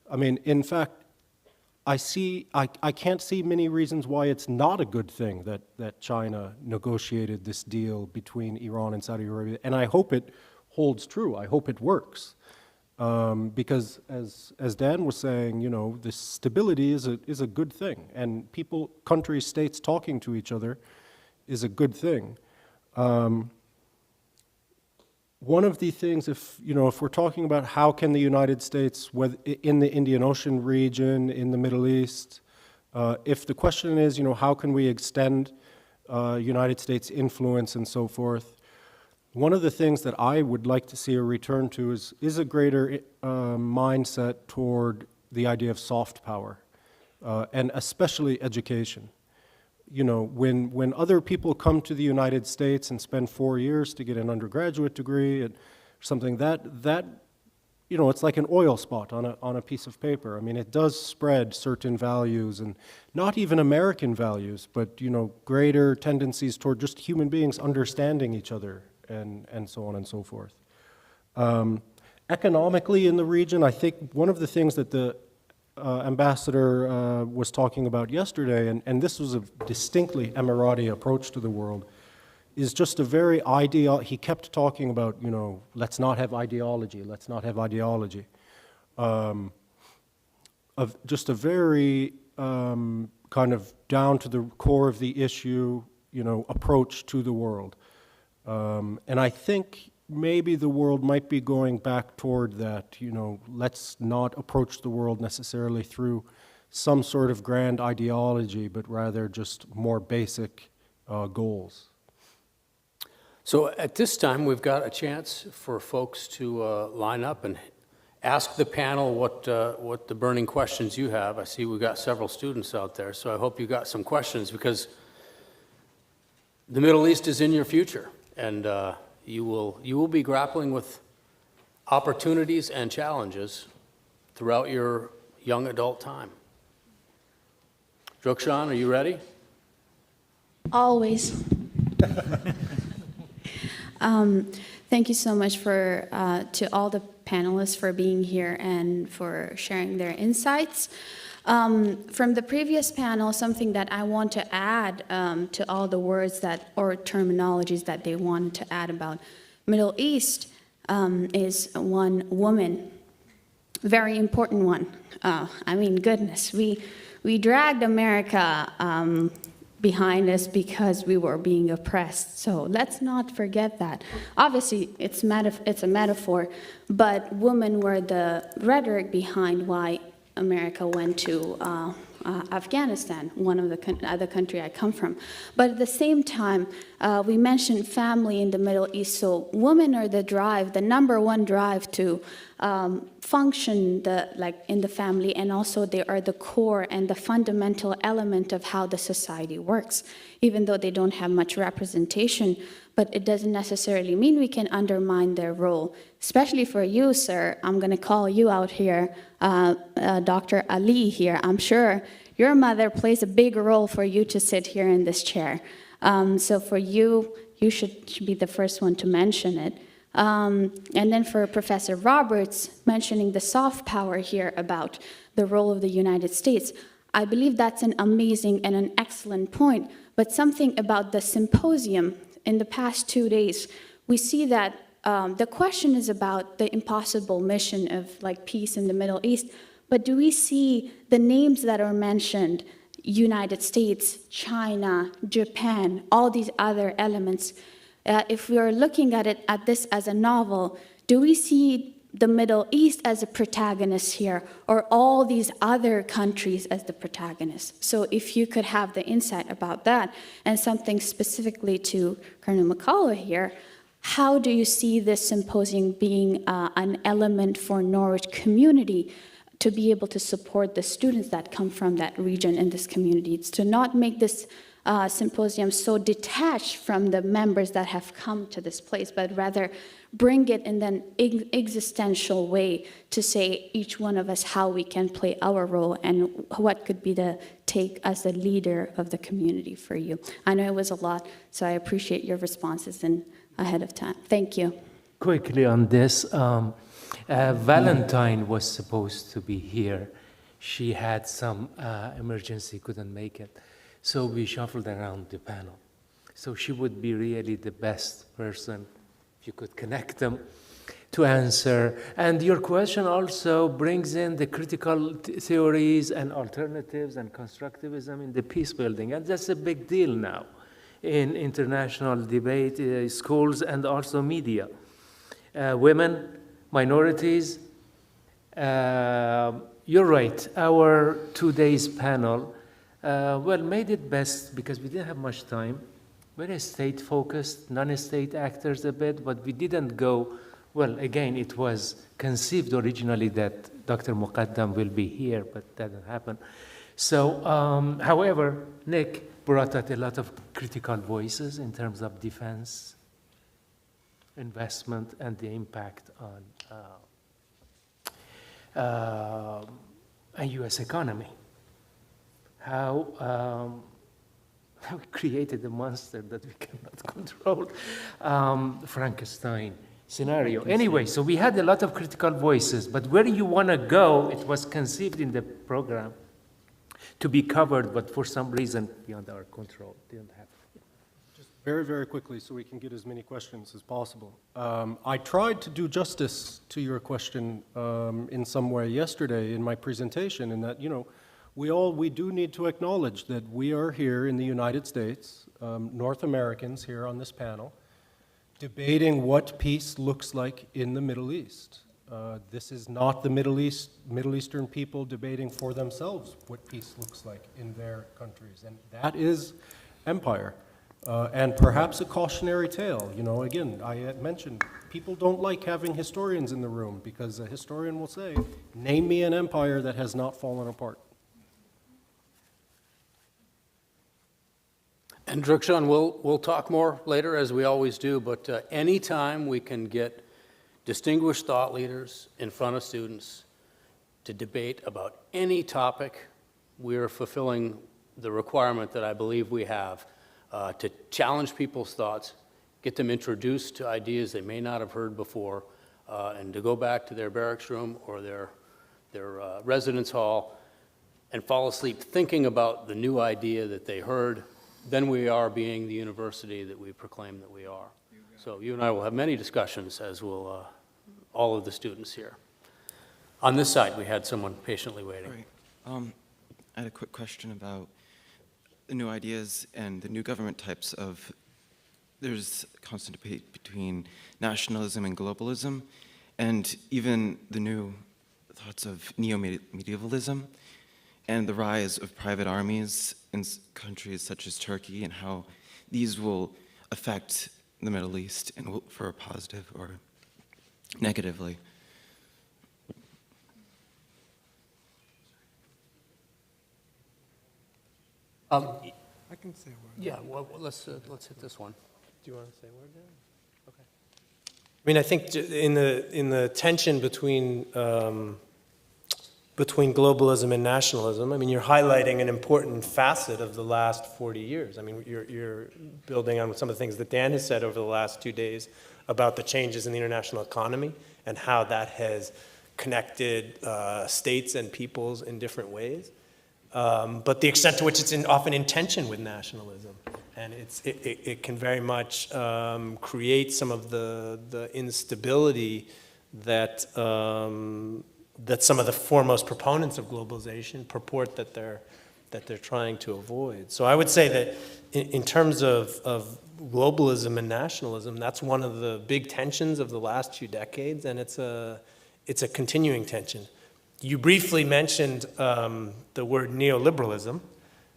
I mean, in fact, I can't see many reasons why it's not a good thing that China negotiated this deal between Iran and Saudi Arabia. And I hope it holds true. I hope it works. Because as Dan was saying, this stability is a good thing, and people, countries, states talking to each other is a good thing. One of the things, if we're talking about how can the United States, whether in the Indian Ocean region, in the Middle East, if the question is, how can we extend United States influence and so forth, one of the things that I would like to see a return to is a greater mindset toward the idea of soft power, and especially education. When other people come to the United States and spend 4 years to get an undergraduate degree and something, that it's like an oil spot on a piece of paper. I mean, it does spread certain values, and not even American values, but greater tendencies toward just human beings understanding each other, and so on and so forth. Economically in the region, I think one of the things that the ambassador was talking about yesterday, and this was a distinctly Emirati approach to the world, is just a very he kept talking about, let's not have ideology, let's not have ideology. Of just a very kind of down to the core of the issue, approach to the world. And I think maybe the world might be going back toward that, let's not approach the world necessarily through some sort of grand ideology, but rather just more basic goals. So at this time, we've got a chance for folks to line up and ask the panel what the burning questions you have. I see we've got several students out there, so I hope you got some questions, because the Middle East is in your future, and you will be grappling with opportunities and challenges throughout your young adult time. Jokshan, are you ready? Always. Thank you so much to all the panelists for being here and for sharing their insights. From the previous panel, something that I want to add to all the words or terminologies that they wanted to add about Middle East, is one woman, very important one. I mean, goodness, we dragged America behind us because we were being oppressed. So let's not forget that. Obviously, it's a metaphor, but women were the rhetoric behind why America went to Afghanistan, one of the other country I come from. But at the same time, we mentioned family in the Middle East. So women are the number one drive to function in the family, and also they are the core and the fundamental element of how the society works, even though they don't have much representation. But it doesn't necessarily mean we can undermine their role, especially for you, sir. I'm going to call you out here, Dr. Ali here. I'm sure your mother plays a big role for you to sit here in this chair. So for you, you should be the first one to mention it. And then for Professor Roberts, mentioning the soft power here about the role of the United States, I believe that's an amazing and an excellent point. But something about the symposium in the past 2 days, we see that the question is about the impossible mission of peace in the Middle East, but do we see the names that are mentioned, United States, China, Japan, all these other elements? If we are looking at this as a novel, do we see the Middle East as a protagonist here, or all these other countries as the protagonists? So if you could have the insight about that, and something specifically to Colonel McCullough here, how do you see this symposium being an element for Norwich community to be able to support the students that come from that region and this community? It's to not make this symposium so detached from the members that have come to this place, but rather bring it in an existential way to say each one of us how we can play our role and what could be the take as a leader of the community for you. I know it was a lot, so I appreciate your responses and ahead of time. Thank you. Quickly on this, Valentine was supposed to be here. She had some emergency, couldn't make it. So we shuffled around the panel. So she would be really the best person, if you could connect them, to answer. And your question also brings in the critical theories and alternatives and constructivism in the peace building. And that's a big deal now in international debate, schools, and also media. Women, minorities. You're right, our 2 days panel made it best because we didn't have much time. Very state-focused, non-state actors a bit, but we didn't go, again, it was conceived originally that Dr. Muqaddam will be here, but that didn't happen. So, however, Nick brought out a lot of critical voices in terms of defense, investment, and the impact on a U.S. economy. How we created a monster that we cannot control, Frankenstein scenario. Anyway, so we had a lot of critical voices, but where you want to go, it was conceived in the program to be covered, but for some reason beyond our control, didn't happen. Just very, very quickly so we can get as many questions as possible. I tried to do justice to your question in some way yesterday in my presentation, in that, we do need to acknowledge that we are here in the United States, North Americans here on this panel, debating what peace looks like in the Middle East. This is not the Middle Eastern people debating for themselves what peace looks like in their countries, and that is empire. And perhaps a cautionary tale. Again, I had mentioned people don't like having historians in the room because a historian will say, name me an empire that has not fallen apart. And Drukshan, we'll talk more later, as we always do, but anytime we can get distinguished thought leaders in front of students to debate about any topic, we're fulfilling the requirement that I believe we have to challenge people's thoughts, get them introduced to ideas they may not have heard before, and to go back to their barracks room or their residence hall and fall asleep thinking about the new idea that they heard. Then we are being the university that we proclaim that we are. So you and I will have many discussions as we'll all of the students here. On this side, we had someone patiently waiting. Right. I had a quick question about the new ideas and the new government types of, there's constant debate between nationalism and globalism, and even the new thoughts of neo-medievalism and the rise of private armies in countries such as Turkey, and how these will affect the Middle East and for a positive or negatively. I can say a word. Yeah, well, let's hit this one. Do you want to say a word now? Okay. I mean, I think in the tension between globalism and nationalism, I mean, you're highlighting an important facet of the last 40 years. I mean, you're building on some of the things that Dan has said over the last 2 days about the changes in the international economy and how that has connected states and peoples in different ways. But the extent to which it's often in tension with nationalism. And it can very much create some of the instability that that some of the foremost proponents of globalization purport that they're trying to avoid. So I would say that in terms of globalism and nationalism, that's one of the big tensions of the last 2 decades, and it's a continuing tension. You briefly mentioned the word neoliberalism,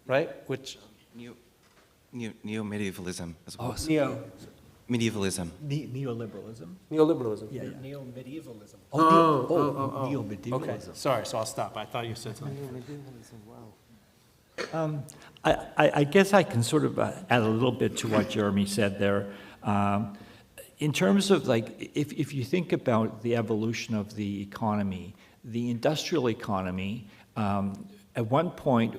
right? Which Neo-medievalism as well. Medievalism. Neoliberalism? Neoliberalism. Yeah. Neo-medievalism. Neomedievalism. Okay, sorry, so I'll stop. I thought you said something. Wow. I guess I can sort of add a little bit to what Jeremy said there. In terms of like, if you think about the evolution of the economy, the industrial economy at one point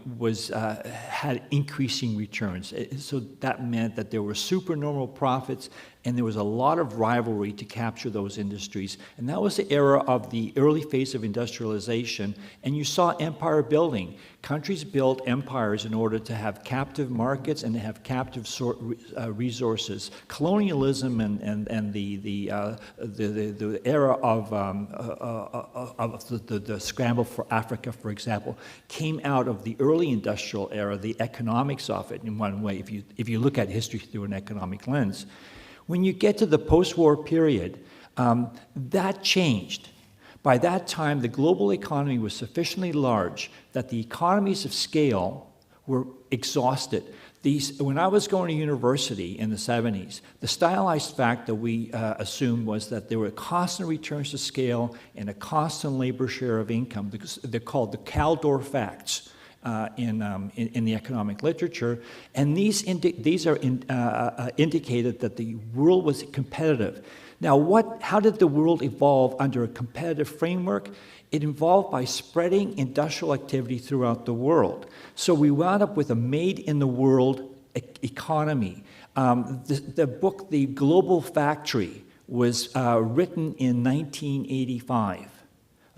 had increasing returns. So that meant that there were supernormal profits and there was a lot of rivalry to capture those industries. And that was the era of the early phase of industrialization. And you saw empire building. Countries built empires in order to have captive markets and to have captive resources. Colonialism and the era of the scramble for Africa, for example, came out of the early industrial era, the economics of it in one way, if you look at history through an economic lens. When you get to the post-war period, that changed. By that time, the global economy was sufficiently large that the economies of scale were exhausted. When I was going to university in the 70s, the stylized fact that we assumed was that there were constant returns to scale and a constant labor share of income. They're called the Caldor facts in the economic literature. And these are indicated that the world was competitive. Now, how did the world evolve under a competitive framework? It evolved by spreading industrial activity throughout the world. So we wound up with a made-in-the-world economy. The book, The Global Factory, was written in 1985,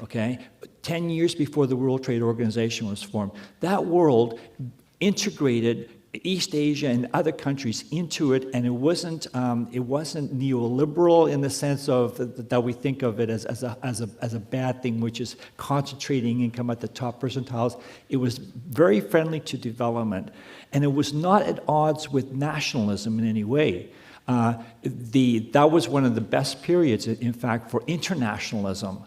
okay? 10 years before the World Trade Organization was formed. That world integrated East Asia and other countries into it, and it wasn't neoliberal in the sense of that we think of it as a bad thing, which is concentrating income at the top percentiles. It was very friendly to development, and it was not at odds with nationalism in any way. That was one of the best periods, in fact, for internationalism.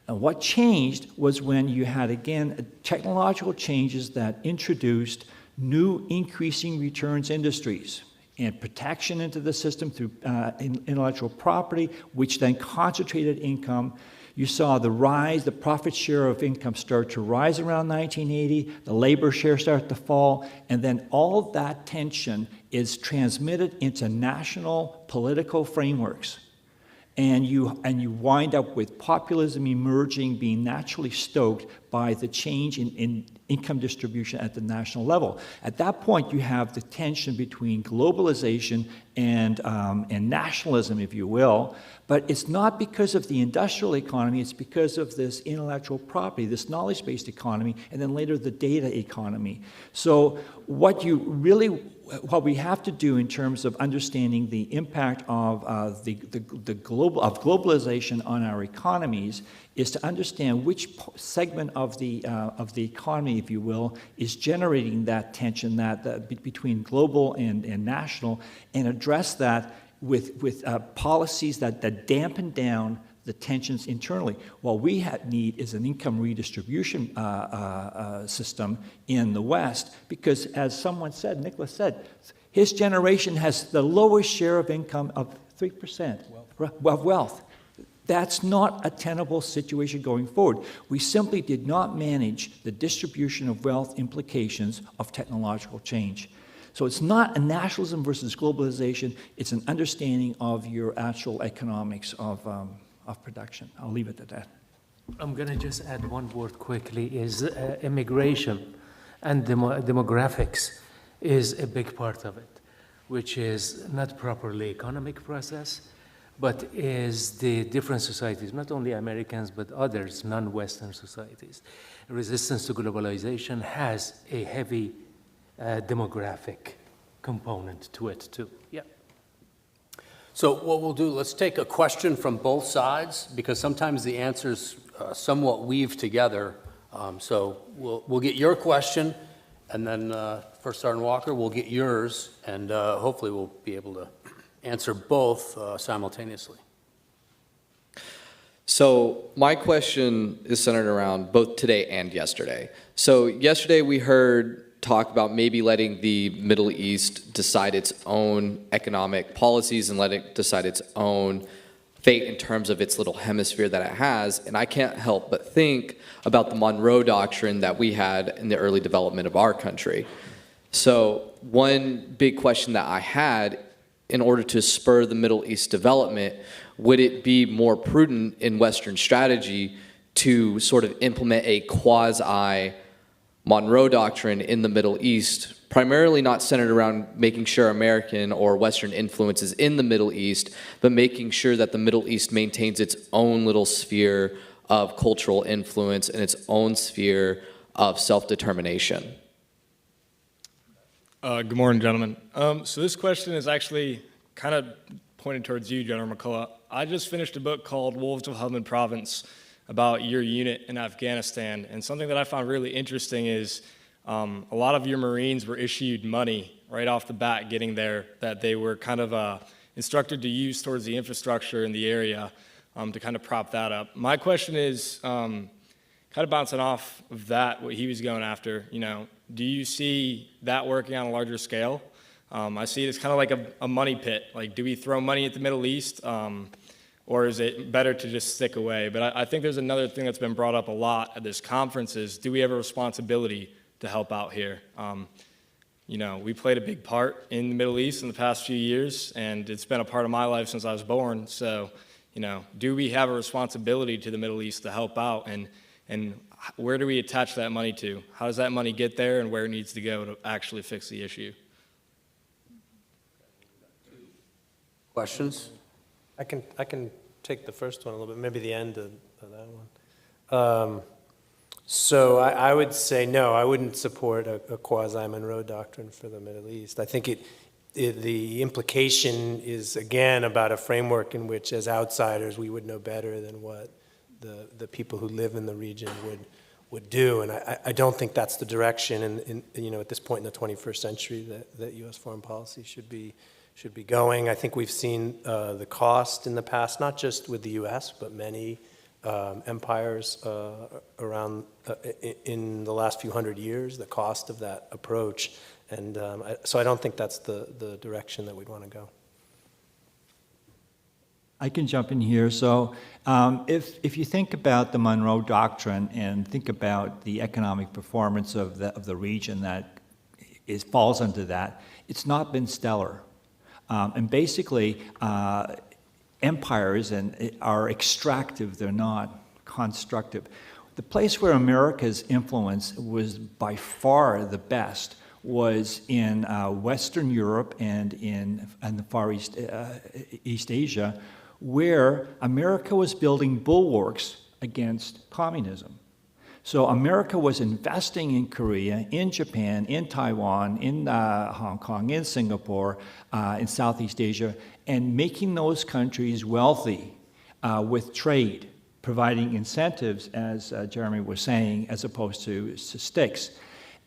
And what changed was when you had, again, technological changes that introduced new increasing returns industries and protection into the system through intellectual property, which then concentrated income. You saw the profit share of income start to rise around 1980, the labor share start to fall, and then all of that tension is transmitted into national political frameworks. And you wind up with populism emerging, being naturally stoked by the change in income distribution at the national level. At that point, you have the tension between globalization and nationalism, if you will, but it's not because of the industrial economy, it's because of this intellectual property, this knowledge-based economy, and then later the data economy. So what we have to do in terms of understanding the impact of globalization on our economies is to understand which segment of the economy, if you will, is generating that tension between global and national, and address that with policies that dampen down the tensions internally. What we need is an income redistribution system in the West, because as someone said, Nicholas said, his generation has the lowest share of income of 3% of wealth. That's not a tenable situation going forward. We simply did not manage the distribution of wealth implications of technological change. So it's not a nationalism versus globalization, it's an understanding of your actual economics of production. I'll leave it at that. I'm going to just add one word quickly, is immigration and demographics is a big part of it, which is not properly economic process, but is the different societies, not only Americans, but others, non-Western societies. Resistance to globalization has a heavy demographic component to it too. Yeah. So what we'll do, let's take a question from both sides, because sometimes the answers somewhat weave together. So we'll get your question, and then for Sergeant Walker, we'll get yours, and hopefully we'll be able to answer both simultaneously. So my question is centered around both today and yesterday. So yesterday we heard talk about maybe letting the Middle East decide its own economic policies and let it decide its own fate in terms of its little hemisphere that it has. And I can't help but think about the Monroe Doctrine that we had in the early development of our country. So one big question that I had, in order to spur the Middle East development, would it be more prudent in Western strategy to sort of implement a quasi Monroe Doctrine in the Middle East, primarily not centered around making sure American or Western influence is in the Middle East, but making sure that the Middle East maintains its own little sphere of cultural influence and its own sphere of self-determination? Good morning, gentlemen. So this question is actually kind of pointed towards you, General McCullough. I just finished a book called Wolves of Helmand Province about your unit in Afghanistan, and something that I found really interesting is a lot of your Marines were issued money right off the bat getting there that they were kind of instructed to use towards the infrastructure in the area to kind of prop that up. My question is, kind of bouncing off of that, what he was going after, do you see that working on a larger scale? I see it as kind of like a money pit. Like, do we throw money at the Middle East? Or is it better to just stick away? But I think there's another thing that's been brought up a lot at this conference is, do we have a responsibility to help out here? We played a big part in the Middle East in the past few years, and it's been a part of my life since I was born. So, do we have a responsibility to the Middle East to help out? And where do we attach that money to? How does that money get there, and where it needs to go to actually fix the issue? Questions? I can take the first one a little bit, maybe the end of that one. So I would say no, I wouldn't support a quasi-Monroe Doctrine for the Middle East. I think the implication is, again, about a framework in which, as outsiders, we would know better than what the people who live in the region would do. And I don't think that's the direction, at this point in the 21st century, that U.S. foreign policy should be going. I think we've seen the cost in the past, not just with the U.S., but many empires around in the last few hundred years, the cost of that approach. And so I don't think that's the direction that we'd want to go. I can jump in here. So if you think about the Monroe Doctrine and think about the economic performance of the region that falls under that, it's not been stellar. And basically, empires are extractive, they're not constructive. The place where America's influence was by far the best was in Western Europe and in the Far East, East Asia, where America was building bulwarks against communism. So America was investing in Korea, in Japan, in Taiwan, in Hong Kong, in Singapore, in Southeast Asia, and making those countries wealthy with trade, providing incentives, as Jeremy was saying, as opposed to sticks.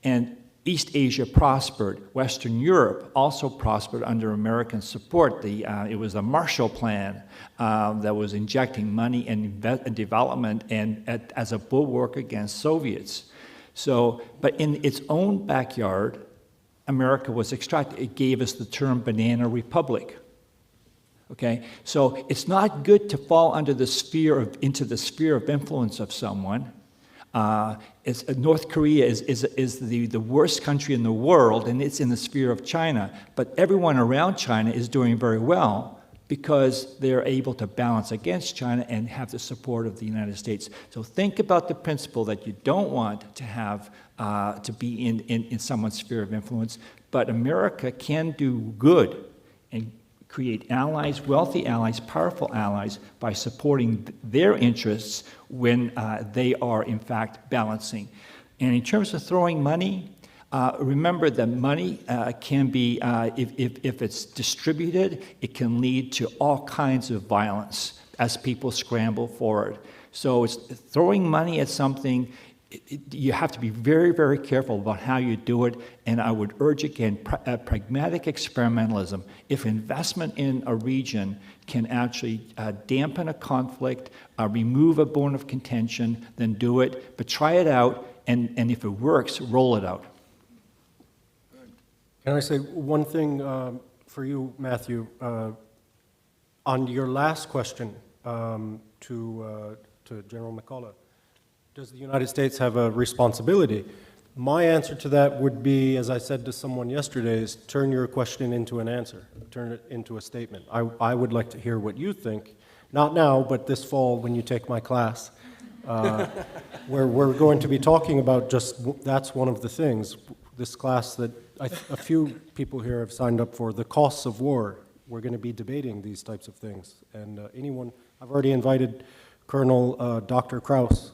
And East Asia prospered. Western Europe also prospered under American support. It was the Marshall Plan that was injecting money and development and as a bulwark against Soviets. So, but in its own backyard, America was extracted. It gave us the term banana republic. Okay, so it's not good to fall under the into the sphere of influence of someone. North Korea is the worst country in the world, and it's in the sphere of China. But everyone around China is doing very well because they're able to balance against China and have the support of the United States. So think about the principle that you don't want to have to be in someone's sphere of influence. But America can do good and create allies, wealthy allies, powerful allies, by supporting their interests when they are, in fact, balancing. And in terms of throwing money, remember that money can be, if it's distributed, it can lead to all kinds of violence as people scramble for it. So it's throwing money at something. You have to be very, very careful about how you do it, and I would urge again pragmatic experimentalism. If investment in a region can actually dampen a conflict, remove a bone of contention, then do it, but try it out, and if it works, roll it out. Can I say one thing for you, Matthew? On your last question to General McCullough, does the United States have a responsibility? My answer to that would be, as I said to someone yesterday, is turn your question into an answer, turn it into a statement. I would like to hear what you think, not now, but this fall when you take my class, where we're going to be talking about that's one of the things, this class that a few people here have signed up for, the costs of war. We're going to be debating these types of things. And I've already invited Colonel Dr. Krauss.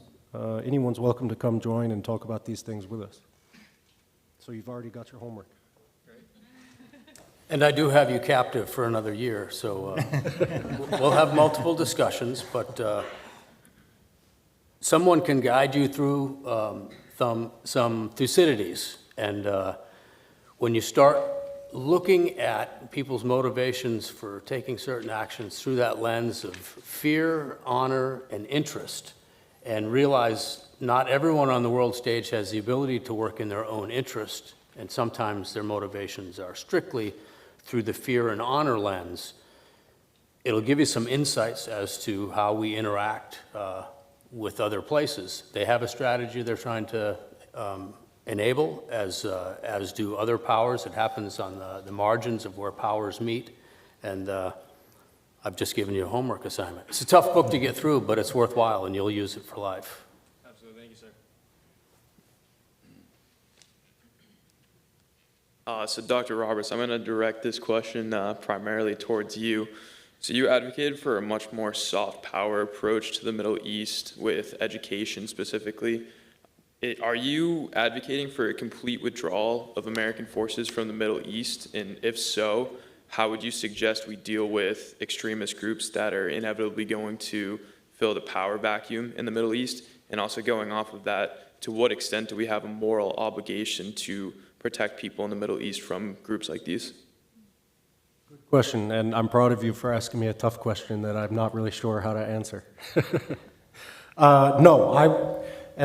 Anyone's welcome to come join and talk about these things with us. So you've already got your homework. And I do have you captive for another year, so we'll have multiple discussions, but someone can guide you through some Thucydides. And when you start looking at people's motivations for taking certain actions through that lens of fear, honor, and interest, and realize not everyone on the world stage has the ability to work in their own interest, and sometimes their motivations are strictly through the fear and honor lens, it'll give you some insights as to how we interact with other places. They have a strategy they're trying to enable, as do other powers. It happens on the margins of where powers meet, and I've just given you a homework assignment. It's a tough book to get through, but it's worthwhile, and you'll use it for life. Absolutely. Thank you, sir. So Dr. Roberts, I'm going to direct this question primarily towards you. So you advocated for a much more soft power approach to the Middle East with education specifically. Are you advocating for a complete withdrawal of American forces from the Middle East? And if so, how would you suggest we deal with extremist groups that are inevitably going to fill the power vacuum in the Middle East? And also going off of that, to what extent do we have a moral obligation to protect people in the Middle East from groups like these? Good question, and I'm proud of you for asking me a tough question that I'm not really sure how to answer. No,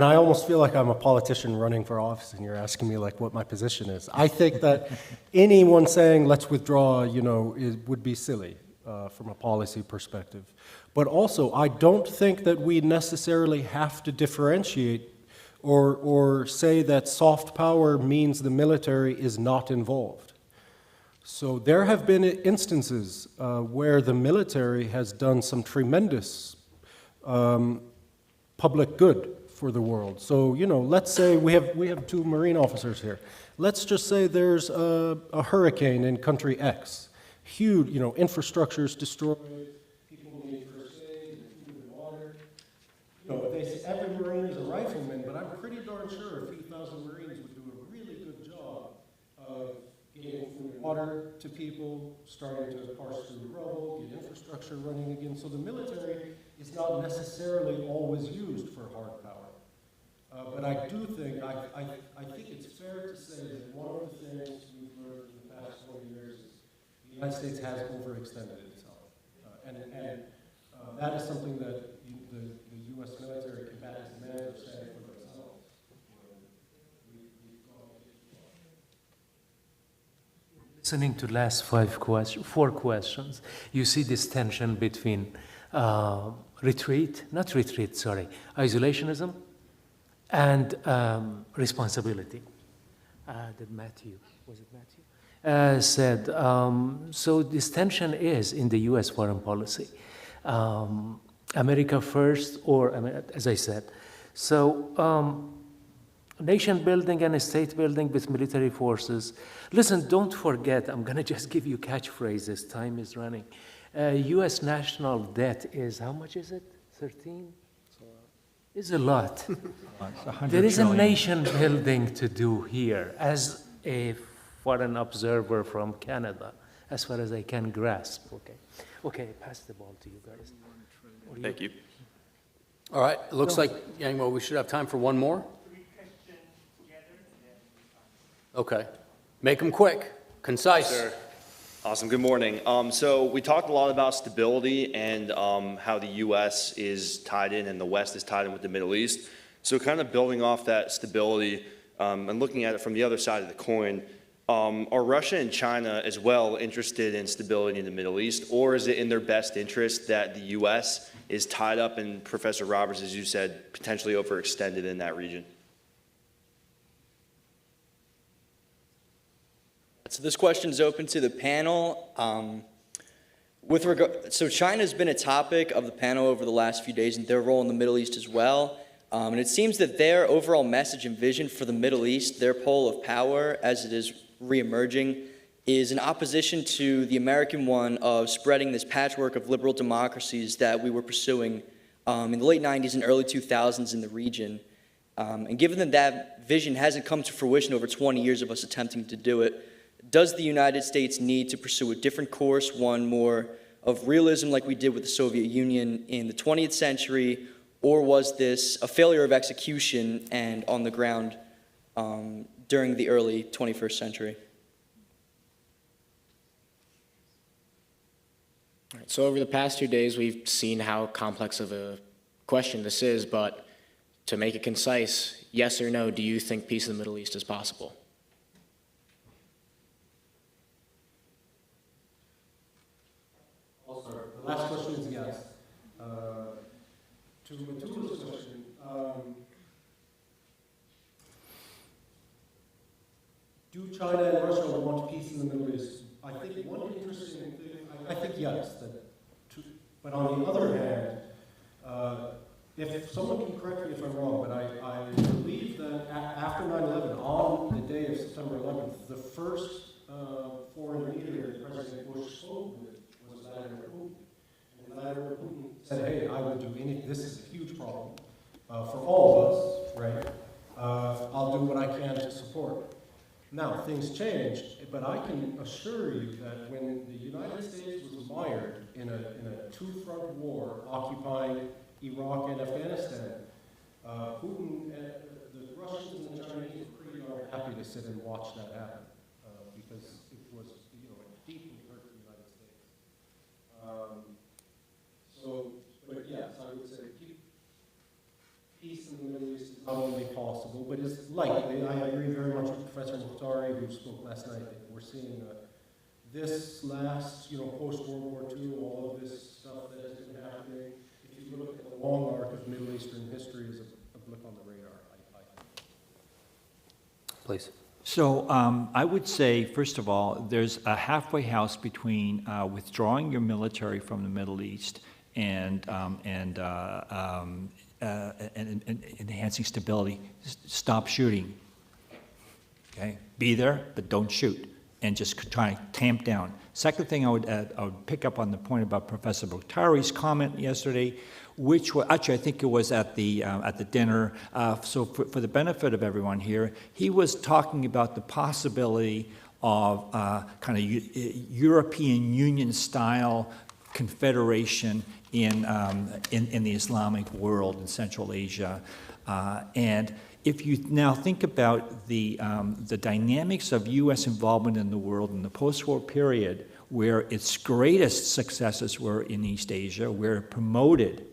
I almost feel like I'm a politician running for office, and you're asking me like what my position is. I think that anyone saying let's withdraw, would be silly from a policy perspective. But also, I don't think that we necessarily have to differentiate or say that soft power means the military is not involved. So there have been instances where the military has done some tremendous public good for the world. So, let's say we have two Marine officers here. Let's just say there's a hurricane in country X. Huge, infrastructure's destroyed, people need first aid, food and water. They say every Marine is a rifleman, but I'm pretty darn sure a few thousand Marines would do a really good job of getting food and water to people, starting to parse through rubble, get infrastructure running again. So the military is not necessarily always used for hard power. But I do think, I think it's fair to say that one of the things we've learned in the past 20 years is the United States has overextended itself. And that is something that the U.S. military combatant commanders are saying for themselves. Listening to last four questions, you see this tension between isolationism and responsibility. Did Matthew, was it Matthew? Said, so this tension is in the US foreign policy. America first, or as I said. So nation building and state building with military forces. Listen, don't forget, I'm gonna just give you catchphrases, time is running. US national debt is, how much is it? 13? It's a lot. There is a nation building to do here as a foreign observer from Canada, as far as I can grasp. Okay, pass the ball to you guys. Thank you. All right, it looks like, Yangmo, we should have time for one more. Okay. Make them quick, concise. Sure. Awesome. Good morning. So we talked a lot about stability and how the U.S. is tied in and the West is tied in with the Middle East. So kind of building off that stability and looking at it from the other side of the coin, are Russia and China as well interested in stability in the Middle East, or is it in their best interest that the U.S. is tied up in, Professor Roberts, as you said, potentially overextended in that region? So this question is open to the panel. So China's been a topic of the panel over the last few days and their role in the Middle East as well. And it seems that their overall message and vision for the Middle East, their pole of power as it is reemerging, is in opposition to the American one of spreading this patchwork of liberal democracies that we were pursuing in the late 90s and early 2000s in the region. And given that that vision hasn't come to fruition over 20 years of us attempting to do it, does the United States need to pursue a different course, one more of realism like we did with the Soviet Union in the 20th century, or was this a failure of execution and on the ground during the early 21st century? So over the past 2 days, we've seen how complex of a question this is, but to make it concise, yes or no, do you think peace in the Middle East is possible? The last question is yes. To Matula's question, do China and Russia want peace in the Middle East? I think one interesting thing, I think yes, but on the other hand, if someone can correct me if I'm wrong, but I believe that after 9/11, on the day of September 11th, the first foreign leader that President Bush spoke with was Vladimir Putin. And Vladimir Putin said, hey, I will do anything. This is a huge problem for all of us, right? I'll do what I can to support. Now, things changed, but I can assure you that when the United States was mired in a two-front war occupying Iraq and Afghanistan, Putin, the Russians and the Chinese were pretty darn happy to sit and watch that happen because it was, it deeply hurt the United States. But yes, I would say peace in the Middle East is not only possible, but is likely. I agree very much with Professor Muhtari, who spoke last night, that we're seeing this last, post-World War II, all of this stuff that has been happening. If you look at the long arc of Middle Eastern history, is a blip on the radar, I think. Please. So I would say, first of all, there's a halfway house between withdrawing your military from the Middle East and and enhancing stability. Stop shooting. Okay, be there, but don't shoot, and just try to tamp down. Second thing, I would pick up on the point about Professor Bokhtari's comment yesterday, which was, actually I think it was at the dinner. So for the benefit of everyone here, he was talking about the possibility of kind of European Union style confederation in the Islamic world in Central Asia, and if you now think about the dynamics of U.S. involvement in the world in the post-war period, where its greatest successes were in East Asia, where it promoted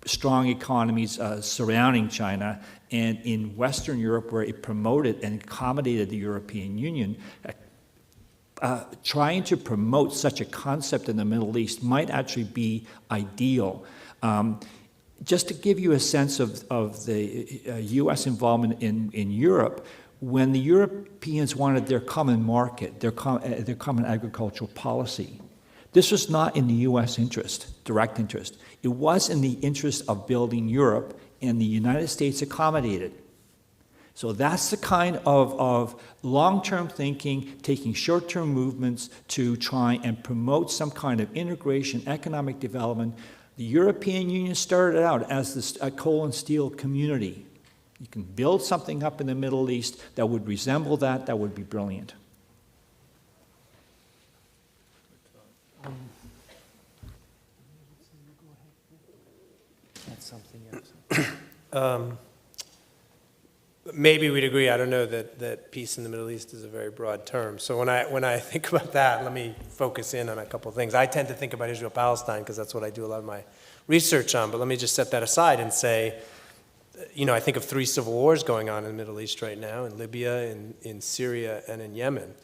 strong economies surrounding China, and in Western Europe, where it promoted and accommodated the European Union, trying to promote such a concept in the Middle East might actually be ideal. Just to give you a sense of the U.S. involvement in Europe, when the Europeans wanted their common market, their common agricultural policy, this was not in the U.S. interest, direct interest. It was in the interest of building Europe, and the United States accommodated. So that's the kind of long-term thinking, taking short-term movements to try and promote some kind of integration, economic development. The European Union started out as a coal and steel community. You can build something up in the Middle East that would resemble that, that would be brilliant. That's something else. Maybe we'd agree. I don't know that peace in the Middle East is a very broad term. So when I think about that, let me focus in on a couple of things. I tend to think about Israel-Palestine because that's what I do a lot of my research on. But let me just set that aside and say, I think of 3 civil wars going on in the Middle East right now, in Libya, in Syria, and in Yemen.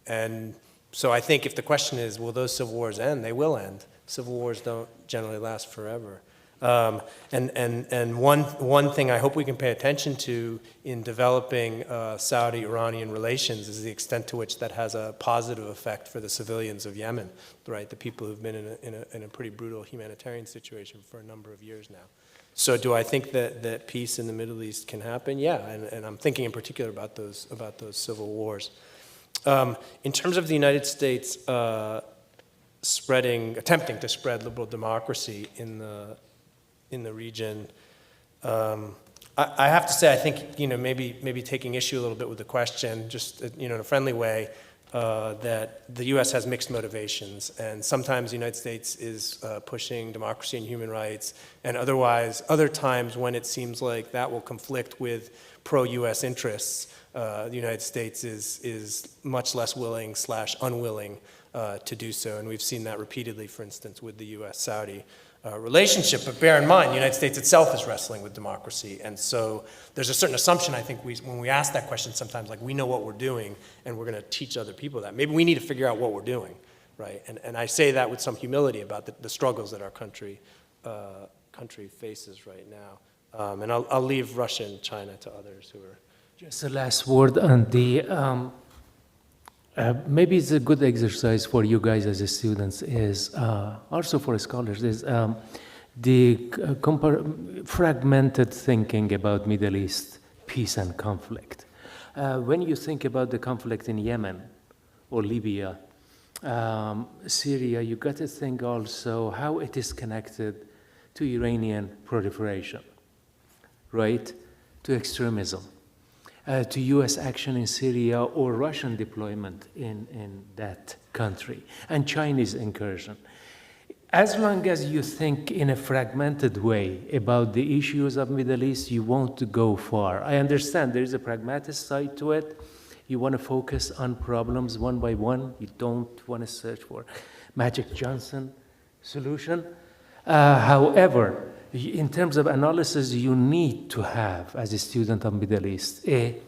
And so I think if the question is, will those civil wars end? They will end. Civil wars don't generally last forever. And one thing I hope we can pay attention to in developing Saudi-Iranian relations is the extent to which that has a positive effect for the civilians of Yemen, right? The people who've been in a pretty brutal humanitarian situation for a number of years now. So do I think that peace in the Middle East can happen? Yeah, and I'm thinking in particular about those civil wars. In terms of the United States attempting to spread liberal democracy in the region, I have to say, I think, maybe taking issue a little bit with the question, just, in a friendly way, that the U.S. has mixed motivations, and sometimes the United States is pushing democracy and human rights, and other times when it seems like that will conflict with pro-U.S. interests, the United States is much less willing / unwilling to do so, and we've seen that repeatedly, for instance, with the U.S.-Saudi relationship. But bear in mind, the United States itself is wrestling with democracy. And so there's a certain assumption, I think, when we ask that question sometimes, like we know what we're doing and we're going to teach other people that. Maybe we need to figure out what we're doing, right? And I say that with some humility about the struggles that our country faces right now. And I'll leave Russia and China to others who are... Just a last word on the... maybe it's a good exercise for you guys as students is, also for scholars, is the fragmented thinking about Middle East peace and conflict. When you think about the conflict in Yemen or Libya, Syria, you got to think also how it is connected to Iranian proliferation, right? To extremism. To U.S. action in Syria or Russian deployment in that country, and Chinese incursion. As long as you think in a fragmented way about the issues of Middle East, you won't go far. I understand there is a pragmatic side to it. You want to focus on problems one by one. You don't want to search for Magic Johnson solution. However, in terms of analysis, you need to have, as a student of Middle East, a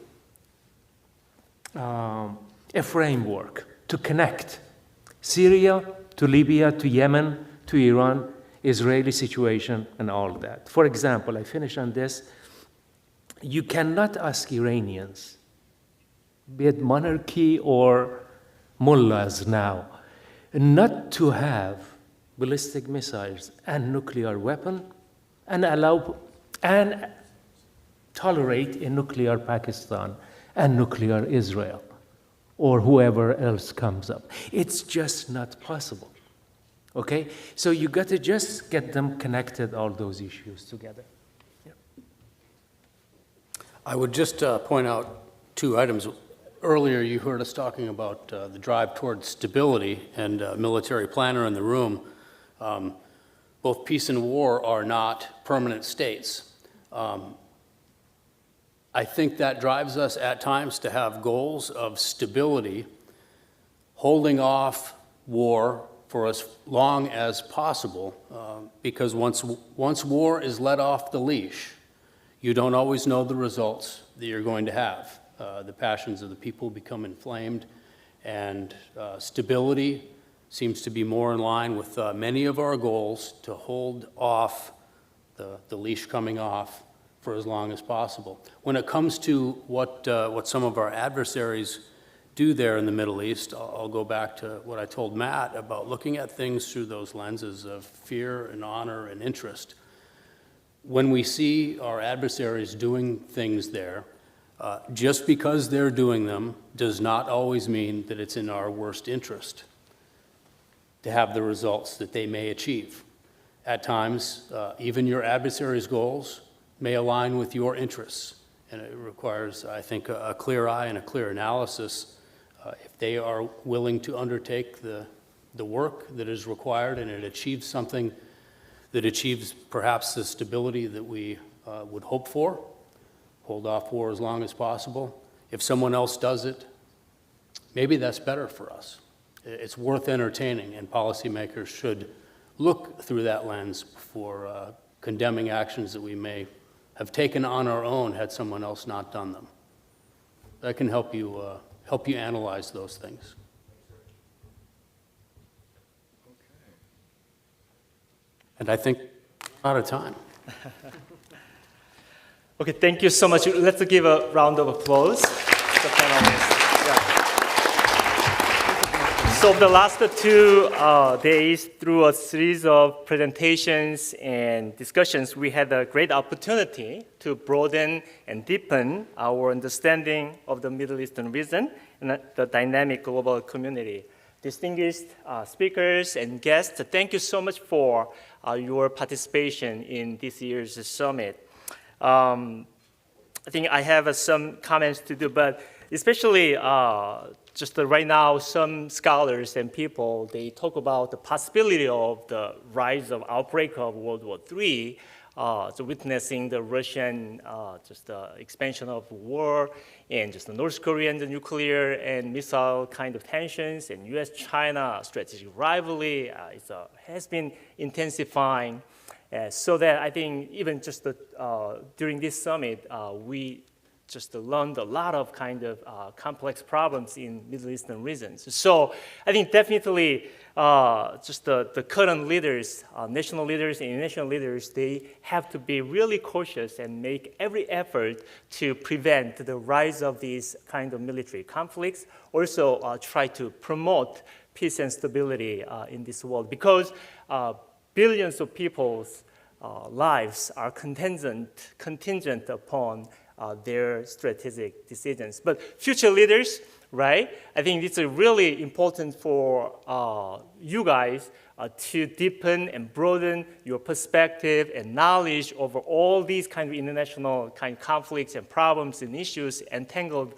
framework to connect Syria to Libya to Yemen to Iran, Israeli situation, and all that. For example, I finish on this. You cannot ask Iranians, be it monarchy or mullahs now, not to have ballistic missiles and nuclear weapon and allow and tolerate a nuclear Pakistan and nuclear Israel or whoever else comes up. It's just not possible. Okay? So you got to just get them connected, all those issues together. I would just point out two items. Earlier, you heard us talking about the drive towards stability, and military planner in the room. Both peace and war are not permanent states. I think that drives us at times to have goals of stability, holding off war for as long as possible, because once war is let off the leash, you don't always know the results that you're going to have. The passions of the people become inflamed, and stability seems to be more in line with many of our goals to hold off the leash coming off for as long as possible. When it comes to what some of our adversaries do there in the Middle East, I'll go back to what I told Matt about looking at things through those lenses of fear and honor and interest. When we see our adversaries doing things there, just because they're doing them does not always mean that it's in our worst interest to have the results that they may achieve. At times, even your adversary's goals may align with your interests, and it requires, I think, a clear eye and a clear analysis. If they are willing to undertake the work that is required and it achieves something that achieves perhaps the stability that we would hope for, hold off war as long as possible. If someone else does it, maybe that's better for us. It's worth entertaining, and policymakers should look through that lens for condemning actions that we may have taken on our own had someone else not done them. That can help you analyze those things. And I think we're out of time. Okay, thank you so much. Let's give a round of applause to the panelists. So the last 2 days, through a series of presentations and discussions, we had a great opportunity to broaden and deepen our understanding of the Middle Eastern region and the dynamic global community. Distinguished speakers and guests, thank you so much for your participation in this year's summit. I think I have some comments to do, but especially just right now, some scholars and people, they talk about the possibility of the rise of outbreak of World War III, so witnessing the Russian expansion of war and just the North Korean nuclear and missile kind of tensions, and U.S.-China strategic rivalry has been intensifying. So that I think even just during this summit, we just learned a lot of kind of complex problems in Middle Eastern regions. So I think definitely just the current leaders, national leaders and international leaders, they have to be really cautious and make every effort to prevent the rise of these kind of military conflicts. Also try to promote peace and stability in this world, because billions of people's lives are contingent upon their strategic decisions. But future leaders, right? I think it's really important for you guys to deepen and broaden your perspective and knowledge over all these kind of international kind of conflicts and problems and issues, entangled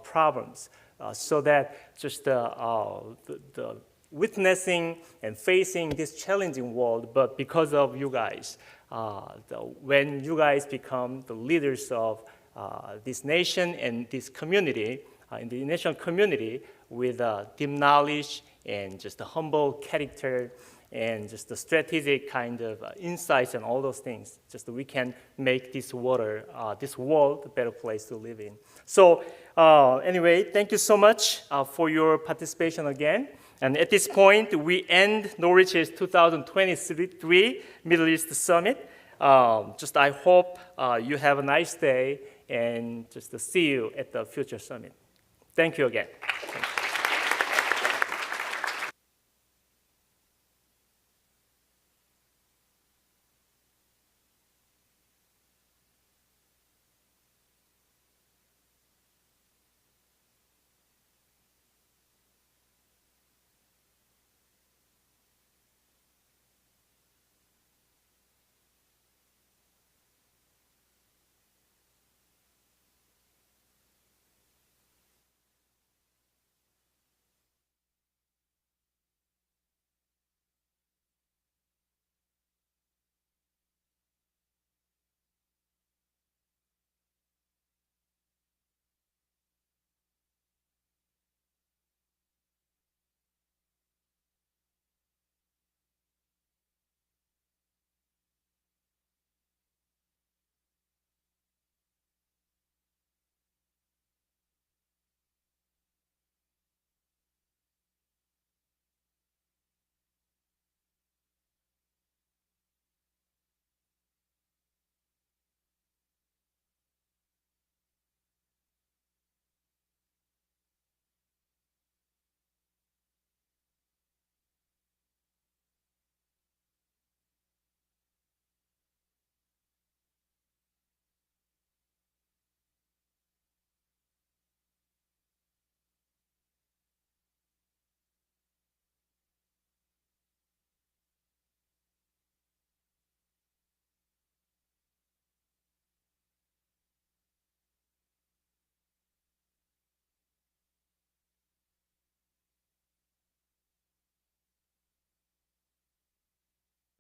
problems, so that just the witnessing and facing this challenging world, but because of you guys, when you guys become the leaders of this nation and this community, in the international community, with deep knowledge and just a humble character and just the strategic kind of insights and all those things, just we can make this world a better place to live in. So anyway, thank you so much for your participation again. And at this point, we end Norwich's 2023 Middle East Summit. I hope you have a nice day, and just to see you at the future summit. Thank you again.